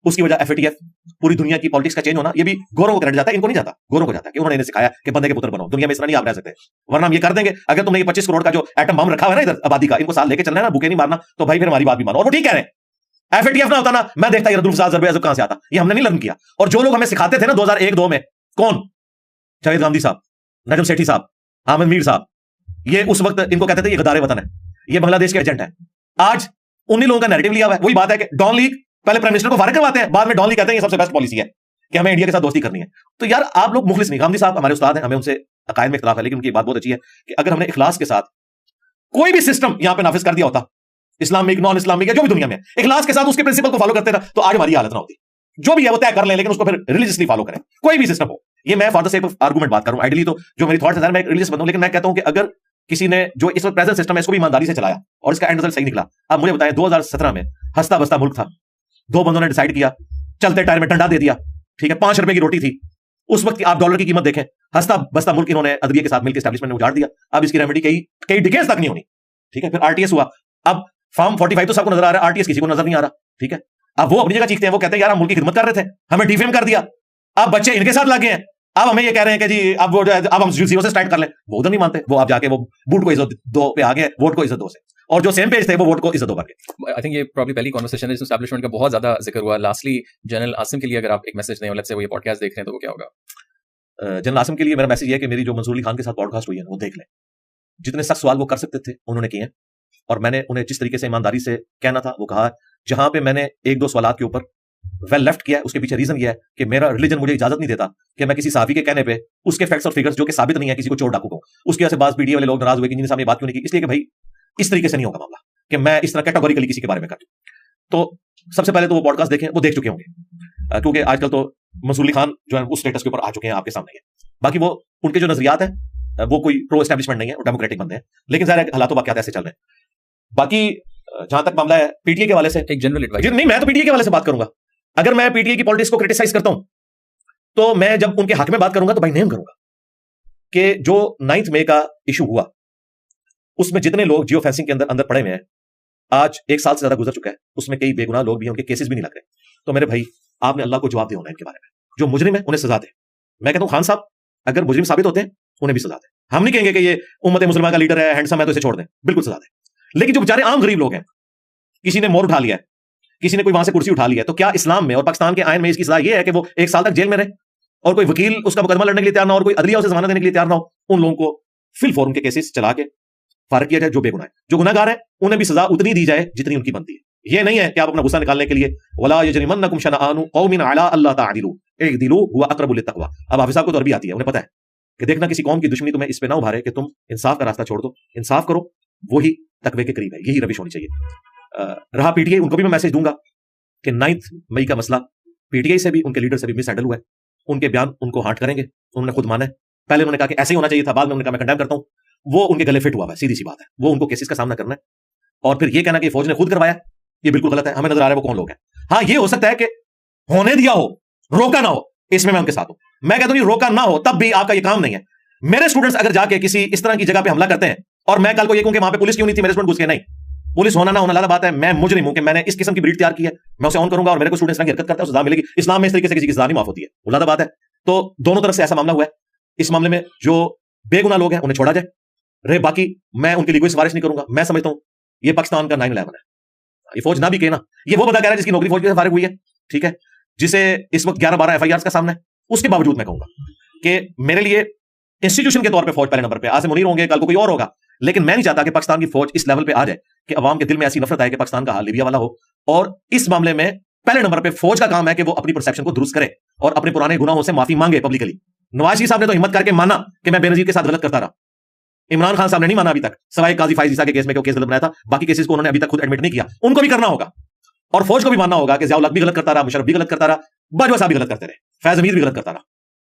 उसकी वजह एफएटीएफ, पूरी दुनिया की पॉलिटिक्स का चेंज होना, ये भी गोरों को क्रेडिट जाता है, इनको नहीं जाता, गोरों को जाता है कि उन्होंने इन्हें सिखाया कि बंदे के पुत्र बनो, दुनिया में इस तरह नहीं आप रह सकते, वरना हम ये कर देंगे। अगर तुमने ये 25 करोड़ का जो एटम बम रखा हुआ है ना इधर आबादी का, इनको साथ लेके चलना है ना, भूखे नहीं मारना, तो भाई फिर हमारी बात भी मानो। और वो ठीक कह रहे हैं, एफएटीएफ ना होता ना, मैं देखता अब्दुल फसाद जरबे कहां से आता, ये हमने नहीं लर्न किया। और जो लोग हमें सिखाते थे ना 2001-2 में, कौन? जावेद गांधी साहब, नजम सेठी साहब, आमिर मीर साहब, ये उस वक्त इनको कहते थे ये गद्दार वतन है, ये बांग्लादेश के एजेंट है। आज उन्हीं लोगों का नैरेटिव लिया हुआ है। वही बात है कि डॉन लीग पहले प्राइम मिनिस्टर को फारिग करवाते हैं, बाद में डॉन लीग कहते हैं ये सबसे बेस्ट पॉलिसी है कि हमें इंडिया के साथ दोस्ती करनी है। तो यार आप लोग मुखलिस नहीं। गांधी साहब हमारे उस्ताद हैं, हमें उनसे अकायद में इख्तिलाफ है, लेकिन उनकी बात बहुत अच्छी है कि अगर हमने इखलास के साथ कोई भी सिस्टम यहां पे नाफिज कर दिया होता, इस्लामिक नॉन इस्लामिक या जो भी दुनिया में, इखलास के साथ उसके प्रिंसिपल को फॉलो करते ना, तो आज हमारी हालत ना होती। जो भी है वो तय कर ले, लेकिन उसको फिर रिलीजियसली फॉलो करें, कोई भी सिस्टम हो। ये मैं for the sake of argument बात करूं, आइडियली तो जो मेरी थॉट्स है मैं रिलीजियस बंदा हूं, लेकिन मैं कहता हूं कि अगर किसी ने जो इस वक्त प्रेजेंट सिस्टम है इसको भी ईमानदारी से चलाया और इसका एंड रिजल्ट सही निकला। अब मुझे बताएं 2017 में हंसता बसता मुल्क था, दो बंदों ने डिसाइड किया, चलते टायर में डंडा दे दिया, ठीक है, 5 रुपए की रोटी थी उस वक्त की। आप डॉलर की कीमत देखें, हंसता बसता मुल्क इन्होंने अदविया के साथ मिलकर एस्टैब्लिशमेंट ने उजाड़ दिया। अब इसकी रेमेडी कई डिकेड्स तक नहीं होनी, ठीक है। फिर आरटीएस हुआ, अब फॉर्म 45 तो सबको नजर आ रहा है, आरटीएस किसी को नजर नहीं आ रहा, ठीक है। अब वो अपनी जगह चीखते हैं, वो कहते हैं यार हम मुल्क की खिदमत कर रहे थे, हमें डिफेम कर दिया, अब बच्चे इनके साथ लगे हैं, अब हमें ये कह रहे हैं कि जी अब वो अब हम जीरो से स्टार्ट कर लें। वो उधर नहीं मानते, वो आप जाके वो बूट को इज्जत दो पे आ गए, वोट को इज्जत दो से, और जो सेम पेज थे वो वोट को इज्जत दो करके। आई थिंक ये प्रॉब्ली पहली कॉन्वर्सेशन है जिसमें एस्टैब्लिशमेंट का बहुत ज्यादा जिक्र हुआ। लास्टली जनरल आसिम के लिए अगर आप एक मैसेज दें, लेट्स से वो ये पॉडकास्ट देख रहे हैं, तो वो क्या होगा? जनरल आसिम के लिए मेरा मैसेज ये है कि मेरी जो मंसूर अली खान के साथ पॉडकास्ट हुई है वो देख लें। जितने सख्त सवाल वो कर सकते थे उन्होंने किए हैं, और मैंने उन्हें जिस तरीके से ईमानदारी से कहना था वो कहा। जहां पे मैंने 1-2 सवालात के ऊपर वेल लेफ्ट किया, उसके पीछे रीजन यह है कि मेरा रिलीजन मुझे इजाजत नहीं देता कि मैं किसी साहबी के कहने पे उसके फैक्ट्स और फिगर्स जो कि साबित नहीं है किसी को चोर डाकू को, उसकी वजह से बात पीडीए वाले लोग नाराज हुए कि जिनके सामने बात क्यों नहीं की। इसलिए कि भाई इस तरीके से नहीं होगा मामला कि मैं इस तरह कैटेगोरिकली किसी के बारे में कर दूं। तो सबसे पहले तो वो पॉडकास्ट देखें, वो देख चुके होंगे, क्योंकि आजकल तो मंसूर अली खान जो है उस स्टेटस के ऊपर आ चुके हैं आपके सामने। बाकी वो उनके जो नजरियात है वो कोई प्रो एस्टैब्लिशमेंट नहीं है, वो डेमोक्रेटिक बंदे हैं, लेकिन ज़ाहिर हालात वाकयात ऐसे चल रहे हैं। बाकी जहां तक मामला है पीटीए के वाले से, एक जनरल एडवाइस नहीं, मैं तो पीटीए के वाले से बात करूंगा। अगर मैं पीटीए की पॉलिटिक्स को क्रिटिसाइज करता हूं तो मैं जब उनके हक में बात करूंगा तो भाई नेम करूंगा कि जो 9 मई का इशू हुआ उसमें जितने लोग जियो फेंसिंग के अंदर पड़े हुए हैं, आज 1 साल से ज्यादा गुजर चुका है, उसमें कई बेगुनाह लोग भी हैं, उनके केसेस भी नहीं लग रहे। तो मेरे भाई आपने अल्लाह को जवाब दिया होना इनके बारे में, जो मुजरिम है उन्हें सजा दे। मैं कहता हूं खान साहब अगर मुजरिम साबित होते हैं उन्हें भी सजा दे। हम नहीं कहेंगे कि ये उम्मत मुसलमान का लीडर है, हैंडसम है, तो इसे छोड़ दें, बिल्कुल सजा दें। लेकिन जो बेचारे आम गरीब लोग हैं, किसी ने मोर उठा लिया है, किसी ने कोई वहां से कुर्सी उठा लिया है, तो क्या इस्लाम में और पाकिस्तान के आयन में इसकी सजा यह है कि वो 1 साल तक जेल में रहे और कोई वकील उसका मुकदमा लड़ने के लिए तैयार ना हो और कोई अदलिया उसे जमानत देने के लिए तैयार ना हो? उन लोगों को फिल फॉर उनके केसेस चला के फारिग किया जाए जो बेगुनाह है। जो गुनाहगार है उन्हें भी सजा उतनी दी जाए जितनी उनकी बनती है। ये नहीं है कि आप अपना गुस्सा निकालने के लिए वला यजरिमन्नकुम शनआनु कौमिन अला अल्ला तादिलू इदिलू हुवा अक़रबु लित्तक़वा। अब हाफिज साहब को तो अरबी आती है, उन्हें पता है कि देखना किसी कौम की दुश्मनी तुम्हें इस पे ना उभारे कि तुम इंसाफ का रास्ता छोड़ दो, इंसाफ करो, वही तकवे के करीब है। यही रविश होनी चाहिए। रहा पीटीआई, उनको भी मैं मैसेज दूंगा कि 9 मई का मसला पीटीआई से भी उनके लीडर से भी मिस हैंडल हुआ है। उनके बयान उनको हार्ट करेंगे, उन्होंने खुद माना है। पहले उन्होंने कहा कि ऐसे ही होना चाहिए था, बाद में उन्होंने कहा मैं कंडेम करता हूं। वो उनके गले फिट हुआ है, सीधी सी बात है। वो उनको केसेस का सामना करना है, और फिर ये कहना कि फौज ने खुद करवाया, ये बिल्कुल गलत है। हमें नजर आ रहा है वो कौन लोग हैं। हाँ, ये हो सकता है कि होने दिया हो, रोका ना हो, इसमें मैं उनके साथ हूं। मैं कहता हूं रोका ना हो तब भी आपका ये काम नहीं है। मेरे स्टूडेंट्स अगर जाके किसी इस तरह की जगह पे हमला करते हैं और मैं कल को ये कहूं कि वहां पे पुलिस क्यों नहीं थी, मेरे स्टूडेंट घुस के, नहीं, पुलिस होना ना होना अलग बात है। मैं मुजरिम हूं कि मैंने इस किस्म की ब्रीड तैयार की है, मैं उसे ऑन करूंगा और मेरे को स्टूडेंट्स की हरकत करता है, सजा मिलेगी। इस्लाम में इस तरीके से किसी की सजा नहीं माफ होती है, अलग बात है। तो दोनों तरफ से ऐसा मामला हुआ है। इस मामले में जो बेगुनाह लोग हैं उन्हें छोड़ा जाए। रहे बाकी, मैं उनके लिए कोई सिफारिश नहीं करूंगा। मैं समझता हूं ये पाकिस्तान का 9/11 है। ये फौज ना भी कहे ना, ये वो बंदा कह रहा है जिसकी नौकरी फौज से फारिग हुई है, ठीक है, जिसे इस वक्त 11-12 एफआईआर का सामना है। उसके बावजूद मैं कहूंगा कि मेरे लिए इंस्टीट्यूशन के तौर पे फौज पहले नंबर पे, आज से मुनीर होंगे, कल को कोई और होगा, लेकिन मैं नहीं चाहता कि पाकिस्तान की फौज इस लेवल पे आ जाए कि अवाम के दिल में ऐसी नफरत आए कि पाकिस्तान का हाल लीबिया वाला हो। और इस मामले में पहले नंबर पे फौज का काम है कि वो अपनी परसेप्शन को दुरुस्त करे और अपने पुराने गुनाहों से माफी मांगे पब्लिकली। नवाज शरीफ साहब ने तो हिम्मत करके माना कि मैं बेनजीर के साथ गलत करता रहा। इमरान खान साहब ने नहीं माना अभी तक, सवाए काजी फाइज ईसा के केस में, केस गलत बनाया था। बाकी केसेस को उन्होंने अभी तक खुद एडमिट नहीं किया। उनको भी करना होगा, और फौज को भी मानना होगा कि ज़ियाउल हक भी गलत करता रहा, मुशर्रफ भी गलत करता रहा, बाजवा साहब भी गलत करते रहे, फैज अमीर भी गलत करता रहा,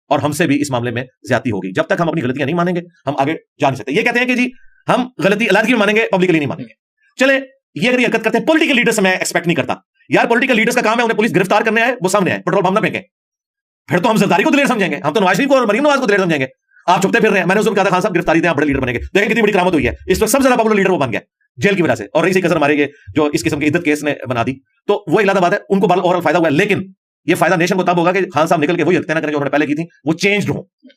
और हमसे भी इस मामले में ज्यादती होगी। जब तक हम अपनी गलतियां नहीं मानेंगे हम आगे जा नहीं सकते। ये कहते हैं कि जी हम गलती अलग की मानेंगे, पब्लिकली नहीं मानेंगे। चले, ये अगर हरकत करते हैं पॉलिटिकल लीडर से, मैं एक्सपेक्ट नहीं करता यार। पॉलिटिकल लीडर्स का काम है उन्हें पुलिस गिरफ्तार करने आए, वो सामने आए, पेट्रोल बम ना फेंके, फिर तो हम जरदारी को दिलेर समझेंगे, हम तो नवाज शरीफ को और मरीम नवाज को दिलेर समझेंगे। आप चुपते फिर रहे हैं। मैंने उसको कहा था खान साहब गिरफ्तारी दें, आप बड़े लीडर बनेंगे। देखें कितनी बड़ी करामत हुई है, इस वक्त सबसे ज्यादा पॉपुलर लीडर वो बन गया जेल की वजह से। और रईस कसर मारे गए जो इस किस्म के इद्दत केस ने बना दी। तो वो इलादा बात है, उनको ओवरऑल फायदा हुआ है। लेकिन ये फायदा नेशन को तब होगा कि खान साहब निकल के वही हत्या ना करें जो उन्होंने पहले की थी, वो चेंज हो,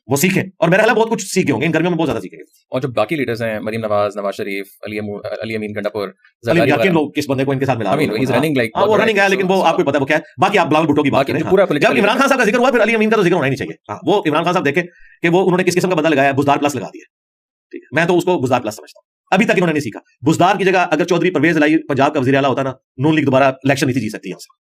वो सीखें, और मेरा ख्याल है बहुत कुछ सीखे होंगे इन गर्मियों में, बहुत ज्यादा सीखेंगे। और जो बाकी लीडर्स हैं, मरीम नवाज, नवाज शरीफ, अली अमीन गंडापुर, याकीन लोग किस बंदे को इनके साथ मिला, वो रनिंग है, लेकिन वो आपको पता है वो क्या है। बाकी आप बिलावल भुट्टो की बात करें, जब इमरान खान साहब का जिक्र हुआ फिर अली अमीन का तो जिक्र होना ही नहीं चाहिए। वो इमरान खान साहब देखे कि वो उन्होंने किस किस्म का बदला लगाया, बुजदार प्लस लगा दिया। ठीक है, मैं तो उसको बुजदार प्लस समझता हूँ। अभी तक इन्होंने नहीं सीखा। बुजदार की जगह अगर चौधरी परवेज इलाही पंजाब का वजीर आला होता ना, नून लीग दोबारा इलेक्शन नहीं थी जी सकती यहाँ।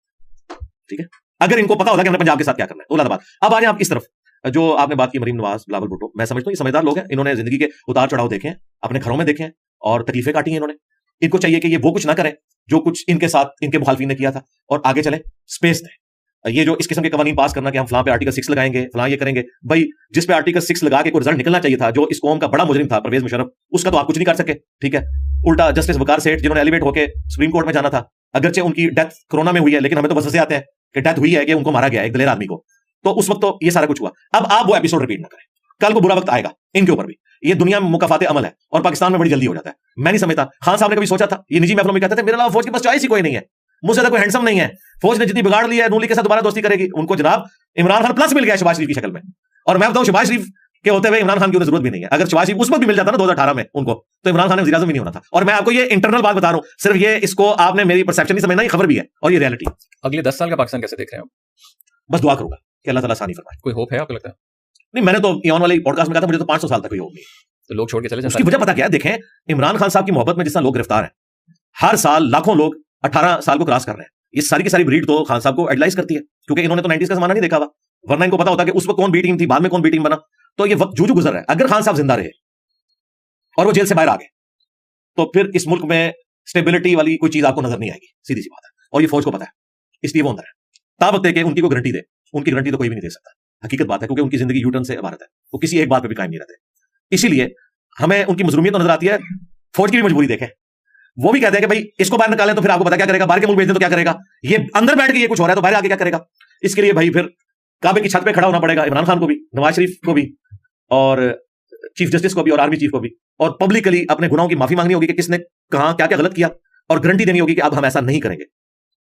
ठीक है, अगर इनको पता होता कि हमने पंजाब के साथ क्या करना है, तो अलग बात। अब आ जाए आप इस तरफ, जो आपने बात की मरीम नवाज, बिलावल भुट्टो, मैं समझता हूँ ये समझदार लोग हैं, इन्होंने जिंदगी के उतार चढ़ाव देखे हैं, अपने घरों में देखे हैं और तकलीफें काटी हैं इन्होंने। इनको चाहिए कि ये वो कुछ ना करें जो कुछ इनके साथ इनके मुखालफिन ने किया था, और आगे चले, स्पेस दें। ये जो इस किस्म के कवानीन पास करना कि हम फलां पे आर्टिकल 6 लगाएंगे, फलां ये करेंगे, भाई जिस पे आर्टिकल 6 लगा के कोई रिजल्ट निकलना चाहिए था, जो इस कौम का बड़ा मुजरिम था परवेज मुशर्रफ, उसका तो आप कुछ नहीं कर सके। ठीक है, उल्टा जस्टिस वकार सेठ जिन्होंने एलिवेट होकर सुप्रीम कोर्ट में जाना था, अगरचे उनकी डेथ कोरोना में हुई है, लेकिन हमें तो बस से आते हैं कि डेथ हुई है कि उनको मारा गया एक दलेर आदमी को, तो उस वक्त तो ये सारा कुछ हुआ। अब आप वो एपिसोड रिपीट ना करें, कल को बुरा वक्त आएगा इनके ऊपर भी। ये दुनिया में मुकाफाते अमल है और पाकिस्तान में बड़ी जल्दी हो जाता है। मैं नहीं समझता, खान साहब ने कभी सोचा था, ये निजी महफिलों में कहते थे मेरे अलावा फौज के पास चॉइस ही कोई नहीं है, मुझसे ज्यादा कोई हैंडसम नहीं है, फौज ने जितनी बिगाड़ ली है, नून लीग के साथ दोबारा दोस्ती करेगी। उनको जनाब इमरान खान प्लस मिल गया शहबाज शरीफ की शक्ल में, और मैं बताऊं शहबाज शरीफ के होते हुए इमरान खान की उन्हें जरूरत भी नहीं है। अगर शहबाज शरीफ उस वक्त भी मिल जाता ना 2018 में उनको, तो इमरान खान ने वज़ीर-ए-आज़म भी नहीं होना था। और मैं आपको ये इंटरनल बात बता रहा हूं, सिर्फ ये इसको आपने मेरी परसेप्शन नहीं समझना, ये खबर भी है और ये रियलिटी। अगले 10 साल का पाकिस्तान कैसे देख रहे हैं? बस दुआ करूंगा कि अल्लाह ताला आसानी फरमाए। कोई होप है आपको लगता है? नहीं, मैंने तो ईमान वाले पॉडकास्ट में कहा था मुझे तो 500 साल तक कोई होप नहीं। तो लोग छोड़ के चले जाएं। उसकी वजह पता क्या है? देखें, इमरान खान साहब की मोहब्बत में जिस तरह लोग गिरफ्तार हैं, हर साल लाखों लोग 18 साल को क्रॉस कर रहे हैं। ये सारी की सारी ब्रीड तो खान साहब को एडलाइज करती है, क्योंकि इन्होंने तो 90s का जमाना नहीं देखा हुआ, वरना इनको पता होता कि उस वक्त कौन बी टीम थी, बाद में कौन बी टीम बना। तो ये वक्त जूझू गुजर रहा है। अगर खान साहब जिंदा रहे और वो जेल से बाहर आ गए, तो फिर इस मुल्क में स्टेबिलिटी वाली कोई चीज आपको नजर नहीं आएगी, सीधी सी बात है। और ये फौज को पता है, इसलिए वो अंदर है। ताबत है कि उनकी को गारंटी दे, उनकी गारंटी तो कोई भी नहीं दे सकता, हकीकत बात है, क्योंकि उनकी जिंदगी यूटर्न से इबारत है, वो किसी एक बात पे भी कायम नहीं रहते। इसीलिए हमें उनकी मजलूमियत तो नजर आती है, फौज की भी मजबूरी देखें। वो भी कहते हैं कि भाई इसको बाहर निकालें तो फिर आपको पता क्या करेगा, बाहर के मुल्क भेज दें तो क्या करेगा, ये अंदर बैठ के ये कुछ हो रहा है तो बाहर आके क्या करेगा। इसके लिए भाई फिर काबे की छत पे खड़ा होना पड़ेगा इमरान खान को भी, नवाज शरीफ को भी, और चीफ जस्टिस को भी, और आर्मी चीफ को भी, और पब्लिकली अपने गुनाहों की माफी मांगनी होगी कि किसने कहां क्या क्या गलत किया, और गारंटी देनी होगी कि अब हम ऐसा नहीं करेंगे।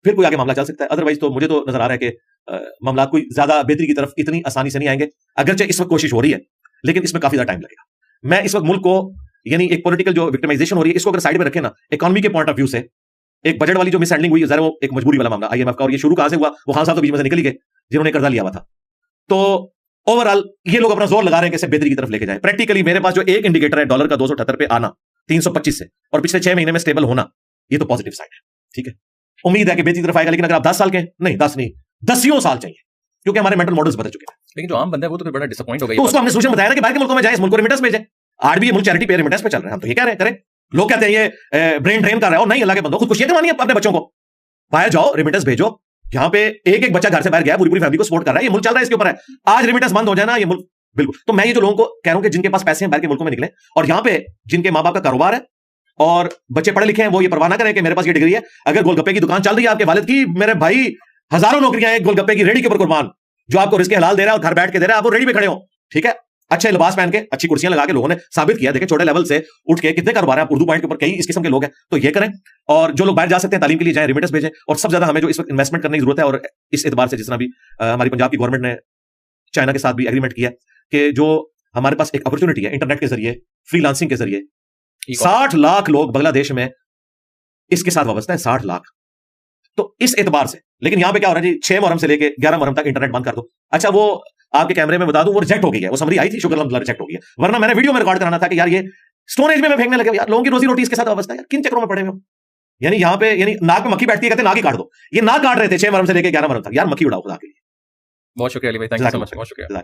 फिर कोई आगे मामला चल सकता है। अदरवाइज तो मुझे तो नजर आ रहा है कि मामला कोई ज्यादा बेहतरी की तरफ इतनी आसानी से नहीं आएंगे, अगरचे इस वक्त कोशिश हो रही है, लेकिन इसमें काफी ज्यादा टाइम लगेगा। मैं इस वक्त मुल्क को, यानी एक पॉलिटिकल जो विक्टिमाइजेशन हो रही है, इसको अगर साइड में रखें ना, इकोनॉमी के पॉइंट ऑफ व्यू से, एक बजट वाली जो मिस हैंडलिंग हुई है, वो एक मजबूरी वाला मामला IMF का, और ये शुरू कहां से हुआ, वो खान साहब तो बीच में से निकल ही गए जिन्होंने कर्जा लिया हुआ था। तो ओवरऑल ये लोग अपना जोर लगा रहे हैं कि इसे बेहतरी की तरफ लेके जाए। प्रैक्टिकली मेरे पास जो एक इंडिकेटर है डॉलर का 278 पे आना 325 से, और पिछले 6 महीने में स्टेबल होना, ये तो पॉजिटिव साइड है। ठीक है, उम्मीद है कि बेहतरी की तरफ आएगा, लेकिन अगर आप 10 साल के, नहीं 10 नहीं 10 साल चाहिए, क्योंकि हमारे मेंटल मॉडल्स बदल चुके हैं। लेकिन जो आम बंदा है वो तो फिर बड़ा डिसअपॉइंट हो गई। तो उसको हमने सोल्यूशन बताया ना कि बाहर के मुल्कों में जाए, इस मुल्क को रेमिटेंस भेजें। आज भी ये मुल्क चैरिटी पे रेमिटेंस पे चल रहे हैं, हम तो ये कह रहे हैं करें। लोग कहते हैं ये ब्रेन ड्रेन कर रहा है, और नहीं, अल्लाह के बंदो, खुद खुशियां करवानी है अपने बच्चों को, बाहर जाओ, रेमिटेंस भेजो। यहाँ पे एक एक बच्चा घर से बाहर गया, पूरी पूरी फैमिली को सपोर्ट कर रहा है, ये मुल्क चल रहा है इसके ऊपर है। आज रेमिटेंस बंद हो जाए ना, ये मुल्क बिल्कुल। तो मैं ये जो लोगों को कह रहा हूं कि जिनके पास पैसे हैं बाहर के मुल्कों में निकले, और यहाँ पे जिनके माँ बाप का कारोबार है और बच्चे पढ़े लिखे हैं, वो ये परवाह ना करें कि मेरे पास ये डिग्री है। अगर गोलगप्पे की दुकान चल रही है आपके वालिद की, मेरे भाई हजारों नौकरियां हैं गोलगप्पे की रेडी के ऊपर कुर्बान, जो आपको रिस्क हलाल दे रहा है और घर बैठ के दे रहा है, आप वो रेडी पे खड़े हो। ठीक है, अच्छे लिबास पहन के, अच्छी कुर्सियां लगा के लोगों ने साबित किया। देखें छोटे लेवल से उठ के कितने कारोबार हैं, उर्दू पॉइंट के ऊपर कई इस किस्म के लोग हैं। तो ये करें, और जो लोग बाहर जा सकते हैं तालीम के लिए जाएं, रेमिटेंस भेजें। और सबसे ज्यादा हमें जो इस वक्त इन्वेस्टमेंट करने की जरूरत है, और इस एतबार से जिस तरह भी हमारी पंजाब की गवर्नमेंट ने चाइना के साथ भी एग्रीमेंट किया कि जो हमारे पास एक अपॉर्चुनिटी है इंटरनेट के जरिए, फ्रीलांसिंग के जरिए, 60 लाख लोग बांग्लादेश में इसके साथ वाबस्ता है, 60 लाख। तो इस एतबार से, लेकिन यहां पे क्या हो रहा है जी, 6 मुहर्रम से लेके 11 मुहर्रम तक इंटरनेट बंद कर दो। अच्छा, वो आपके कैमरे में बता दूं, वो रिजेक्ट हो गई है, वो समरी आई थी, शुक्र अल्हम्दुलिल्लाह रिजेक्ट हो गई है, वरना मैंने वीडियो में रिकॉर्ड कराना था कि यार ये स्टोन एज में मैं फेंकने लगे, यार लोगों की रोजी रोटी इसके साथ वाबस्ता है, यार किन चक्रों में पड़े हुए हो। यानी यहाँ पे, यानी नाक में मक्खी बैठती है, कहते नाक ही काट दो। ये नाक काट रहे थे 6 मुहर्रम से लेके 11 मुहर्रम तक, यार मक्खी उड़ाओ खुदा के लिए। बहुत शुक्रिया अली भाई, थैंक यू सो मच, बहुत शुक्रिया।